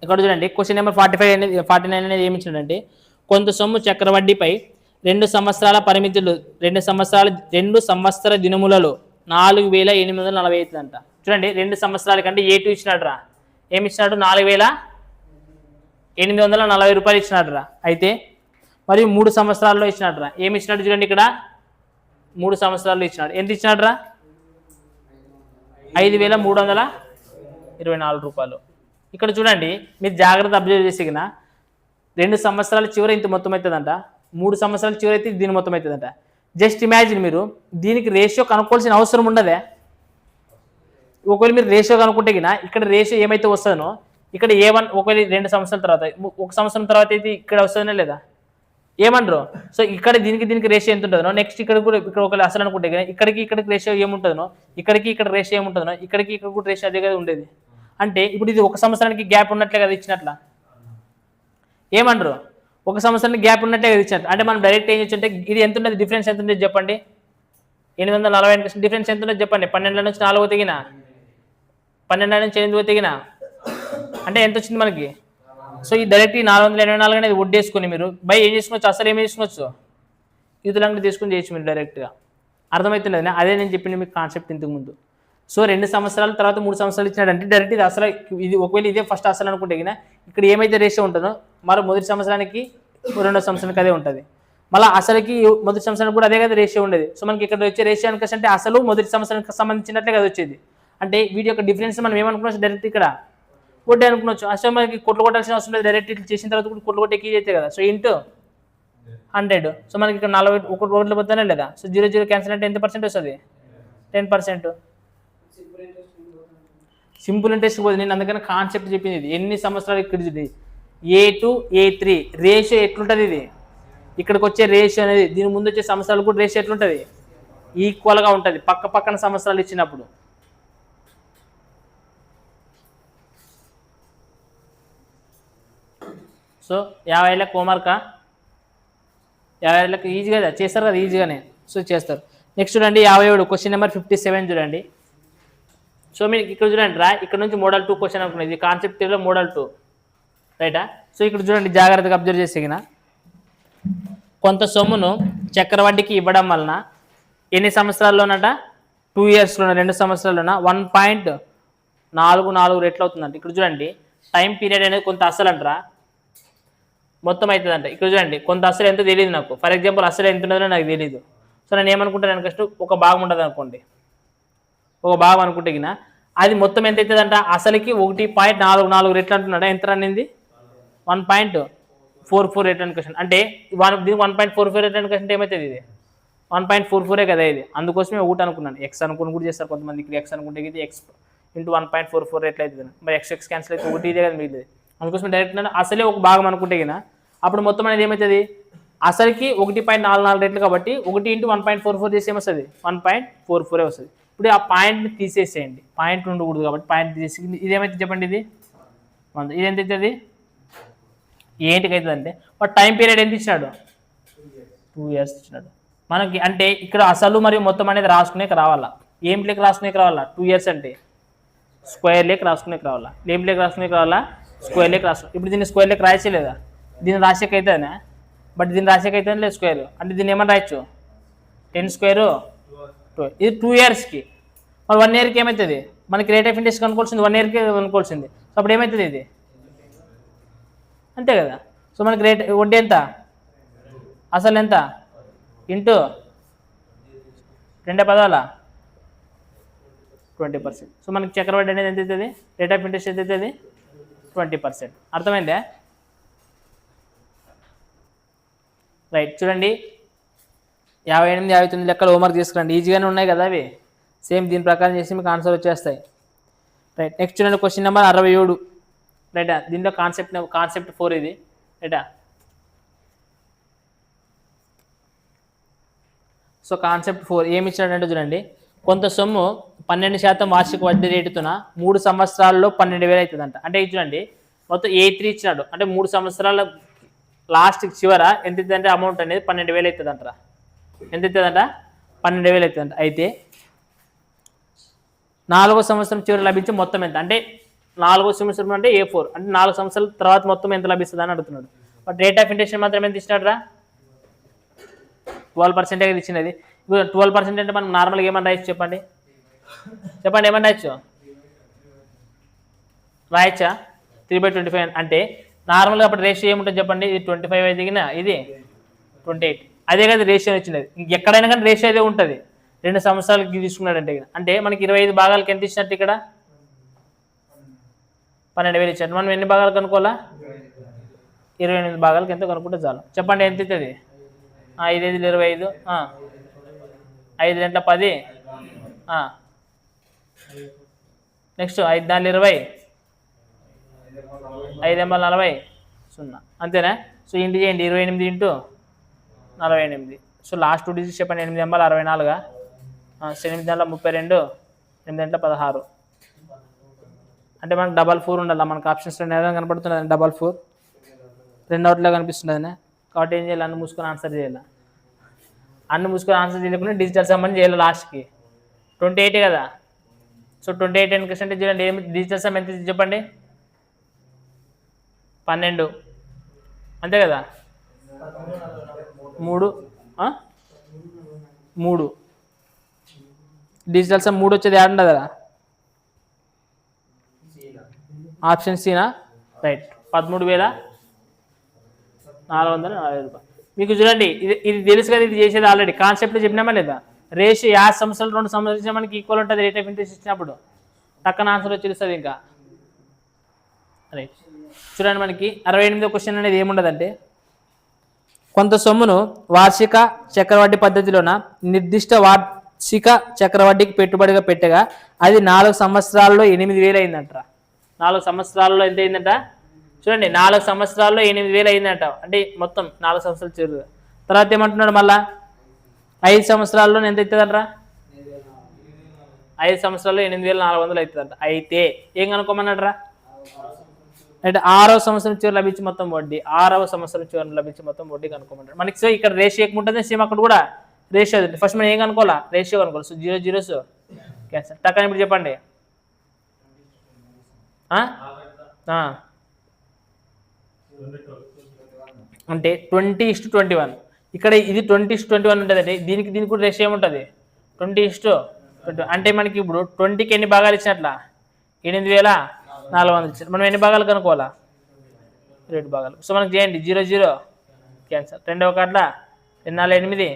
ఇక్కడ చూడండి క్వశ్చన్ నెంబర్ 49 అనేది ఏమి ఇచ్చాడంటే కొంత సొమ్ము చక్రవడ్డీపై 2 సంవత్సరాల పరిమితులు 2 సంవత్సర దినములలో 4840 అంట. చూడండి 2 సంవత్సరాల కంటే A2 ఇచ్చినాడు రా, ఏమి ఇచ్చినాడు 4840 రూపాయలు ఇచ్చినాడు రా. అయితే మరియు 3 సంవత్సరాల్లో ఇచ్చినాడు రా, ఏమి ఇచ్చినాడు చూడండి ఇక్కడ 3 సంవత్సరాల్లో ఇచ్చినాడు. ఎంత ఇచ్చినాడు రా 5324 రూపాయలు. ఇక్కడ చూడండి మీరు జాగ్రత్త అబ్జర్వ్ చేసినా 2 సంవత్సరాల చివరి ఇంత మొత్తం అవుతుందంట, 3 సంవత్సరాల చివరి అయితే దీని మొత్తం అవుతుందంట. జస్ట్ ఇమాజిన్ మీరు దీనికి రేషియో కనుక్కోవాల్సిన అవసరం ఉండదే. ఒకవేళ మీరు రేషియో కనుక్కుంటే గినా ఇక్కడ రేషియో ఏమైతే వస్తుందో ఇక్కడ A1 ఒకవేళ 2 సంవత్సరాల తర్వాత 1 సంవత్సరం తర్వాత అయితే ఇక్కడ వస్తుందనే లేదా, ఏమంటారు? సో ఇక్కడ దీనికి రేషియో ఎంత ఉంటుందో నెక్స్ట్ ఇక్కడ కూడా ఇక్కడ ఒక అసలు అనుకుంటే ఇక్కడికి రేషియో ఏముంటుందో ఇక్కడ రేషియో ఏముంటుందో ఇక్కడ కూడా రేషియో అదే కదా ఉండేది. అంటే ఇప్పుడు ఇది ఒక సంవత్సరానికి గ్యాప్ ఉన్నట్లే కదా ఇచ్చినట్ల. ఏమంటారు? ఒక సంవత్సరానికి గ్యాప్ ఉన్నట్లే కదా ఇచ్చినట్టు. అంటే మనం డైరెక్ట్ ఏం చేయొచ్చు, ఇది ఎంత ఉండేది, డిఫరెన్స్ ఎంత ఉండేది చెప్పండి. 840 డిఫరెన్స్ ఎంత ఉండేది చెప్పండి. 12 నుంచి 4 తెగిన 12 నుంచి 8 తెగిన అంటే ఎంత వచ్చింది మనకి. సో ఈ డైరెక్ట్ 484 అనేది వడ్డేసుకుని మీరు బై ఏం చేసుకోవచ్చు, అసలు ఏం చేసుకోవచ్చు, యూతులంగా తీసుకుని చేయొచ్చు మీరు డైరెక్ట్గా. అర్థమవుతుండదు. అదే నేను చెప్పింది మీకు కాన్సెప్ట్ ఇంతకు ముందు. సో 2 సంవత్సరాల తర్వాత 3 సంవత్సరాలు ఇచ్చినాడంటే డైరెక్ట్ ఇది అసలు ఇది ఒకవేళ ఇదే ఫస్ట్ అసలు అనుకుంటే ఇక్కడ ఏమైతే రేషియో ఉంటుందో మరి మొదటి సంవత్సరానికి రెండో సంవత్సరానికి అదే ఉంటుంది. మళ్ళీ అసలుకి మొదటి సంవత్సరానికి కూడా అదే కదా రేషియో ఉండేది. సో మనకి ఇక్కడ వచ్చే రేషియో అనుకోవచ్చు అంటే అసలు మొదటి సంవత్సరానికి సంబంధించినట్లే కదా వచ్చేది. అంటే వీటి యొక్క డిఫరెన్స్ మనం ఏమనుకోవచ్చు, డైరెక్ట్ ఇక్కడ వడ్డీ అనుకోవచ్చు. అసలు మనకి కొట్లు కొట్టాల్సిన అవసరం లేదు, డైరెక్ట్ ఇట్లా చేసిన తర్వాత కూడా కొట్లు కొట్టి ఎక్కి చేస్తే కదా. So into 100. సో మనకి ఇక్కడ 41 ఓట్లు పోతానే లేదా. సో 0 క్యాన్సిల్ అంటే ఎంత పర్సెంట్ వస్తుంది, 10%. సింపుల్ ఇంట్రెస్ట్ పోతుంది. నేను అందుకని కాన్సెప్ట్ చెప్పింది ఇది. ఎన్ని సంవత్సరాలు ఇక్కడ A2 A3 రేషియో ఎట్లుంటుంది, ఇది ఇక్కడికి వచ్చే రేషియో అనేది దీని ముందు వచ్చే సంవత్సరాలు కూడా రేషియో ఎట్లుంటుంది, ఈక్వల్గా ఉంటుంది పక్కన సంవత్సరాలు ఇచ్చినప్పుడు. సో 50 హోంవర్కా, 50 ఈజీగా చేస్తారు కదా, ఈజీగానే. సో చేస్తారు. నెక్స్ట్ చూడండి 57 క్వశ్చన్ నెంబర్ 57 చూడండి. సో మీరు ఇక్కడ చూడండి ఇక్కడ నుంచి మోడల్ 2 క్వశ్చన్ అనుకున్నది, ఇది కాన్సెప్ట్ లో మోడల్ 2 రైటా. సో ఇక్కడ చూడండి జాగ్రత్తగా అబ్జర్వ్ చేసేగిన కొంత సొమ్మును చక్రవడ్డీకి ఇవ్వడం వలన ఎన్ని సంవత్సరాల్లోనట, 2 ఇయర్స్లోన 2 సంవత్సరాల్లోన 1.44 రెట్లు అవుతుందంట. ఇక్కడ చూడండి టైం పీరియడ్ అనేది కొంత అసలు అంటారా మొత్తం అవుతుందంట. ఇక్కడ చూడండి కొంత అసలు ఎంతో తెలియదు నాకు. ఫర్ ఎగ్జాంపుల్ అసలు ఎంత ఉన్నదో నాకు తెలియదు. సో నేను ఏమనుకుంటాను కష్టం ఒక భాగం ఉంటుంది అనుకోండి, ఒక భాగం అనుకుంటే అది మొత్తం ఎంత అవుతుందంట, అసలుకి 1.44 రెట్లు అంటున్నాడా, ఎంత అనింది 1.44 రెట్లు అని క్వశ్చన్. అంటే దీనికి 1.44 రెట్లు అని క్వశ్చన్ ఏమవుతుంది, ఇది 1.44 కదా ఇది. అందుకోసమే ఒకటి అనుకున్నాను, ఎక్స్ అనుకుని కూడా చేస్తారు కొంతమంది. ఇక్కడ ఎక్స్ అనుకుంటే ఇది ఎక్స్ ఇంటూ 1.44 రెట్లు అవుతుంది. మరి ఎక్స్ క్యాన్సిల్ అయితే ఒకటి ఇదే కదా మిగిలింది. అందుకోసం డైరెక్ట్ అసలే ఒక భాగం అనుకుంటే అప్పుడు మొత్తం అనేది ఏమవుతుంది, అసలుకి 1.44 రెట్లు కాబట్టి 1 ఇంటూ 1.44 చేసి ఏమొస్తుంది, 1.44 వస్తుంది. ఇప్పుడు ఆ పాయింట్ని తీసేసేయండి, పాయింట్ ఉండకూడదు కాబట్టి పాయింట్ తీసేసి ఇదేమైతే చెప్పండి, ఇది ఎంత అవుతుంది, ఏంటికి అవుతుంది అంటే వాడు టైం పీరియడ్ ఎంత ఇచ్చినాడు, 2 ఇయర్స్ ఇచ్చినాడు మనకి. అంటే ఇక్కడ అసలు మరియు మొత్తం అనేది రాసుకునే రావాలా, ఏం లేక రాసుకునే రావాలా, 2 ఇయర్స్ అంటే స్క్వేర్ లేక రాసుకునే రావాలా, ఏం లేక రాసుకునే రావాలా, స్క్వేర్ లేక రాసు. ఇప్పుడు దీన్ని స్క్వేర్ లేక రాయలేదా, దీన్ని రాసేకి అవుతుందా, బట్ దీన్ని రాసేకి అవుతుంది లేదు స్క్వేర్. అంటే దీన్ని ఏమని రాయొచ్చు, 10 స్క్వేర్ 2. ఇది 2 ఇయర్స్కి. మరి 1 ఇయర్కి ఏమవుతుంది, మనకి రేట్ ఆఫ్ ఇంట్రెస్ట్ కనుకోవాల్సింది 1 ఇయర్కి కనుకోవాల్సింది. సో అప్పుడు ఏమవుతుంది, ఇది అంతే కదా. సో మనకి రేట్ వడ్డీ ఎంత, అసలు ఎంత ఇంటూ 2 పదాల 20%. సో మనకి చక్రవడ్డీ అనేది ఎంత అవుతుంది, రేట్ ఆఫ్ ఇంట్రెస్ట్ ఎంత అవుతుంది, 20%. అర్థమైందా, రైట్. చూడండి 58 59 లెక్కలు హోంవర్క్ తీసుకురండి, ఈజీగానే ఉన్నాయి కదా అవి. సేమ్ దీని ప్రకారం చేసి మీకు ఆన్సర్ వచ్చేస్తాయి. రైట్. నెక్స్ట్ చూడండి క్వశ్చన్ నెంబర్ 67 రైటా. దీంట్లో కాన్సెప్ట్ 4 ఇది రైటా. సో కాన్సెప్ట్ 4 ఏమి ఇచ్చాడంటే చూడండి, కొంత సొమ్ము 12% వార్షిక వడ్డీ రేటుతోన 3 సంవత్సరాల్లో 12,000 అవుతుందంట. అంటే ఇది చూడండి మొత్తం A3 ఇచ్చినాడు, అంటే 3 సంవత్సరాల లాస్ట్ చివర ఎంత అవుతుందంటే అమౌంట్ అనేది 12,000 అవుతుందంటారా, ఎంత అవుతుందంట 12,000 అవుతుందంట. అయితే 4వ సంవత్సరం చివరి లభించే మొత్తం ఎంత, అంటే 4వ సంవత్సరం అంటే A4 అంటే 4 సంవత్సరాల తర్వాత మొత్తం ఎంత లభిస్తుంది అని అడుగుతున్నాడు. బట్ రేట్ ఆఫ్ ఇంట్రెస్ట్ మాత్రం ఎంత ఇచ్చినాడు రా, 12% ఇచ్చినది. ఇప్పుడు 12% అంటే మనం నార్మల్గా ఏమన్నా రాయొచ్చు చెప్పండి, ఏమన్నా రాయొచ్చు, రాయచ్చా 3/25 అంటే నార్మల్గా అప్పుడు రేషియో ఏముంటుంది చెప్పండి, ఇది 25 అయితే ఇది 28. అదే కదా రేషియో వచ్చినది. ఎక్కడైనా కానీ రేషియో అదే ఉంటుంది. 2 సంవత్సరాలకి తీసుకున్నాడంటే అంటే మనకి 25 భాగాలకి ఎంత ఇచ్చినట్టు, ఇక్కడ 12,000 ఇచ్చాడు. మనం ఎన్ని భాగాలు కనుక్కోవాలా, 28 భాగాలకి ఎంతో కనుక్కుంటే చాలు. చెప్పండి ఎంత అవుతుంది, 5 5 25, 5 2 10, నెక్స్ట్ 5 4 20, 5 8 40, 0 అంతేనా. సో ఇంటి చేయండి 28 ఇంటూ 48. సో లాస్ట్ 2 డిజిట్స్ చెప్పండి. 8 ఎంబల్ 64, 8 నెలల 32, 8 గంటల 16. అంటే మనకు 44 ఉండాలి. మనకు ఆప్షన్స్ ఏదైనా కనపడుతున్నది 44, 2 అవుట్లో కనిపిస్తున్నది. కాబట్టి ఏం చేయాలి? అన్ని మూసుకొని ఆన్సర్ చేయాలి. అన్ని మూసుకొని ఆన్సర్ చేయలేకుండా డిజిటల్ సమ్ అని చేయాలి లాస్ట్కి. 28 కదా. సో 28 10% చేయండి. ఏమి డిజిటల్ సమ్ ఎంత చెప్పండి? 12 అంతే కదా. 3 డిజిటల్ సమ్ 3 వచ్చేది యాడ్ ఉండదు కదా. ఆప్షన్ సీనా? రైట్. 13,440 రూపాయలు. మీకు చూడండి, ఇది తెలుసు కదా, ఇది చేసేది ఆల్రెడీ కాన్సెప్ట్లో చెప్పినామా లేదా? రేషియో 50 సంవత్సరాలు 2 సంవత్సరాలు మనకి ఈక్వల్ ఉంటుంది రేట్ ఆఫ్ ఇంట్రెస్ట్ ఇచ్చినప్పుడు. టక్కన ఆన్సర్ వచ్చేస్తుంది ఇంకా. రైట్. చూడండి, మనకి 68వ క్వశ్చన్ అనేది ఏముండదంటే, కొంత సొమ్మును వార్షిక చక్రవడ్డీ పద్ధతిలోన నిర్దిష్ట వార్షిక చక్రవడ్డీకి పెట్టుబడిగా పెట్టగా అది 4 సంవత్సరాల్లో 8,000 అయిందంట. 4 సంవత్సరాల్లో ఎంత అయిందంట? చూడండి, 4 సంవత్సరాల్లో 8,000 అయిందంట. అంటే మొత్తం 4 సంవత్సరాలు చేరుగా. తర్వాత ఏమంటున్నాడు మళ్ళా? 5 సంవత్సరాల్లో ఎంత అవుతుందంట? 5 సంవత్సరాల్లో 8,400 అవుతుందంట. అయితే ఏం కనుక్కోమన్నాడరా? అంటే 6వ సంవత్సరం చివరి లభించి మొత్తం వడ్డీ, 6వ సంవత్సరం చివరి లభించి మొత్తం వడ్డీ కనుక్కోమంటారు. మనకి సో ఇక్కడ రేషియో ఏముంటుంది, సేమ్ అక్కడ కూడా రేషియో. ఫస్ట్ మనం ఏం కనుక్కోవాలా? రేషియో కనుక్కోవాలి. So 0 0 cancel. టక్కని ఇప్పుడు చెప్పండి. అంటే 20:21. ఇక్కడ ఇది 20:21 ఉంటుంది. అంటే దీనికి కూడా రేషియో ఏముంటుంది? 20:20. అంటే మనకి ఇప్పుడు 20కి ఎన్ని భాగాలు ఇచ్చినట్లా? 8,400 ఇచ్చారు. మనం ఎన్ని భాగాలు కనుక్కోవాలా? 2 భాగాలు. సో మనకి చేయండి 0 0 క్యాన్సల్. 2వ కార్డుల 2 4 8,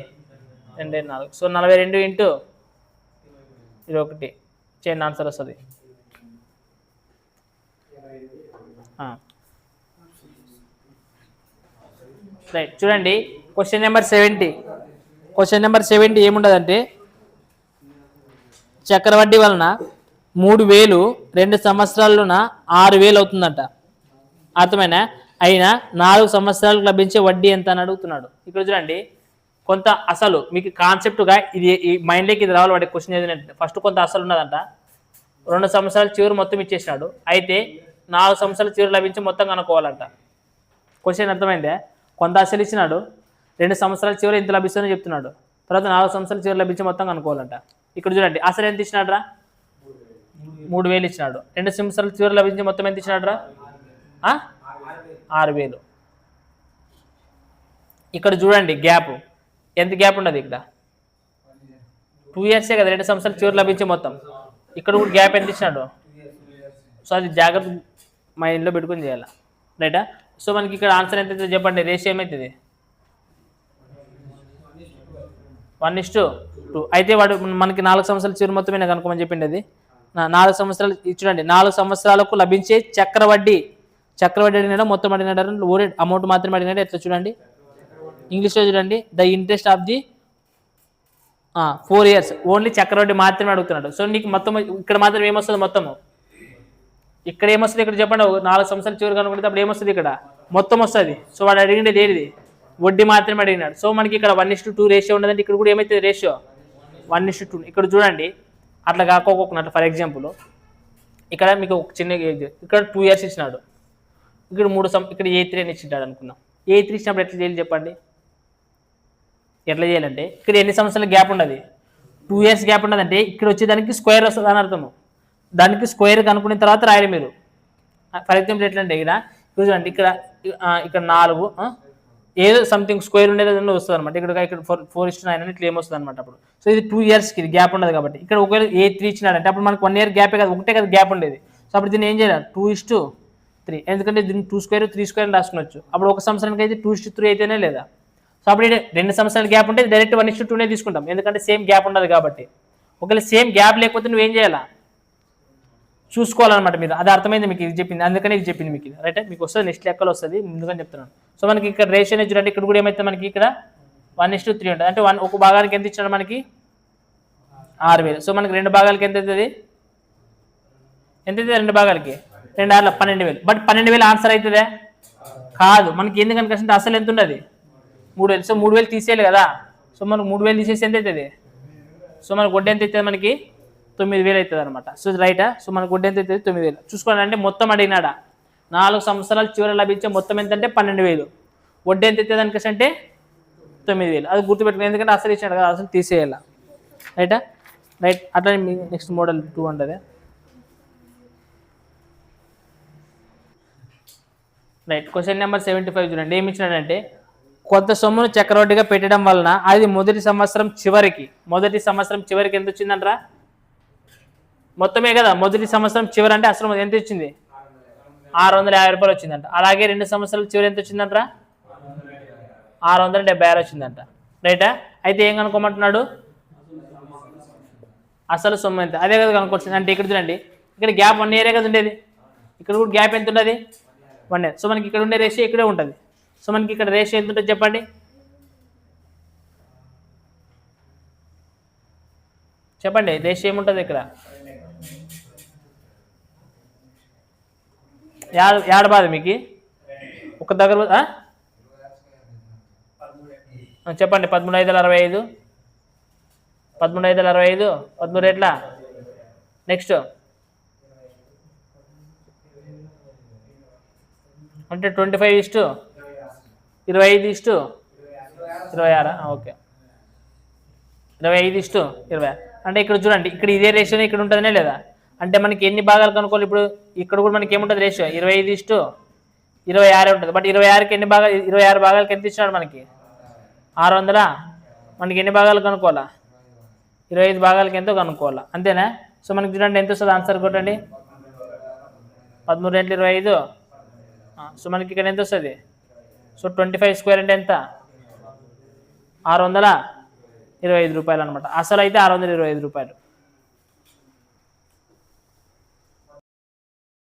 2 4. సో 42 ఇంటూ 21 చేయండి, ఆన్సర్ వస్తుంది. రైట్. చూడండి, క్వశ్చన్ నెంబర్ 70. క్వశ్చన్ నెంబర్ 70 ఏముండదంటే, చక్రవడ్డీ వలన 3,000 2 సంవత్సరాల్లోన 6,000 అవుతుందంట. అర్థమైనా? అయినా 4 సంవత్సరాలకు లభించే వడ్డీ ఎంత అని అడుగుతున్నాడు. ఇక్కడ చూడండి, కొంత అసలు మీకు కాన్సెప్ట్గా ఇది ఈ మైండ్లోకి ఇది రావాలి. వాడి క్వశ్చన్ చదివినట్టు ఫస్ట్ కొంత అసలు ఉన్నదంట. 2 సంవత్సరాల చివరి మొత్తం ఇచ్చేసినాడు. అయితే 4 సంవత్సరాల చివరి లభించి మొత్తం కనుక్కోవాలంట. క్వశ్చన్ అర్థమైందే? కొంత అసలు ఇచ్చినాడు, 2 సంవత్సరాల చివరి ఎంత లభిస్తుందని చెప్తున్నాడు. తర్వాత 4 సంవత్సరాల చివరి లభించి మొత్తం కనుక్కోవాలంట. ఇక్కడ చూడండి, అసలు ఎంత ఇచ్చినాడు రా? 3,000 ఇచ్చినాడు. 2 సంవత్సరాల చివరి లభించి మొత్తం ఎంత ఇచ్చినాడు రా? 6,000. ఇక్కడ చూడండి గ్యాప్ ఎంత గ్యాప్ ఉండదు. ఇక్కడ 2 ఇయర్సే కదా 2 సంవత్సరాల చివరి లభించే మొత్తం. ఇక్కడ కూడా గ్యాప్ ఎంత ఇచ్చినాడు? సో అది జాగ్రత్త మైండ్లో పెట్టుకుని చేయాలి. రైటా? సో మనకి ఇక్కడ ఆన్సర్ ఎంత అవుతుంది చెప్పండి? రేషియో ఏమవుతుంది? 1:2. అయితే వాడు మనకి 4 సంవత్సరాల చివరి మొత్తమే కనుక్కోమని చెప్పింది. అది 4 సంవత్సరాలు చూడండి, 4 సంవత్సరాలకు లభించే చక్రవడ్డీ అడిగినాడు, మొత్తం అడిగినాడు, ఓడెడ్ అమౌంట్ మాత్రమే అడిగినాడు. ఎట్లా చూడండి, ఇంగ్లీష్లో చూడండి, the interest of the 4 years only చక్రవడ్డీ మాత్రమే అడుగుతున్నాడు. సో నీకు మొత్తం ఇక్కడ మాత్రం ఏమొస్తుంది? మొత్తము ఇక్కడ ఏమొస్తుంది? ఇక్కడ చెప్పండి, 4 సంవత్సరాల చివరి కనుక్కుంటే అప్పుడు ఏమొస్తుంది? ఇక్కడ మొత్తం వస్తుంది. సో వాడు అడిగిండేది ఏది? వడ్డీ మాత్రమే అడిగినాడు. సో మనకి ఇక్కడ 1:2 రేషియో ఉండదంటే ఇక్కడ కూడా ఏమవుతుంది రేషియో? 1:2. ఇక్కడ చూడండి, అట్లా కాకోకుండా ఫర్ ఎగ్జాంపుల్ ఇక్కడ మీకు ఒక చిన్న ఇక్కడ 2 years ఇచ్చినాడు, ఇక్కడ 3 ఇక్కడ A3 అని ఇచ్చింటాడు అనుకున్నాం. A3 ఇచ్చినప్పుడు ఎట్లా చేయాలి చెప్పండి? ఎట్లా చేయాలంటే ఇక్కడ ఎన్ని సంవత్సరాల గ్యాప్ ఉండదు? 2 years గ్యాప్ ఉండదంటే ఇక్కడ వచ్చేదానికి స్క్వేర్ వస్తుంది అని అర్థము. దానికి స్క్వేర్ కనుక్కున్న తర్వాత రాయాలి మీరు. ఫర్ ఎగ్జాంపుల్ ఎట్లా అంటే ఇక్కడ చూడండి, ఇక్కడ 4 ఏదో సంథింగ్ స్క్వేర్ ఉండేది వస్తుంది అనమాట. ఇక్కడ 4:9 అని ఇట్లా ఏమొస్తుంది అనమాట. అప్పుడు సో ఇది 2 yearsకి ఇది గ్యాప్ ఉండదు కాబట్టి ఇక్కడ ఒకవేళ A3 ఇచ్చినాడంటే అప్పుడు మనకు 1 year గ్యాపే కదా, ఒకటే కదా గ్యాప్ ఉండేది. సో అప్పుడు దీన్ని ఏం చేయాలి? 2:3. ఎందుకంటే దీన్ని 2 square 3 square అని రాసుకోవచ్చు. అప్పుడు ఒక సంవత్సరానికి అయితే 2:3 అయితేనే లేదా. సో అప్పుడు 2 సంవత్సరాల గ్యాప్ ఉంటే డైరెక్ట్ 1:2నే తీసుకుంటాం, ఎందుకంటే సేమ్ గ్యాప్ ఉండదు కాబట్టి. ఒకవేళ సేమ్ గ్యాప్ లేకపోతే నువ్వేం చేయాలా? చూసుకోవాలన్నమాట మీరు. అది అర్థమైంది మీకు, ఇది చెప్పింది, అందుకనే ఇది చెప్పింది మీకు. రైట్? మీకు వస్తుంది, నెక్స్ట్ లెక్కలు వస్తుంది, ముందుగా చెప్తున్నాను. సో మనకి ఇక్కడ రేషియో చూడండి, ఇక్కడ కూడా ఏమైతే మనకి ఇక్కడ 1:3 ఉంటుంది. అంటే ఒక భాగానికి ఎంత ఇచ్చాడు మనకి? 6,000. సో మనకి 2 భాగాలకి ఎంత అవుతుంది? ఎంత అవుతుంది 2 భాగాలకి? 2 6 12,000. But 12,000 answer అవుతుందే? కాదు. మనకి ఎందుకని అసలు ఎంత ఉండదు? 3000. సో 3000 తీసేయాలి కదా. సో మనకు 3000 తీసేసి ఎంత అవుతుంది? సో మనకు వడ్డీ ఎంత అవుతుంది? మనకి 9000 అవుతుంది అనమాట. సో రైటా? సో మనకు వడ్డీ ఎంత అవుతుంది? 9000. చూసుకోండి, అంటే మొత్తం అడిగినాడా 4 సంవత్సరాలు చివరి లభించే మొత్తం ఎంత అంటే 12000. వడ్డీ ఎంత అవుతుంది దానికసి అంటే 9000. అది గుర్తుపెట్టుకుని, ఎందుకంటే అసలు ఇచ్చాడు కదా, అసలు తీసేయాల. రైటా? రైట్. అట్లా నెక్స్ట్ మోడల్ 2 ఉంటుంది. రైట్. క్వశ్చన్ నెంబర్ 75 చూడండి. ఏమి ఇచ్చినాడంటే కొంత సొమ్మును చక్రవడ్డీగా పెట్టడం వలన అది మొదటి సంవత్సరం చివరికి ఎంత వచ్చిందంటరా? మొత్తమే కదా, మొదటి సంవత్సరం చివరి అంటే అసలు ఎంత వచ్చింది? 650 రూపాయలు వచ్చిందంట. అలాగే 2 సంవత్సరాల చివరి ఎంత వచ్చిందంటరా? 676 వచ్చిందంట. రైటా? అయితే ఏం కనుక్కోమంటున్నాడు? అసలు సొమ్ము ఎంత, అదే కదా కనుక్కొచ్చింది. అంటే ఇక్కడ చూడండి, ఇక్కడ గ్యాప్ 1 ఇయరే కదా ఉండేది, ఇక్కడ కూడా గ్యాప్ ఎంత ఉండదు? 1 ఇయర్. సో మనకి ఇక్కడ ఉండే రేషియో ఇక్కడే ఉంటుంది. సో మనకి ఇక్కడ రేషియో ఎంత ఉంటుంది చెప్పండి? రేషియో ఏముంటుంది ఇక్కడ? యాడ బాధ మీకు ఒక దగ్గర చెప్పండి. 13,565 13 ఎట్లా? నెక్స్ట్ అంటే 25:25:26. ఓకే, 25:20. అంటే ఇక్కడ చూడండి, ఇక్కడ ఇదే రేషియోనే ఇక్కడ ఉంటుందనే లేదా? అంటే మనకి ఎన్ని భాగాలు కనుక్కోవాలి? ఇప్పుడు ఇక్కడ కూడా మనకి ఏముంటుంది రేషియో? 25:26 ఉంటుంది. బట్ 26కి ఎన్ని భాగాలు? 26 భాగాలకి ఎంత ఇచ్చినాడు మనకి? 600. మనకి ఎన్ని భాగాలు కనుక్కోవాలా? 25 భాగాలకి ఎంతో కనుక్కోవాలా, అంతేనా? సో మనకి చూడండి ఎంత వస్తుంది ఆన్సర్ కొట్టండి. 13 × 25. సో మనకి ఇక్కడ ఎంత వస్తుంది? సో 25² అంటే ఎంత? 625 రూపాయలు అనమాట. అసలు అయితే 625 రూపాయలు.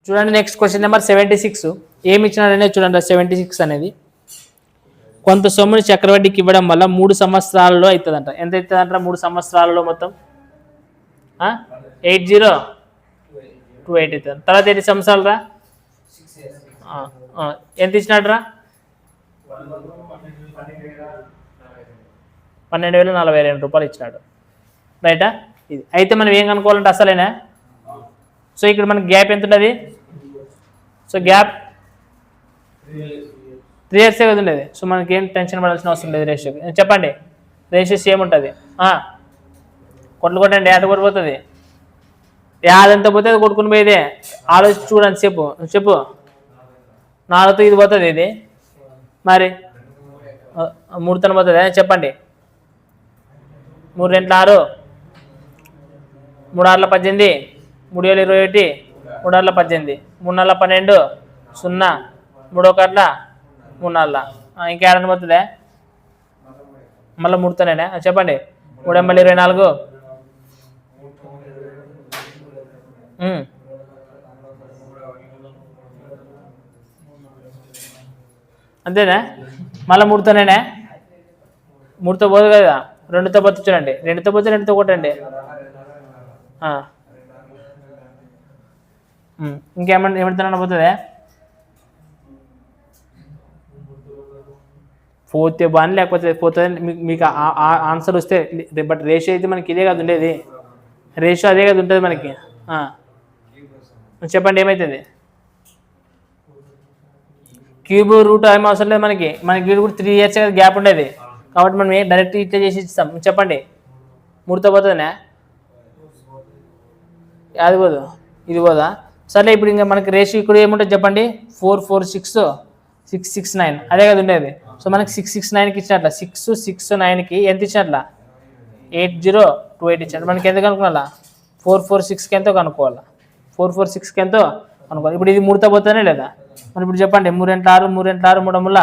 చూడండి నెక్స్ట్ క్వశ్చన్ నెంబర్ 76. ఏమి ఇచ్చినారనే చూడండి. 76 అనేది కొంత సొమ్ముని చక్రవడ్డీకి ఇవ్వడం వల్ల 3 సంవత్సరాలలో అవుతుందంట. ఎంత అవుతుందంట 3 సంవత్సరాలలో? మొత్తం 8028 అవుతుంది. తర్వాత 8 సంవత్సరాలు రా ఎంత ఇచ్చినాడు రా? 12,042 రూపాయలు ఇచ్చినాడు. రైటా? ఇది అయితే మనం ఏం కనుక్కోవాలంటే అసలేనా? సో ఇక్కడ మనకి గ్యాప్ ఎంత ఉంటుంది? సో గ్యాప్ 3 years కదా ఉండేది. సో మనకి ఏం టెన్షన్ పడాల్సిన అవసరం లేదు. రేషియో చెప్పండి, రేషియో సేమ్ ఉంటుంది. కొట్లు కొట్టండి, యాద కొట్టిపోతుంది. యాదంతా పోతే అది కొట్టుకుని పోయేదే. ఆలోచించి చూడండి, చెప్పు 4తో ఇది పోతుంది, ఇది మరి 3తో పోతుంది. చెప్పండి. 3 × 6 3 6 18 3,021 3 6 18 3 4 12 0 3 1 3 4 ఇంకేడని పోతుందే? మళ్ళీ 3తోనేనా? చెప్పండి. 3 మళ్ళీ 24 అంతేనా? మళ్ళీ 3తోనేనా? 3తో పోదు కదా, 2తో పోతే చూడండి. 2తో పోతే 2తో కొట్టండి. ఏమంటున్నా పోతుందే? పోతే బాని, లేకపోతే పోతుంది. మీకు ఆన్సర్ వస్తే. బట్ రేషియో అయితే మనకి ఇదే కదా ఉండేది. రేషియో అదే కదా ఉంటుంది మనకి. చెప్పండి ఏమవుతుంది? క్యూబ్ రూట్ ఏం అవసరం లేదు మనకి. వీడు కూడా 3 years కదా గ్యాప్ ఉండేది. కాబట్టి మనం డైరెక్ట్ ఇట్లా చేసి ఇస్తాం. చెప్పండి. 3తో పోతుందా? అది పోదు, ఇది పోదా? సరే, ఇప్పుడు ఇంకా మనకి రేషియో ఇక్కడ ఏముంటుంది చెప్పండి? 446 669 అదే కదా ఉండేది. సో మనకి 669కి ఇచ్చినట్ల, 669కి ఎంత ఇచ్చినట్ల? 8028 ఇచ్చాడు. మనకి ఎంత కనుక్కోవాలా? 446కి ఎంతో కనుక్కోవాలా? 446కి ఎంతో కనుక్కోవాలి. ఇప్పుడు ఇది 3తో పోతేనే లేదా? మరి ఇప్పుడు చెప్పండి. 3 × 6 3 × 6 3 ముళ్ళ.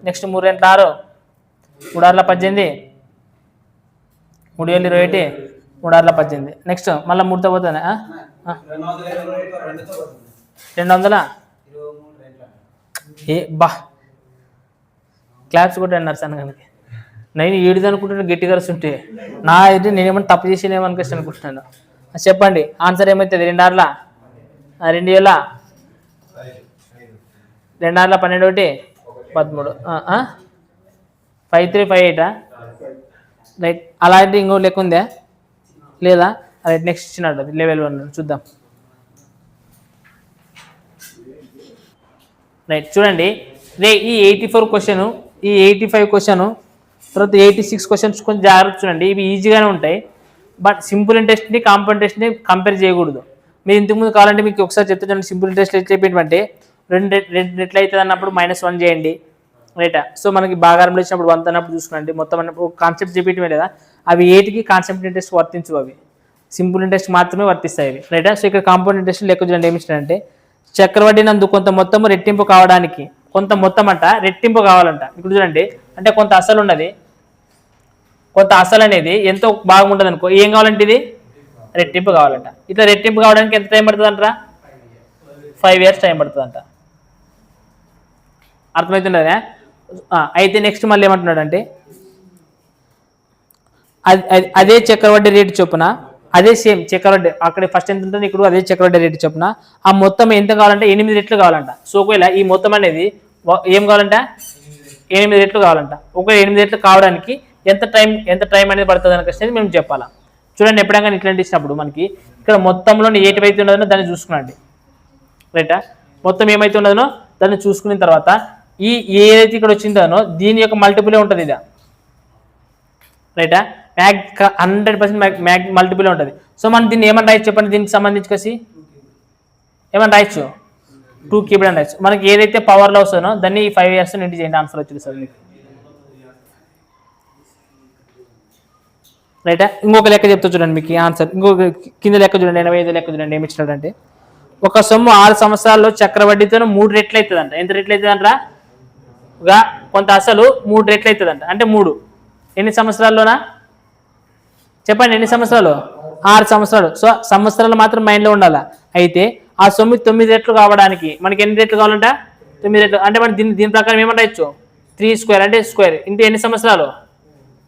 నెక్స్ట్ 3 × 6 3 6 18 3,021 3 6 18. నెక్స్ట్ మళ్ళీ 3తో పోతానే 200. క్లాప్స్ కూడా అన్నారు సార్. కనుక నేను ఏడిది అనుకుంటున్నాను, గట్టిగా ఉంటే నా అయితే నేనేమన్నా తప్పు చేసేనేమనుకొచ్చి అనుకుంటున్నాను. చెప్పండి ఆన్సర్ ఏమవుతుంది? 2 6 2 2 6 12 13 5358 రైట్. అలాంటి ఇంకో లెక్క ఉందా లేదా? రైట్, నెక్స్ట్ ఇచ్చినాడు అది లెవెల్ 1 చూద్దాం. రైట్, చూడండి ఈ 84 క్వశ్చన్, ఈ 85 క్వశ్చన్, తర్వాత 86 క్వశ్చన్స్ కొంచెం జాగ్రత్త చూడండి. ఇవి ఈజీగానే ఉంటాయి, బట్ సింపుల్ ఇంట్రెస్ట్ని కాంపౌండ్ టెస్ట్ని కంపేర్ చేయకూడదు. మీరు ఇంతకుముందు కావాలంటే మీకు ఒకసారి చెప్తే చూడండి. సింపుల్ ఇంట్రెస్ట్ ఎట్లా చెప్పేటంటే రెండు రెట్లు అవుతుంది అన్నప్పుడు -1 చేయండి, రైటా. సో మనకి భాగారంలో వచ్చినప్పుడు 1 అన్నప్పుడు చూసుకోండి. మొత్తం ఒక కాన్సెప్ట్ చెప్పేయటమే లేదా, అవి ఏటికి కాన్సెప్ట్ ఇంట్రెస్ట్ వర్తించు, అవి సింపుల్ ఇంట్రెస్ట్ మాత్రమే వర్తిస్తాయి అవి, రైటా. సో ఇక్కడ కాంపౌండ్ ఇంట్రెస్ట్ లెక్క చూడండి ఏమి ఇచ్చాడంటే, చక్రవడ్డీ నందు కొంత మొత్తము రెట్టింపు కావడానికి, కొంత మొత్తం అంట రెట్టింపు కావాలంట. ఇప్పుడు చూడండి, అంటే కొంత అసలు ఉన్నది, కొంత అసలు అనేది ఎంతో భాగం ఉంటుంది అనుకో, ఏం కావాలంటే ఇది రెట్టింపు కావాలంట. ఇట్లా రెట్టింపు కావడానికి ఎంత టైం పడుతుంది అంటారా? 5 years టైం పడుతుందంట. అర్థమవుతుండదా? అయితే నెక్స్ట్ మళ్ళీ ఏమంటున్నాడు అంటే, అదే చక్రవడ్డీ రేటు చొప్పున, అదే సేమ్ చక్రవడ్డీ అక్కడ ఫస్ట్ ఎంత ఉంటుంది, ఇక్కడ అదే చక్రవడ్డీ రేటు చొప్పున ఆ మొత్తం ఎంత కావాలంటే 8 రెట్లు కావాలంట. సో ఒకవేళ ఈ మొత్తం అనేది ఏం కావాలంట, 8 రెట్లు కావాలంట. ఒకవేళ 8 రెట్లు కావడానికి ఎంత టైం అనేది పడుతుంది అని మేము చెప్పాలా. చూడండి, ఎప్పుడైనా ఇట్లాంటి ఇచ్చినప్పుడు మనకి ఇక్కడ మొత్తంలో ఏటివైతే ఉన్నదో దాన్ని చూసుకునండి, రైటా. మొత్తం ఏమైతే ఉన్నదో దాన్ని చూసుకున్న తర్వాత ఈ ఏదైతే ఇక్కడ వచ్చిందనో దీని యొక్క మల్టిపులే ఉంటుంది ఇది, రైటా. 100% మల్టిపుల్ ఉంటుంది. సో మనం దీన్ని ఏమని రాయొచ్చు చెప్పండి, దీనికి సంబంధించి కలిసి ఏమని రాయొచ్చు, 2 క్యూబ్ అని రాయొచ్చు. మనకి ఏదైతే పవర్లో వస్తుందో దాన్ని 5 years ఇంటి చేయండి, ఆన్సర్ వచ్చింది సార్ మీకు, రైటా. ఇంకొక లెక్క చెప్తా చూడండి మీకు ఆన్సర్. ఇంకొక కింద లెక్క చూడండి, 85 లెక్క చూడండి ఏమి ఇచ్చినాడంటే, ఒక సొమ్ము 6 సంవత్సరాల్లో చక్రవడ్డీతో 3 రెట్లు అవుతుందంట. ఎంత రెట్లు అవుతుందంట? కొంత అసలు 3 రెట్లు అవుతుందంట. అంటే 3 ఎన్ని సంవత్సరాల్లోనా చెప్పండి, ఎన్ని సంవత్సరాలు? 6 సంవత్సరాలు. సో సంవత్సరాలు మాత్రం మైండ్లో ఉండాలా. అయితే ఆ సొమ్ము 9 రెట్లు కావడానికి మనకి ఎన్ని రెట్లు కావాలంట? 9 రెట్లు. అంటే మనం దీని ప్రకారం ఏమని రాయొచ్చు, 3 స్క్వేర్ అంటే స్క్వేర్ ఇంటి ఎన్ని సంవత్సరాలు?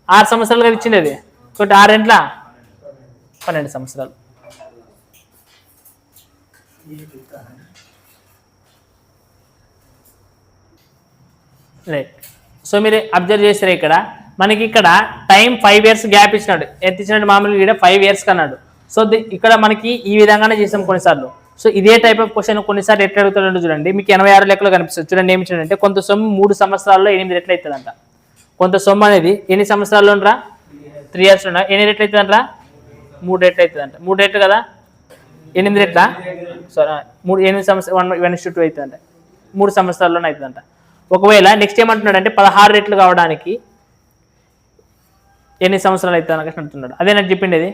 6 సంవత్సరాలుగా ఇచ్చింది అది. కాబట్టి 6 ఎంట్ల 12 సంవత్సరాలు. రైట్. సో మీరు అబ్జర్వ్ చేస్తారు, ఇక్కడ మనకి ఇక్కడ టైం 5 years గ్యాప్ ఇచ్చినాడు. ఎంత ఇచ్చినాడు? మామూలుగా ఇక్కడ 5 years అన్నాడు. సో ఇక్కడ మనకి ఈ విధంగానే చేసాం కొన్నిసార్లు. సో ఇదే టైప్ ఆఫ్ క్వశ్చన్ కొన్నిసార్లు ఎట్లా అడుగుతాడు చూడండి, మీకు 86 లెక్కలో కనిపిస్తుంది. చూడండి ఏమి ఇచ్చాడంటే, కొంత సొమ్ము 3 సంవత్సరాల్లో 8 రెట్లు అవుతుందంట. కొంత సొమ్ము అనేది ఎన్ని సంవత్సరాల్లో రా? 3 years ఉన్నా ఎన్ని రెట్లు అవుతుందంట? 3 రెట్లు అవుతుందంట. 3 రెట్లు కదా, 8 రెట్ల, సారీ 8 సంవత్సరాలు 1:2 అవుతుందంట. 3 సంవత్సరాల్లోనే అవుతుందంట. ఒకవేళ నెక్స్ట్ ఏమంటున్నాడు అంటే 16 రెట్లు కావడానికి ఎన్ని సంవత్సరాలు అవుతుంది అని అంటున్నాడు. అదే నాకు చెప్పిండేది.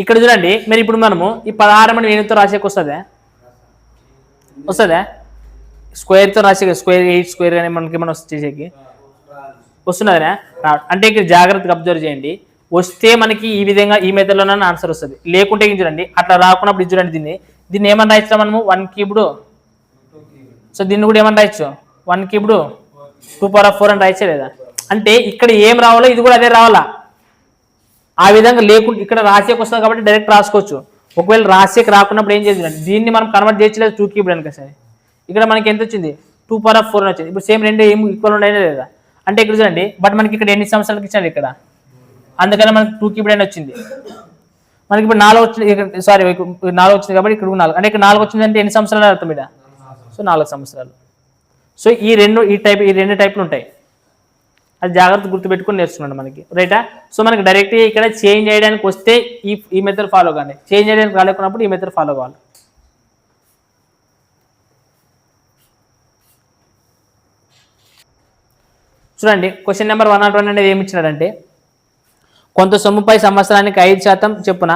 ఇక్కడ చూడండి, మరి ఇప్పుడు మనము ఈ 16 మనం 8తో రాసేకి వస్తుందా? స్క్వేర్తో రాసే స్క్వేర్ 8 స్క్వేర్ కానీ మనకి మనం చేసేకి వస్తున్నదా? అంటే ఇక్కడ జాగ్రత్తగా అబ్జర్వ్ చేయండి. వస్తే మనకి ఈ విధంగా ఈ మెథడ్లోనే ఆన్సర్ వస్తుంది. లేకుంటే చూడండి అట్లా రాకున్నప్పుడు చూడండి, దీన్ని ఏమన్నా రాయిస్తాం మనము 1 క్యూబ్డ్. సో దీన్ని కూడా ఏమన్నా రాయొచ్చు, 1 క్యూబ్డ్ 2^4 అని రాయచ్చే లేదా? అంటే ఇక్కడ ఏం రావాలో ఇది కూడా అదే రావాలా. ఆ విధంగా లేకుండా ఇక్కడ రాసేకి వస్తుంది కాబట్టి డైరెక్ట్ రాసుకోవచ్చు. ఒకవేళ రాసేకి రాకున్నప్పుడు ఏం చేయాలి, దీన్ని మనం కన్వర్ట్ చేయలేదు 2 క్యూబ్డ్ అని సరే. ఇక్కడ మనకి ఎంత వచ్చింది? 2^4 అని వచ్చింది. ఇప్పుడు సేమ్ రెండు ఏం ఈక్వల్ ఉండేది లేదా? అంటే ఇక్కడ చూడండి, బట్ మనకి ఇక్కడ ఎన్ని సంవత్సరాలకి ఇచ్చాడు ఇక్కడ, అందుకని మనకి 2 క్యూబ్డ్ అని వచ్చింది. మనకి ఇప్పుడు 4 వచ్చింది, సారీ 4 వచ్చింది కాబట్టి ఇక్కడ 4. అంటే ఇక్కడ 4 వచ్చింది అంటే ఎన్ని సంవత్సరాలు అర్థం ఇక్కడ? సో 4 సంవత్సరాలు. సో ఈ రెండు టైపులు ఉంటాయి. అది జాగ్రత్త గుర్తుపెట్టుకుని నేర్చుకున్నాడు మనకి, రైటా. సో మనకి డైరెక్ట్గా ఇక్కడ చేంజ్ చేయడానికి వస్తే ఈ మెథడ్ ఫాలో కానీ, చేంజ్ చేయడానికి రాలేకున్నప్పుడు ఈ మెథడ్ ఫాలో కావాలి. చూడండి క్వశ్చన్ నెంబర్ 101 అనేది ఏమి ఇచ్చినాడంటే, కొంత సొమ్ముపై సంవత్సరానికి 5% చొప్పున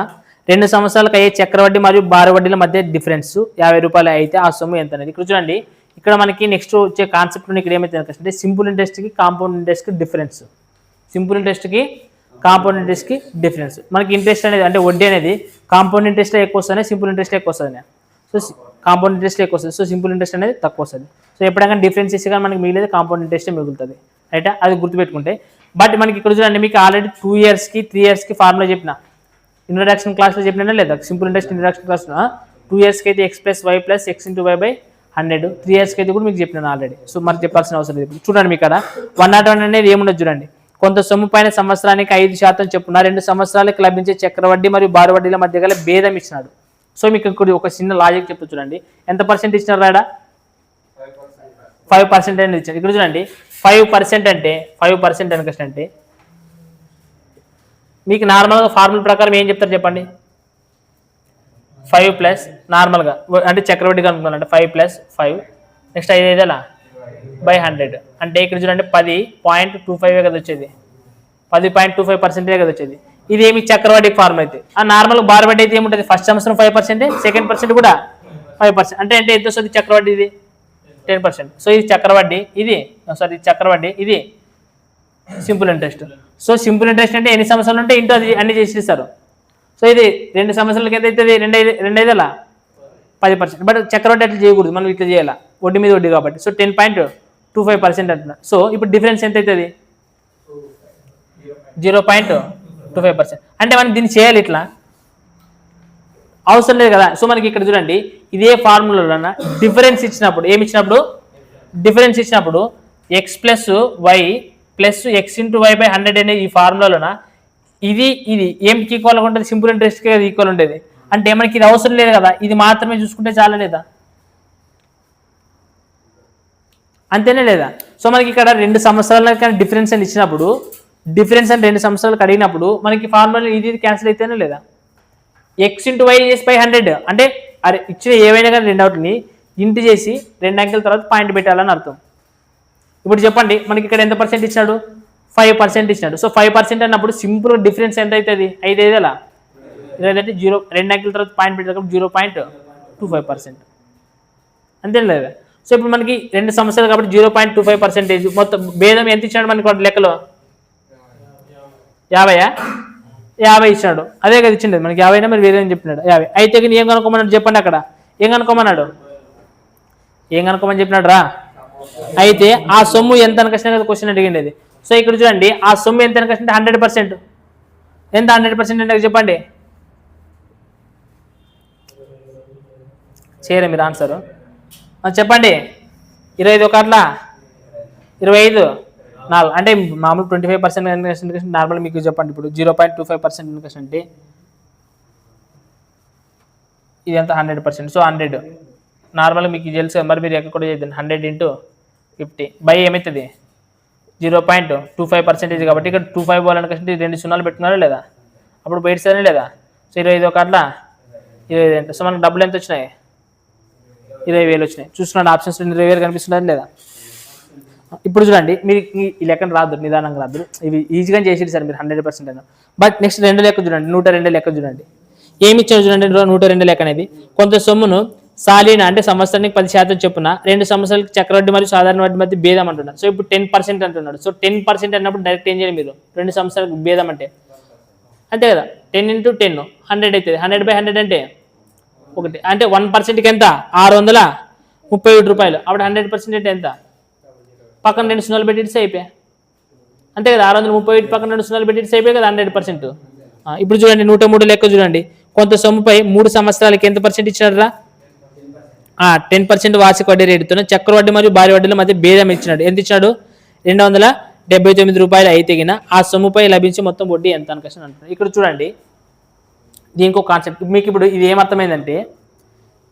2 సంవత్సరాలకు అయ్యే చక్రవడ్డీ మరియు బారవడ్డీల మధ్య డిఫరెన్స్ 50 రూపాయలు అయితే ఆ సొమ్ము ఎంత అనేది. ఇక్కడ చూడండి, ఇక్కడ మనకి నెక్స్ట్ వచ్చే కాన్సెప్ట్ ఇక్కడ ఏమైతే అంటే సింపుల్ ఇంట్రెస్ట్కి కాంపౌండ్ ఇంట్రెస్ట్కి డిఫరెన్స్. సింపుల్ ఇంట్రెస్ట్కి కాంపౌండ్ ఇంట్రెస్ట్కి డిఫరెన్స్. మనకి ఇంట్రెస్ట్ అనేది అంటే వడ్డీ అనేది కాంపౌండ్ ఇంట్రెస్ట్ ఎక్కువ వస్తుంది, సింపుల్ ఇంట్రెస్ట్ ఎక్కువ వస్తుంది. సో కాంపౌండ్ ఇంట్రెస్ట్ ఎక్కువ వస్తుంది, సో సింపుల్ ఇంట్రెస్ట్ అనేది తక్కువ వస్తుంది. సో ఎప్పుడైనా డిఫరెన్స్ ఇస్తే కానీ మనకి మిగిలేదు కాంపౌండ్ ఇంట్రెస్ట్ మిగులుతుంది, రైట్. అది గుర్తుపెట్టుకుంటే. బట్ మనకి ఇక్కడ చూడండి, మీకు ఆల్రెడీ 2 yearsకి 3 yearsకి ఫార్ములా చెప్పిన, ఇంట్రొడక్షన్ క్లాస్లో చెప్పినా లేదా, సింపుల్ ఇంట్రెస్ట్ ఇంట్రొడక్షన్ క్లాస్ 2 yearsకి అయితే x + y + x × y/r 100 3 ఇయర్స్కి అయితే కూడా మీకు చెప్పినాను ఆల్రెడీ. సో మరి చెప్పాల్సిన అవసరం లేదు. చూడండి మీ ఇక్కడ 101 అనేది ఏముండదు చూడండి. కొంత సొమ్ము పైన సంవత్సరానికి 5% చొప్పున 2 సంవత్సరాలకు లభించే చక్రవడ్డీ మరియు బారు వడ్డీల మధ్య గల భేదం ఇచ్చినాడు. సో మీకు ఇక్కడ ఒక చిన్న లాజిక్ చెప్తా చూడండి. ఎంత పర్సెంట్ ఇచ్చినారు రాడా? 5% అనేది ఇచ్చారు. ఇక్కడ చూడండి 5% అంటే 5% అంటే మీకు నార్మల్గా ఫార్ములా ప్రకారం ఏం చెప్తారు చెప్పండి? 5 ప్లస్ నార్మల్గా అంటే చక్రవడ్డీ కనుక్కోవాలంటే 5 ప్లస్ 5 నెక్స్ట్ 5 బై 100 అంటే ఇక్కడ చూడండి 10.25 కదా వచ్చేది, 10.25% కదా వచ్చేది. ఇది ఏమి చక్రవడ్డీ ఫార్ములా అయితే. ఆ నార్మల్ బార్ వడ్డీ అయితే ఏముంటుంది? ఫస్ట్ సంవత్సరం 5%, సెకండ్ పర్సెంట్ కూడా 5%. అంటే ఎంత వస్తుంది చక్రవడ్డీ? ఇది 10%. సో ఇది చక్రవడ్డీ, ఇది చక్రవడ్డీ, ఇది simple interest. So simple interest అంటే ఎన్ని సంవత్సరాలు ఉంటే ఇంటూ అది అన్ని చేసి ఇస్తారు. సో ఇది 2 సంవత్సరాలకి ఎంత అవుతుంది? 10%. బట్ చక్రవడ్డీ అట్లా చేయకూడదు, మనం ఇట్లా చేయాలి, వడ్డీ మీద వడ్డీ కాబట్టి. సో 10.25% అంటున్నారు. సో ఇప్పుడు డిఫరెన్స్ ఎంత అవుతుంది? 0.25%. అంటే మనం దీన్ని చేయాలి ఇట్లా, అవసరం లేదు కదా. సో మనకి ఇక్కడ చూడండి ఇదే ఫార్ములాలో డిఫరెన్స్ ఇచ్చినప్పుడు ఏమి ఇచ్చినప్పుడు? డిఫరెన్స్ ఇచ్చినప్పుడు x plus y plus x into y by 100 అనేది ఈ ఫార్ములాలోన ఇది ఏమికి ఈక్వల్గా ఉంటుంది? సింపుల్ ఇంట్రెస్ట్కి ఈక్వల్ ఉండేది. అంటే మనకి ఇది అవసరం లేదు కదా, ఇది మాత్రమే చూసుకుంటే చాలా లేదా? అంతేనే లేదా? సో మనకి ఇక్కడ 2 సంవత్సరాల కానీ డిఫరెన్స్ అని ఇచ్చినప్పుడు, డిఫరెన్స్ అని 2 సంవత్సరాలకు అడిగినప్పుడు మనకి ఫార్ములా ఇది క్యాన్సిల్ అయితేనే లేదా? ఎక్స్ ఇంటూ వై చేసి బై 100 అంటే అరే ఇచ్చిన ఏవైనా కానీ 2 అవుట్ని ఇంటూ చేసి 2 అంకెల తర్వాత పాయింట్ పెట్టాలని అర్థం. ఇప్పుడు చెప్పండి మనకి ఇక్కడ ఎంత పర్సెంట్ ఇచ్చాడు? 5% ఇచ్చినాడు. సో 5% అన్నప్పుడు సింపుల్ డిఫరెన్స్ ఎంత అవుతుంది? 5 అలా 20 అంటే 0, 2 అంకెల తర్వాత పాయింట్ పెట్టేటప్పుడు 0.25%. అంతే లేదా? సో ఇప్పుడు మనకి 2 సంవత్సరాలు కాబట్టి 0.25% మొత్తం భేదం ఎంత ఇచ్చాడు మనకి లెక్కలో? 50 ఇచ్చాడు. అదే కదా ఇచ్చింది మనకి 50 మరి వేరే చెప్పినాడు 50. అయితే ఏం కనుక్కోమన్నాడు చెప్పండి? అక్కడ ఏం కనుక్కోమన్నాడు? ఏం కనుక్కోమని చెప్పినాడు రా? అయితే ఆ సొమ్ము ఎంత అనకసిన కదా క్వశ్చన్ అడిగిండేది. సో ఇక్కడ చూడండి ఆ సొమ్ము ఎంత అనకసిన 100%. ఎంత 100% అంటే చెప్పండి? చేయరా మీరు ఆన్సర్? చెప్పండి. 25 ఒకట్లా 25 4 అంటే మామూలు 25% ఎందుకంటే నార్మల్ మీకు చెప్పండి. ఇప్పుడు 0.25% ఎందుకంటే అంటే ఇది ఎంత 100%. సో 100 నార్మల్గా మీకు తెలుసు మరి మీరు ఎక్కడ కూడా చేద్దాం 100 ఇంటూ 50 బై ఏమవుతుంది? 0.25% కాబట్టి ఇక్కడ 25 పోవాలనుకుంటే 2 సున్నాలు పెట్టుకున్నారా లేదా? అప్పుడు బయటనే లేదా? సో 25 ఒకట్లా 25 ఎంత? సో మనకు డబ్బులు ఎంత వచ్చినాయి? 20,000 వచ్చినాయి. చూస్తున్నాడు ఆప్షన్స్ 20,000 కనిపిస్తున్నది లేదా? ఇప్పుడు చూడండి మీరు ఈ లెక్కను రాదు, నిదానంగా రాదు, ఇవి ఈజీగా చేసేది సార్ మీరు 100% అయినా. బట్ నెక్స్ట్ 2 లెక్క చూడండి, 102 లెక్క చూడండి. ఏమి ఇచ్చారు చూడండి 102 లెక్క అనేది. కొంత సొమ్మును సాలీన అంటే సంవత్సరానికి 10% చొప్పున 2 సంవత్సరాలకి చక్రవడ్డీ మరియు సాధారణ వడ్డీ మధ్య భేదం అంటున్నాడు. సో ఇప్పుడు 10% అంటున్నాడు. సో 10% అన్నప్పుడు డైరెక్ట్ ఏం చేయాలి మీరు? 2 సంవత్సరాలకు భేదం అంటే అంతే కదా, 10 ఇంటూ 10 100 అవుతుంది. 100/100 అంటే 1 అంటే 1%కి ఎంత? 637 రూపాయలు. అప్పుడు 100% అంటే ఎంత? పక్కన 2 సున్నాలు పెట్టి అయిపోయాయి అంతే కదా. 637 పక్కన 2 సున్నాలు పెట్టి అయిపోయాయి కదా 100%. ఇప్పుడు చూడండి 103 లెక్క చూడండి. కొంత సొమ్ముపై 3 సంవత్సరాలకి ఎంత పర్సెంట్ ఇచ్చినారా? 10% వార్షిక వడ్డీ రేటుతో చక్రవడ్డీ మరియు భారీ వడ్డీల మధ్య భేదం ఇచ్చినాడు. ఎంత ఇచ్చినాడు? 279 రూపాయలు అయితేగిన ఆ సొమ్ముపై లభించి మొత్తం వడ్డీ ఎంత అని క్వశ్చన్ అంటున్నాడు. ఇక్కడ చూడండి దీనికి ఒక కాన్సెప్ట్ మీకు ఇప్పుడు ఇది ఏమర్థమైందంటే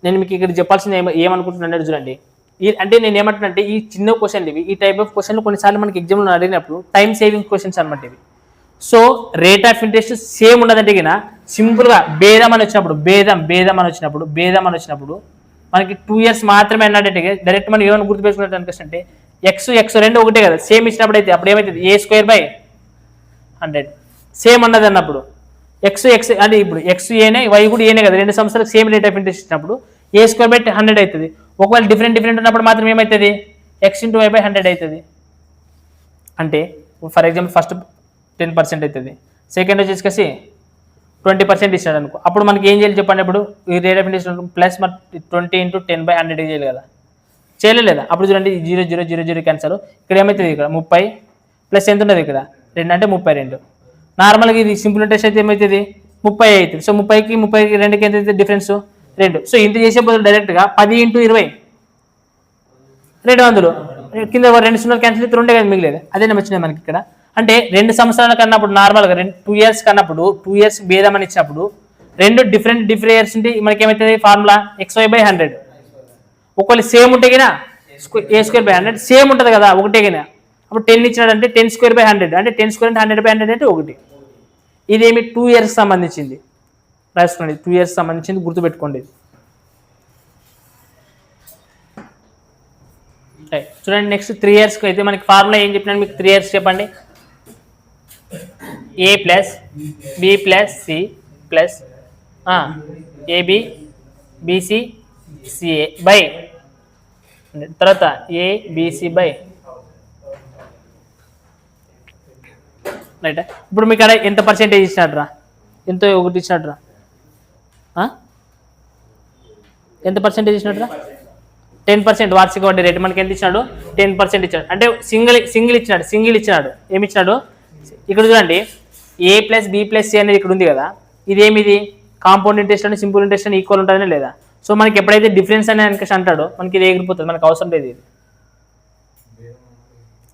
నేను మీకు ఇక్కడ చెప్పాల్సింది ఏమనుకుంటున్నాను చూడండి. అంటే నేను ఏమంటున్నానంటే ఈ చిన్న క్వశ్చన్లు ఇవి, ఈ టైప్ ఆఫ్ క్వశ్చన్లు కొన్నిసార్లు మనకి ఎగ్జామ్లో అడిగినప్పుడు టైం సేవింగ్ క్వశ్చన్స్ అనమాట ఇవి. So rate of interest same ఉండదంటే కింద సింపుల్గా భేదం అని వచ్చినప్పుడు మనకి 2 ఇయర్స్ మాత్రమే అన్నట్టు డైరెక్ట్ మనం ఏమైనా గుర్తుపెట్టుకున్నట్టు అనిపిస్తుంటే ఎక్స్ రెండు ఒకటే కదా సేమ్ ఇచ్చినప్పుడు అయితే అప్పుడు ఏమవుతుంది? A² / 100 సేమ్ అన్నది అన్నప్పుడు ఎక్స్ అంటే ఇప్పుడు ఎక్స్ ఏనే వై కూడా ఏనే కదా 2 సంవత్సరాలకు సేమ్ రేట్ ఆఫ్ ఇంట్రెస్ట్ ఇచ్చినప్పుడు A² / 100 అవుతుంది. ఒకవేళ డిఫరెంట్ ఉన్నప్పుడు మాత్రం ఏమవుతుంది? X/Y/100 అవుతుంది. అంటే ఫర్ ఎగ్జాంపుల్ ఫస్ట్ 10% అవుతుంది, సెకండ్ వచ్చేసి 20% ఇచ్చినాడు అనుకో. అప్పుడు మనకి ఏం చేయాలి చెప్పండి? ఇప్పుడు ఈ రేట్ ఆఫ్ ఇంట్రెస్ట్ ప్లస్ మరి 20 × 10/100 చేయాలి కదా, చేయలేదా? అప్పుడు చూడండి 0 క్యాన్సల్. ఇక్కడ ఏమవుతుంది? ఇక్కడ 30 ప్లస్ ఎంత ఉన్నది? ఇక్కడ 2 అంటే 32. నార్మల్గా ఇది సింపుల్ ఇంట్రెస్ట్ అయితే ఏమవుతుంది? 30 అవుతుంది. సో 30కి 2కి ఎంత అవుతుంది డిఫరెన్స్? 2. సో ఇంత చేసే బదులు డైరెక్ట్గా 10 × 20 200 కింద 2 సున్నాలు క్యాన్సిల్ అయితే 2 కదా మిగిలేదు. అదే వచ్చినాయి మనకి ఇక్కడ. అంటే 2 సంవత్సరాల కన్నప్పుడు నార్మల్గా 2 ఇయర్స్ కన్నప్పుడు 2 ఇయర్స్ భేదం అని ఇచ్చినప్పుడు 2 డిఫరెంట్ ఇయర్స్ ఉంటే మనకి ఏమవుతుంది ఫార్ములా xy/100. ఒకవేళ సేమ్ ఉంటే కినా a²/100 సేమ్ ఉంటుంది కదా ఒకటే కినా. అప్పుడు 10 ఇచ్చినాడు అంటే 10²/100 అంటే 10² అంటే 100/100 అంటే 1. ఇదేమి 2 ఇయర్స్ సంబంధించింది రాసుకోండి. 2 ఇయర్స్ సంబంధించింది గుర్తుపెట్టుకోండి. చూడండి నెక్స్ట్ 3 ఇయర్స్కి అయితే మనకి ఫార్ములా ఏం చెప్పినాను మీకు 3 ఇయర్స్ చెప్పండి. a + b + c + ab bc ca by తర్వాత abc బై రైట్. ఇప్పుడు మీకు అక్కడ ఎంత పర్సెంటేజ్ ఇచ్చినట్రా, ఎంతో ఒకటి ఇచ్చినట్రా, ఎంత పర్సెంటేజ్ ఇచ్చినట్రా 10% వార్షిక వడ్డీ రేటు మనకి ఎంత ఇచ్చినాడు 10% ఇచ్చాడు. అంటే సింగిల్ ఇచ్చినాడు ఏమి ఇచ్చినాడు ఇక్కడ చూడండి a + b + c అనేది ఇక్కడ ఉంది కదా. ఇదేమిది కాంపౌండ్ ఇంట్రెస్ట్ అని సింపుల్ ఇంట్రెస్ట్ అని ఈక్వల్ ఉంటుందని లేదా. సో మనకి ఎప్పుడైతే డిఫరెన్స్ అని అనుకేసి అంటాడో మనకి ఇది ఎగిరిపోతుంది, మనకు అవసరం లేదు ఇది,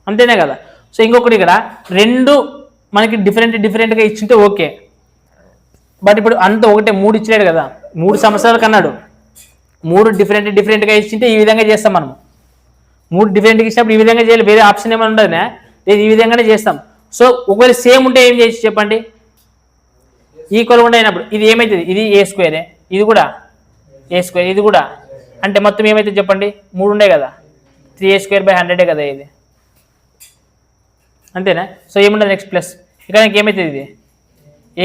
అంతేనే కదా. సో ఇంకొకటి ఇక్కడ 2 మనకి డిఫరెంట్గా ఇచ్చింటే ఓకే. బట్ ఇప్పుడు అంత ఒకటే 3 ఇచ్చలేడు కదా, 3 సంవత్సరాలకు అన్నాడు. 3 డిఫరెంట్గా ఇచ్చింటే ఈ విధంగా చేస్తాం మనం. 3 డిఫరెంట్గా ఇచ్చినప్పుడు ఈ విధంగా చేయాలి, వేరే ఆప్షన్ ఏమైనా ఉండదునే, లేదు ఈ విధంగానే చేస్తాం. సో ఒకవేళ సేమ్ ఉంటే ఏం చేసి చెప్పండి, ఈక్వల్ ఉంటే అయినప్పుడు ఇది ఏమవుతుంది, ఇది a², ఇది కూడా a², ఇది కూడా అంటే మొత్తం ఏమవుతుంది చెప్పండి 3 ఉండే కదా 3a²/100 కదా ఇది, అంతేనా. సో ఏముండదు నెక్స్ట్ ప్లస్ ఇక్కడ ఏమవుతుంది ఇది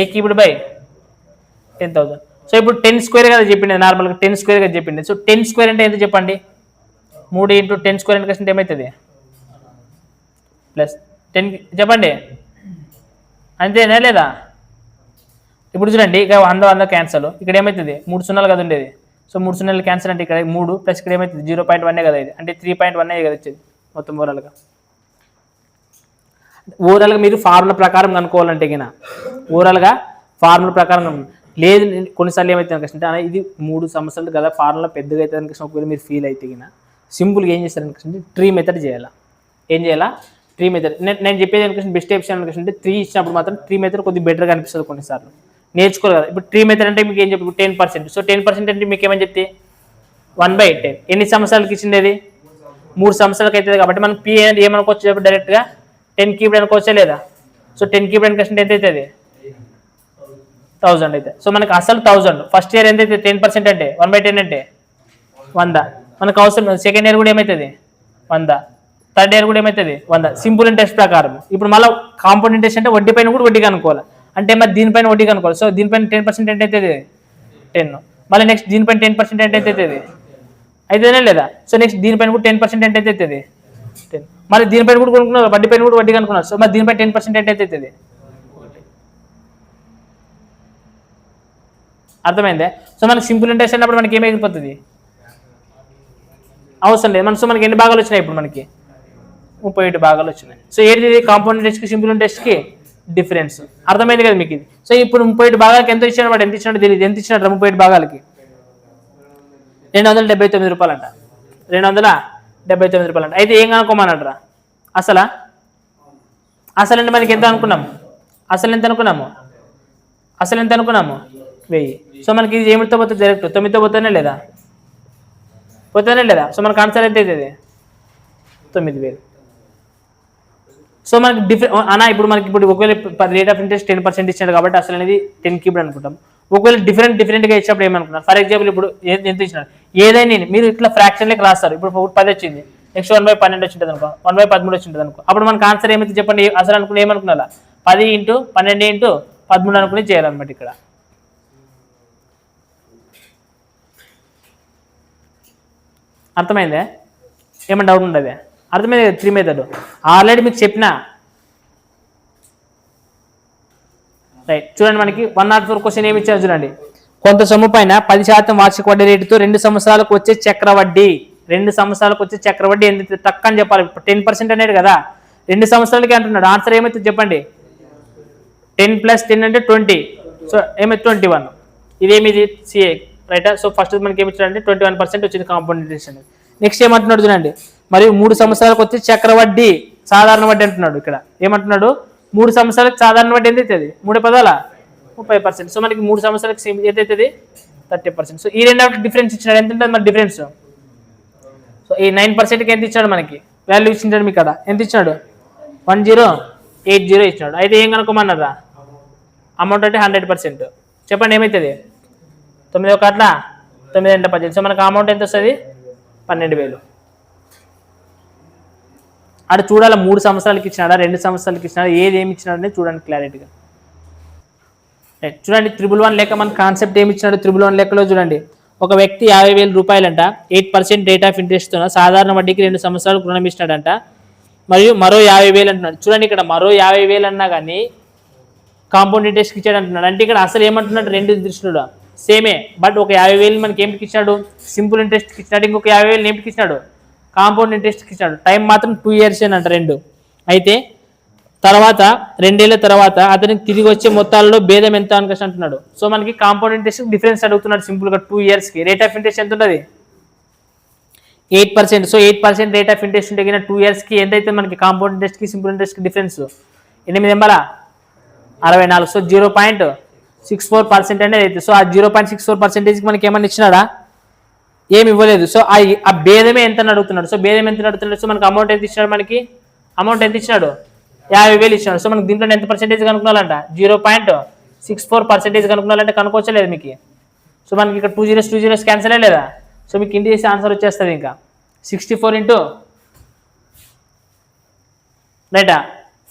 a³/10,000. సో ఇప్పుడు 10² కదా చెప్పింది నార్మల్గా 10² కదా చెప్పింది. సో 10² అంటే ఎంత చెప్పండి 3 × 10² అంటే ఏమవుతుంది +10 చెప్పండి, అంతేనా లేదా. ఇప్పుడు చూడండి ఇక 100 క్యాన్సల్, ఇక్కడ ఏమవుతుంది 3 సున్నాలు కదా ఉండేది. సో 3 సున్నాలు క్యాన్సల్ అంటే ఇక్కడ 3 ప్లస్ ఇక్కడ ఏమవుతుంది 0.1 కదా ఇది, అంటే 3.1 కదా వచ్చేది మొత్తం ఓవరాల్గా మీరు ఫార్ములా ప్రకారం కనుక్కోవాలంటే కినా ఓవరాల్గా ఫార్ములా ప్రకారం లేదు. కొన్నిసార్లు ఏమైతే అనుకుంటే ఇది 3 సంవత్సరాలు కదా ఫార్ములా పెద్దగా అయితే అనుకుంటే ఒకవేళ మీరు ఫీల్ అయితే కినా సింపుల్గా ఏం చేస్తారు అనుకుంటే ట్రీ మెథడ్ చేయాలా. ఏం చేయాలా ట్రీ మెథడ్. నేను చెప్పేది అనుకుంటే బెస్ట్ ఆప్షన్ అనుకుంటే 3 ఇచ్చినప్పుడు మాత్రం ట్రీ మెథడ్ కొద్దిగా బెటర్గా అనిపిస్తుంది కొన్నిసార్లు నేర్చుకోవాలి కదా. ఇప్పుడు ట్రీ మెథడ్ అంటే మీకు ఏం చెప్పి 10%. సో 10% అంటే మీకు ఏమని చెప్తే 1/10. ఎన్ని సంవత్సరాలకి ఇచ్చింది అది 3 సంవత్సరాలకి అవుతుంది కాబట్టి మనం పి అనేది ఏమనుకోవచ్చు డైరెక్ట్గా 10³ అనుకోవచ్చా లేదా. సో 10³ అనుకుంటే ఎంత అవుతుంది 1000 అయితే. సో మనకు అసలు 1000 ఫస్ట్ ఇయర్ ఎంత అయితే 10% అంటే 1/10 అంటే 100 మనకు అవసరం. సెకండ్ ఇయర్ కూడా ఏమవుతుంది 100, థర్డ్ ఇయర్ కూడా ఏమవుతుంది 100 సింపుల్ ఇంట్రెస్ట్ ప్రకారం. ఇప్పుడు మళ్ళీ కాంపౌండ్ ఇంట్రెస్ట్ అంటే వడ్డీ పైన కూడా వడ్డీ కనుక్కోవాలి, అంటే మరి దీనిపైన వడ్డీ కనుక్కోవాలి. సో దీనిపైన 10% అంటే అవుతుంది 10, మళ్ళీ నెక్స్ట్ దీనిపైన 10% అంటే అవుతుంది అయితేనే లేదా. సో నెక్స్ట్ దీనిపైన కూడా 10% అంటే అవుతుంది 10, మళ్ళీ దీనిపైన కూడా కొనుక్కున్నారు వడ్డీ పైన కూడా వడ్డీ కనుక్కున్నారు. సో మరి దీనిపైన 10% అంటే అవుతుంది. అర్థమైందే. సో మనకి సింపుల్ ఇంట్రెస్ట్ అన్నప్పుడు మనకి ఏమి ఎగిరిపోతుంది అవసరం లేదు. సో మనకి ఎన్ని భాగాలు వచ్చినాయి ఇప్పుడు మనకి 37 భాగాలు వచ్చినాయి. సో ఏది కాంపౌండ్ ఇంట్రెస్ట్కి సింపుల్ ఇంట్రెస్ట్కి డిఫరెన్స్ అర్థమైంది కదా మీకు ఇది. సో ఇప్పుడు 37 భాగాలకి ఎంత ఇచ్చాడు వాడు, ఎంత ఇచ్చినట్టు తెలియదు. ఎంత ఇచ్చినట్టు 37 భాగాలకి 279 రూపాయలు అంట, 279 రూపాయలు అంట. అయితే ఏం కనుక్కోమన్నట్రా అసలు అంటే మనకి ఎంత అనుకున్నాము, అసలు ఎంత అనుకున్నాము 1000. సో మనకి ఇది ఏమిటితో పోతుంది డైరెక్ట్ 9తో పోతేనే లేదా. సో మనకు ఆన్సర్ ఎంత అవుతుంది 9000. సో మనకి ఇప్పుడు మనకి ఒకవేళ రేట్ ఆఫ్ ఇంట్రెస్ట్ 10% ఇచ్చాడు కాబట్టి అసలు అనేది 10³ అనుకుంటాం. ఒకవేళ డిఫరెంట్గా ఇచ్చినప్పుడు ఏమనుకున్నారు, ఫర్ ఎగ్జాంపుల్ ఇప్పుడు ఎంత ఇచ్చినారు ఏదైనా మీరు ఇట్లా ఫ్రాక్షన్లోకి రాస్తారు. ఇప్పుడు 10 వచ్చింది, నెక్స్ట్ 1/12 వచ్చింటుంది అనుకో, 1/13 వచ్చింటుంది అనుకో, అప్పుడు మనకు ఆన్సర్ ఏమైతే చెప్పండి అసలు అనుకుని ఏమనుకున్నా 10 × 12 × 13 అనుకుని చేయాలన్నమాట. ఇక్కడ అర్థమైందే, ఏమైనా డౌట్ ఉండదు అర్థమైంది కదా. 3 మెథడ్ ఆల్రెడీ మీకు చెప్పిన రైట్. చూడండి మనకి 104 క్వశ్చన్ ఏమి ఇచ్చారు చూడండి. కొంత సొమ్ము పైన 10% వార్షిక వడ్డీ రేటుతో 2 సంవత్సరాలకు వచ్చే చక్రవడ్డీ, 2 సంవత్సరాలకు వచ్చే చక్రవడ్డీ ఎంత తక్కువ అని చెప్పాలి. 10% అనేది కదా 2 సంవత్సరాలకి అంటున్నాడు. ఆన్సర్ ఏమైతే చెప్పండి 10 + 10 అంటే 20. సో ఏమైతే 21. ఇదేమిది సిఏ రైటా. సో ఫస్ట్ మనకి ఏమి ఇచ్చాడంటే 21% వచ్చింది కాంపౌండ్ ఇంట్రెస్ట్ అనేది. నెక్స్ట్ ఏమంటున్నాడు చూడండి మరియు 3 సంవత్సరాలకు వచ్చి చక్రవడ్డీ సాధారణ వడ్డీ అంటున్నాడు. ఇక్కడ ఏమంటున్నాడు, 3 సంవత్సరాలకు సాధారణ వడ్డీ ఎంత అవుతుంది, 3 పదాల 30%. సో మనకి 3 సంవత్సరాలకు ఎంత అవుతుంది, 30%. సో ఈ రెండు డిఫరెన్స్ ఇచ్చినాడు. ఎంత ఉంటుంది మన డిఫరెన్స్? సో ఈ 9%కి ఎంత ఇచ్చాడు, మనకి వాల్యూ ఇచ్చింటాడు. మీకు ఇక్కడ ఎంత ఇచ్చినాడు, 1080 ఇచ్చినాడు. అయితే ఏం కనుక్కోమన్నారా, అమౌంట్ అంటే 100%. చెప్పండి ఏమవుతుంది, 9 1 9 2 18. సో మనకు అమౌంట్ ఎంత వస్తుంది, 12,000. అక్కడ చూడాలి 3 సంవత్సరాలకి ఇచ్చినాడా 2 సంవత్సరాలకి ఇచ్చినాడా ఏది ఏమి ఇచ్చినాడని చూడండి క్లారిటీగా. చూడండి 111 లెక్క మన కాన్సెప్ట్ ఏమి ఇచ్చినాడు. 111 లెక్కలో చూడండి, ఒక వ్యక్తి 50,000 రూపాయలంట 8% రేట్ ఆఫ్ ఇంట్రెస్ట్ తో సాధారణ వడ్డీకి 2 సంవత్సరాలు రుణం ఇచ్చినాడంట. మరియు మరో 50,000 అంటున్నాడు. చూడండి ఇక్కడ మరో 50,000 అన్నా కానీ కాంపౌండ్ ఇంట్రెస్ట్ ఇచ్చాడు అంటున్నాడు. అంటే ఇక్కడ అసలు ఏమంటున్నాడు, రెండు దృష్టిలో సేమే. బట్ ఒక 50,000 మనకి ఏమిటికి ఇచ్చినాడు, సింపుల్ ఇంట్రెస్ట్కి ఇచ్చినాడు. ఇంకొక 50,000 ఏమిటికి ఇచ్చినాడు, కాంపౌండ్ ఇంట్రెస్ట్కి ఇచ్చినాడు. టైం మాత్రం 2 years అంట రెండు. అయితే తర్వాత 2 ఏళ్ల తర్వాత అతనికి తిరిగి వచ్చే మొత్తాలలో భేదం ఎంత అని అంటున్నాడు. సో మనకి కాంపౌండ్ ఇంట్రెస్ట్ డిఫరెన్స్ అడుగుతున్నాడు సింపుల్గా. 2 yearsకి రేట్ ఆఫ్ ఇంట్రెస్ట్ ఎంత ఉంటుంది, 8%. సో 8% రేట్ ఆఫ్ ఇంట్రెస్ట్ ఉంటే 2 yearsకి ఎంతైతే మనకి కాంపౌండ్ ఇంట్రెస్ట్కి సింపుల్ ఇంట్రెస్ట్కి డిఫరెన్స్ 8 సో 0.64% అనేది అయితే. సో ఆ 0.64% మనకి ఏమన్నా ఇచ్చినాడా, ఏమి ఇవ్వలేదు. సో ఆ భేదమే ఎంత అడుగుతున్నాడు. సో భేదం ఎంత అడుగుతున్నాడు. సో మనకి అమౌంట్ ఎంత ఇచ్చినాడు, మనకి అమౌంట్ ఎంత ఇచ్చినాడు, 50,000 ఇచ్చినాడు. సో మనకి దీంట్లో ఎంత పర్సెంటేజ్ కనుక్కోవాలంట, 0.64% కనుక్కోవాలంటే కనుక్కోవచ్చలేదు మీకు. సో మనకి ఇక్కడ 2 zeros క్యాన్సల్ లేదా. సో మీకు ఇంటి చేసే ఆన్సర్ వచ్చేస్తుంది ఇంకా 64 into రైటా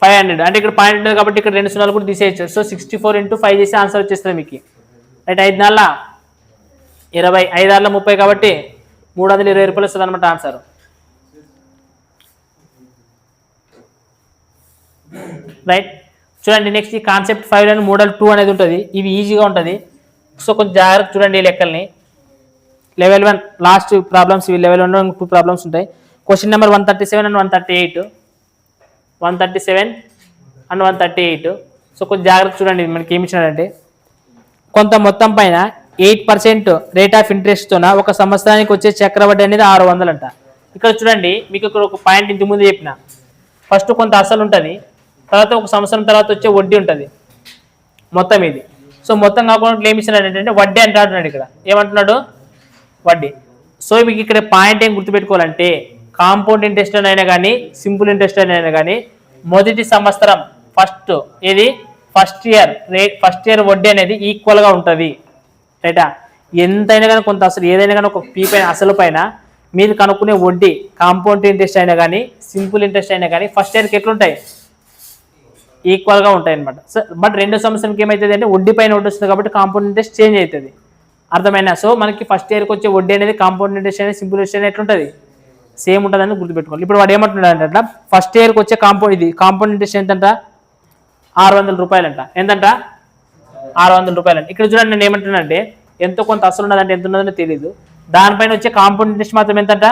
500. అంటే ఇక్కడ పాయింట్ ఉంటుంది కాబట్టి ఇక్కడ 2 సున్నాలు కూడా తీసేయచ్చు. సో 64 into 5 చేసి ఆన్సర్ వచ్చేస్తుంది మీకు. రైట్ 5 4 20 5 6 30 కాబట్టి 320 రూపాయలు వస్తుంది అనమాట ఆన్సర్. రైట్ చూడండి నెక్స్ట్ ఈ కాన్సెప్ట్ 5 అని మోడల్ 2 అనేది ఉంటుంది. ఇవి ఈజీగా ఉంటుంది. సో కొంచెం జాగ్రత్త చూడండి ఈ లెక్కల్ని. లెవెల్ 1 లాస్ట్ ప్రాబ్లమ్స్ ఇవి. లెవెల్ 1 2 ప్రాబ్లమ్స్ ఉంటాయి. Question number 137 and 138 137 and 138. So కొంచెం జాగ్రత్త చూడండి. మనకి ఏమి ఇచ్చినాడంటే కొంత మొత్తం పైన 8% రేట్ ఆఫ్ ఇంట్రెస్ట్తోన ఒక సంవత్సరానికి వచ్చే చక్రవడ్డీ అనేది 600 అంట. ఇక్కడ చూడండి మీకు ఇక్కడ ఒక పాయింట్ ఇంటి ముందు చెప్పిన, ఫస్ట్ కొంత అసలు ఉంటుంది, తర్వాత ఒక సంవత్సరం తర్వాత వచ్చే వడ్డీ ఉంటుంది మొత్తం ఇది. సో మొత్తం కాకుండా ఏమి ఇచ్చినాడు అంటే వడ్డీ అంటున్నాడు. ఇక్కడ ఏమంటున్నాడు, వడ్డీ. సో మీకు ఇక్కడ పాయింట్ ఏం గుర్తుపెట్టుకోవాలంటే కాంపౌండ్ ఇంట్రెస్ట్ అయినా కానీ సింపుల్ ఇంట్రెస్ట్ అయినా కానీ మొదటి సంవత్సరం ఫస్ట్ ఇయర్ వడ్డీ అనేది ఈక్వల్గా ఉంటుంది. రైటా ఎంతైనా కానీ కొంత అసలు ఏదైనా కానీ ఒక పీ పైన అసలు పైన మీరు కనుక్కునే వడ్డీ కాంపౌండ్ ఇంట్రెస్ట్ అయినా కానీ సింపుల్ ఇంట్రెస్ట్ అయినా కానీ ఫస్ట్ ఇయర్కి ఎట్లుంటాయి, ఈక్వల్గా ఉంటాయి అనమాట. సో బట్ 2వ సంవత్సరంకి ఏమవుతుంది అంటే వడ్డీ పైన వడ్డీ వస్తుంది కాబట్టి కాంపౌండ్ ఇంట్రెస్ట్ చేంజ్ అవుతుంది. అర్థమైనా. సో మనకి ఫస్ట్ ఇయర్కి వచ్చే వడ్డీ అనేది కాంపౌండ్ ఇంట్రెస్ట్ అనేది సింపుల్ ఇంట్రెస్ట్ అనేది ఎట్లుంటుంది, సేమ్ ఉంటుంది అని గుర్తుపెట్టుకోవాలి. ఇప్పుడు వాడు ఏమంటున్నాడు అంటే ఫస్ట్ ఇయర్కి వచ్చే కాంపౌండ్ ఇంట్రెస్ట్ ఎంతంట, 600 రూపాయలు అంట. ఎంతంట, 600 రూపాయలు అంట. ఇక్కడ చూడండి నేను ఏమంటున్నానంటే ఎంతో కొంత అసలు ఉన్నదంటే ఎంత ఉన్నదో తెలియదు, దానిపైన వచ్చే కాంపౌండ్ ఇంట్రెస్ట్ మాత్రం ఎంతంట,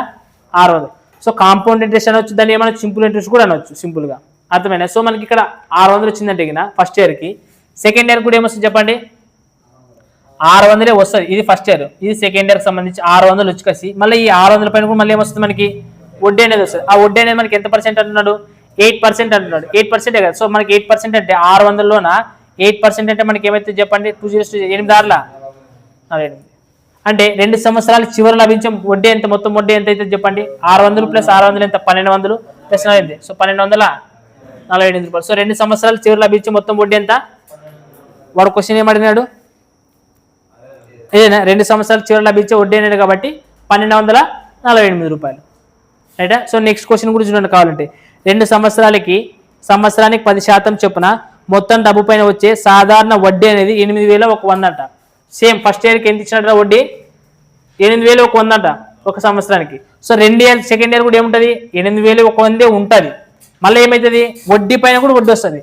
600. సో కాంపౌండ్ ఇంట్రెస్ట్ అనొచ్చు, దాన్ని ఏమన్నా సింపుల్ ఇంట్రెస్ట్ కూడా అనొచ్చు సింపుల్గా. అర్థమైనా. సో మనకి ఇక్కడ 600 వచ్చిందంటే ఫస్ట్ ఇయర్కి. సెకండ్ ఇయర్ కూడా ఏమొస్తుంది చెప్పండి, 600 వస్తుంది. ఇది ఫస్ట్ ఇయర్, ఇది సెకండ్ ఇయర్కి సంబంధించి 600 వచ్చి కలిసి మళ్ళీ ఈ 600 పైన కూడా మళ్ళీ ఏమొస్తుంది మనకి వడ్డీ అనేది వస్తుంది. ఆ వడ్డీ అనేది మనకి ఎంత పర్సెంట్ అంటున్నాడు, 8% అంటున్నాడు. 8% కదా. సో మనకి 8% అంటే 600లోన 8% అంటే మనకి ఏమైతే చెప్పండి, 2 zeros 8 6 అంటే 2 సంవత్సరాల చివరి లభించే వడ్డీ ఎంత, మొత్తం వడ్డీ ఎంత అయితే చెప్పండి, 600 + 600 ఎంత, 1200 + 4. సో 1248 రూపాయలు. సో 2 సంవత్సరాల చివరి లభించే మొత్తం వడ్డీ ఎంత, వాడు క్వశ్చన్ ఏమడినాడు, ఏదైనా 2 సంవత్సరాల చివరి లభించే వడ్డీ అనేది కాబట్టి 1248 రూపాయలు. రైటా. సో నెక్స్ట్ క్వశ్చన్ కూడా చూడండి కావాలంటే, 2 సంవత్సరానికి 10% చొప్పున మొత్తం డబ్బు పైన వచ్చే సాధారణ వడ్డీ అనేది 8,100 అంట. సేమ్ ఫస్ట్ ఇయర్కి ఎంత ఇచ్చినట్టు వడ్డీ, 8,100 అంట ఒక సంవత్సరానికి. సో సెకండ్ ఇయర్ కూడా ఏముంటుంది, 8,100 ఉంటుంది. మళ్ళీ ఏమవుతుంది, వడ్డీ పైన కూడా వడ్డీ వస్తుంది,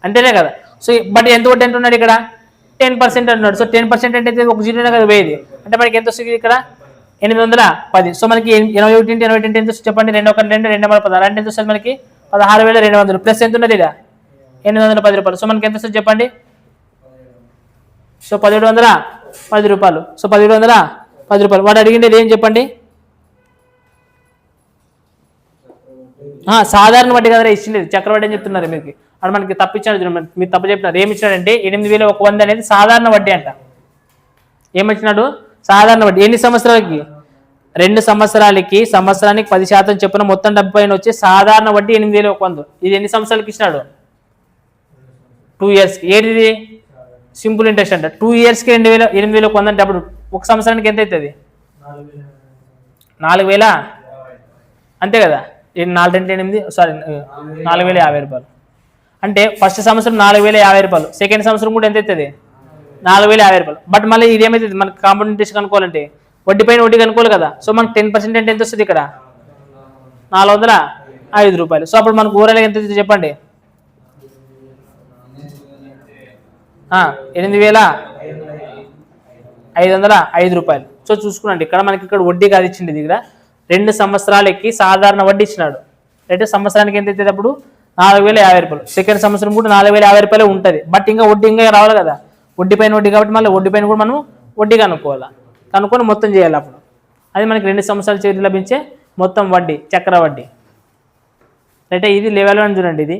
అంతేనే కదా. సో బట్ ఎంత వడ్డీ అంటున్నాడు ఇక్కడ, 10% అంటున్నాడు. సో 10% అంటే ఒక జీరోనే కదా పోయేది, అంటే మనకి ఎంత వస్తుంది ఇక్కడ 810. సో మనకి 81 × 80 ఎంత వస్తుంది చెప్పండి, 2 1 2 2 16 అంటే ఎంత వస్తుంది మనకి 16,200 ప్లస్ ఎంత ఉన్నది ఇలా 810 రూపాయలు. సో మనకి ఎంత వస్తుంది చెప్పండి, సో 1710 రూపాయలు. సో 1710 రూపాయలు. వాడు అడిగిండేది ఏం చెప్పండి, సాధారణ వడ్డీ కదా ఇచ్చింది, చక్రవడ్డీ అని చెప్తున్నారు మీకు. అక్కడ మనకి తప్పించాడు, మీరు తప్పు చెప్పినారు. ఏమి ఇచ్చినాడంటే 8,100 అనేది సాధారణ వడ్డీ అంట. ఏమిచ్చినాడు? సాధారణ వడ్డీ. ఎన్ని సంవత్సరాలకి? 2 సంవత్సరాలకి, సంవత్సరానికి 10% చొప్పున మొత్తం డబ్బు పైన వచ్చే సాధారణ వడ్డీ 8,100. ఇది ఎన్ని సంవత్సరాలకి ఇచ్చినాడు? 2 ఇయర్స్కి. ఏది సింపుల్ ఇంట్రెస్ట్ అంట. 2 ఇయర్స్కి 8,100 అంటే అప్పుడు ఒక సంవత్సరానికి ఎంత అవుతుంది? 4,000 అంతే కదా. 4 సారీ 4,050 రూపాయలు. అంటే ఫస్ట్ సంవత్సరం 4,050 రూపాయలు, సెకండ్ సంవత్సరం కూడా ఎంత అవుతుంది? 4,050 రూపాయలు. బట్ మళ్ళీ ఇది ఏమవుతుంది? మనకి కాంపౌండ్ ఇంట్రెస్ట్ కనుక్కోవాలంటే వడ్డీ పైన వడ్డీ కనుక్కోవాలి కదా. సో మనకు 10% అంటే ఎంత వస్తుంది ఇక్కడ? 405 రూపాయలు. సో అప్పుడు మనకు ఓవరాల్ ఎంత అవుతుంది చెప్పండి? 8,505 రూపాయలు. సో చూసుకున్నాండి, ఇక్కడ మనకి ఇక్కడ వడ్డీ కాదు ఇచ్చింది, ఇక్కడ 2 సంవత్సరాలకి సాధారణ వడ్డీ ఇచ్చినాడు. 2 సంవత్సరానికి ఎంత అవుతుంది అప్పుడు? 4,050 రూపాయలు. సెకండ్ సంవత్సరం కూడా 4,050 రూపాయలు ఉంటుంది. బట్ ఇంకా వడ్డీ ఇంకా రావాలి కదా, వడ్డీ పైన వడ్డీ కాబట్టి మళ్ళీ వడ్డీ పైన కూడా మనం వడ్డీ కనుక్కోవాలి. కనుక్కొని మొత్తం చేయాలి. అప్పుడు అది మనకి 2 సంవత్సరాల చేతి లభించే మొత్తం వడ్డీ, చక్ర వడ్డీ. రైట్. ఇది లెవెల్ 1 చూడండి. ఇది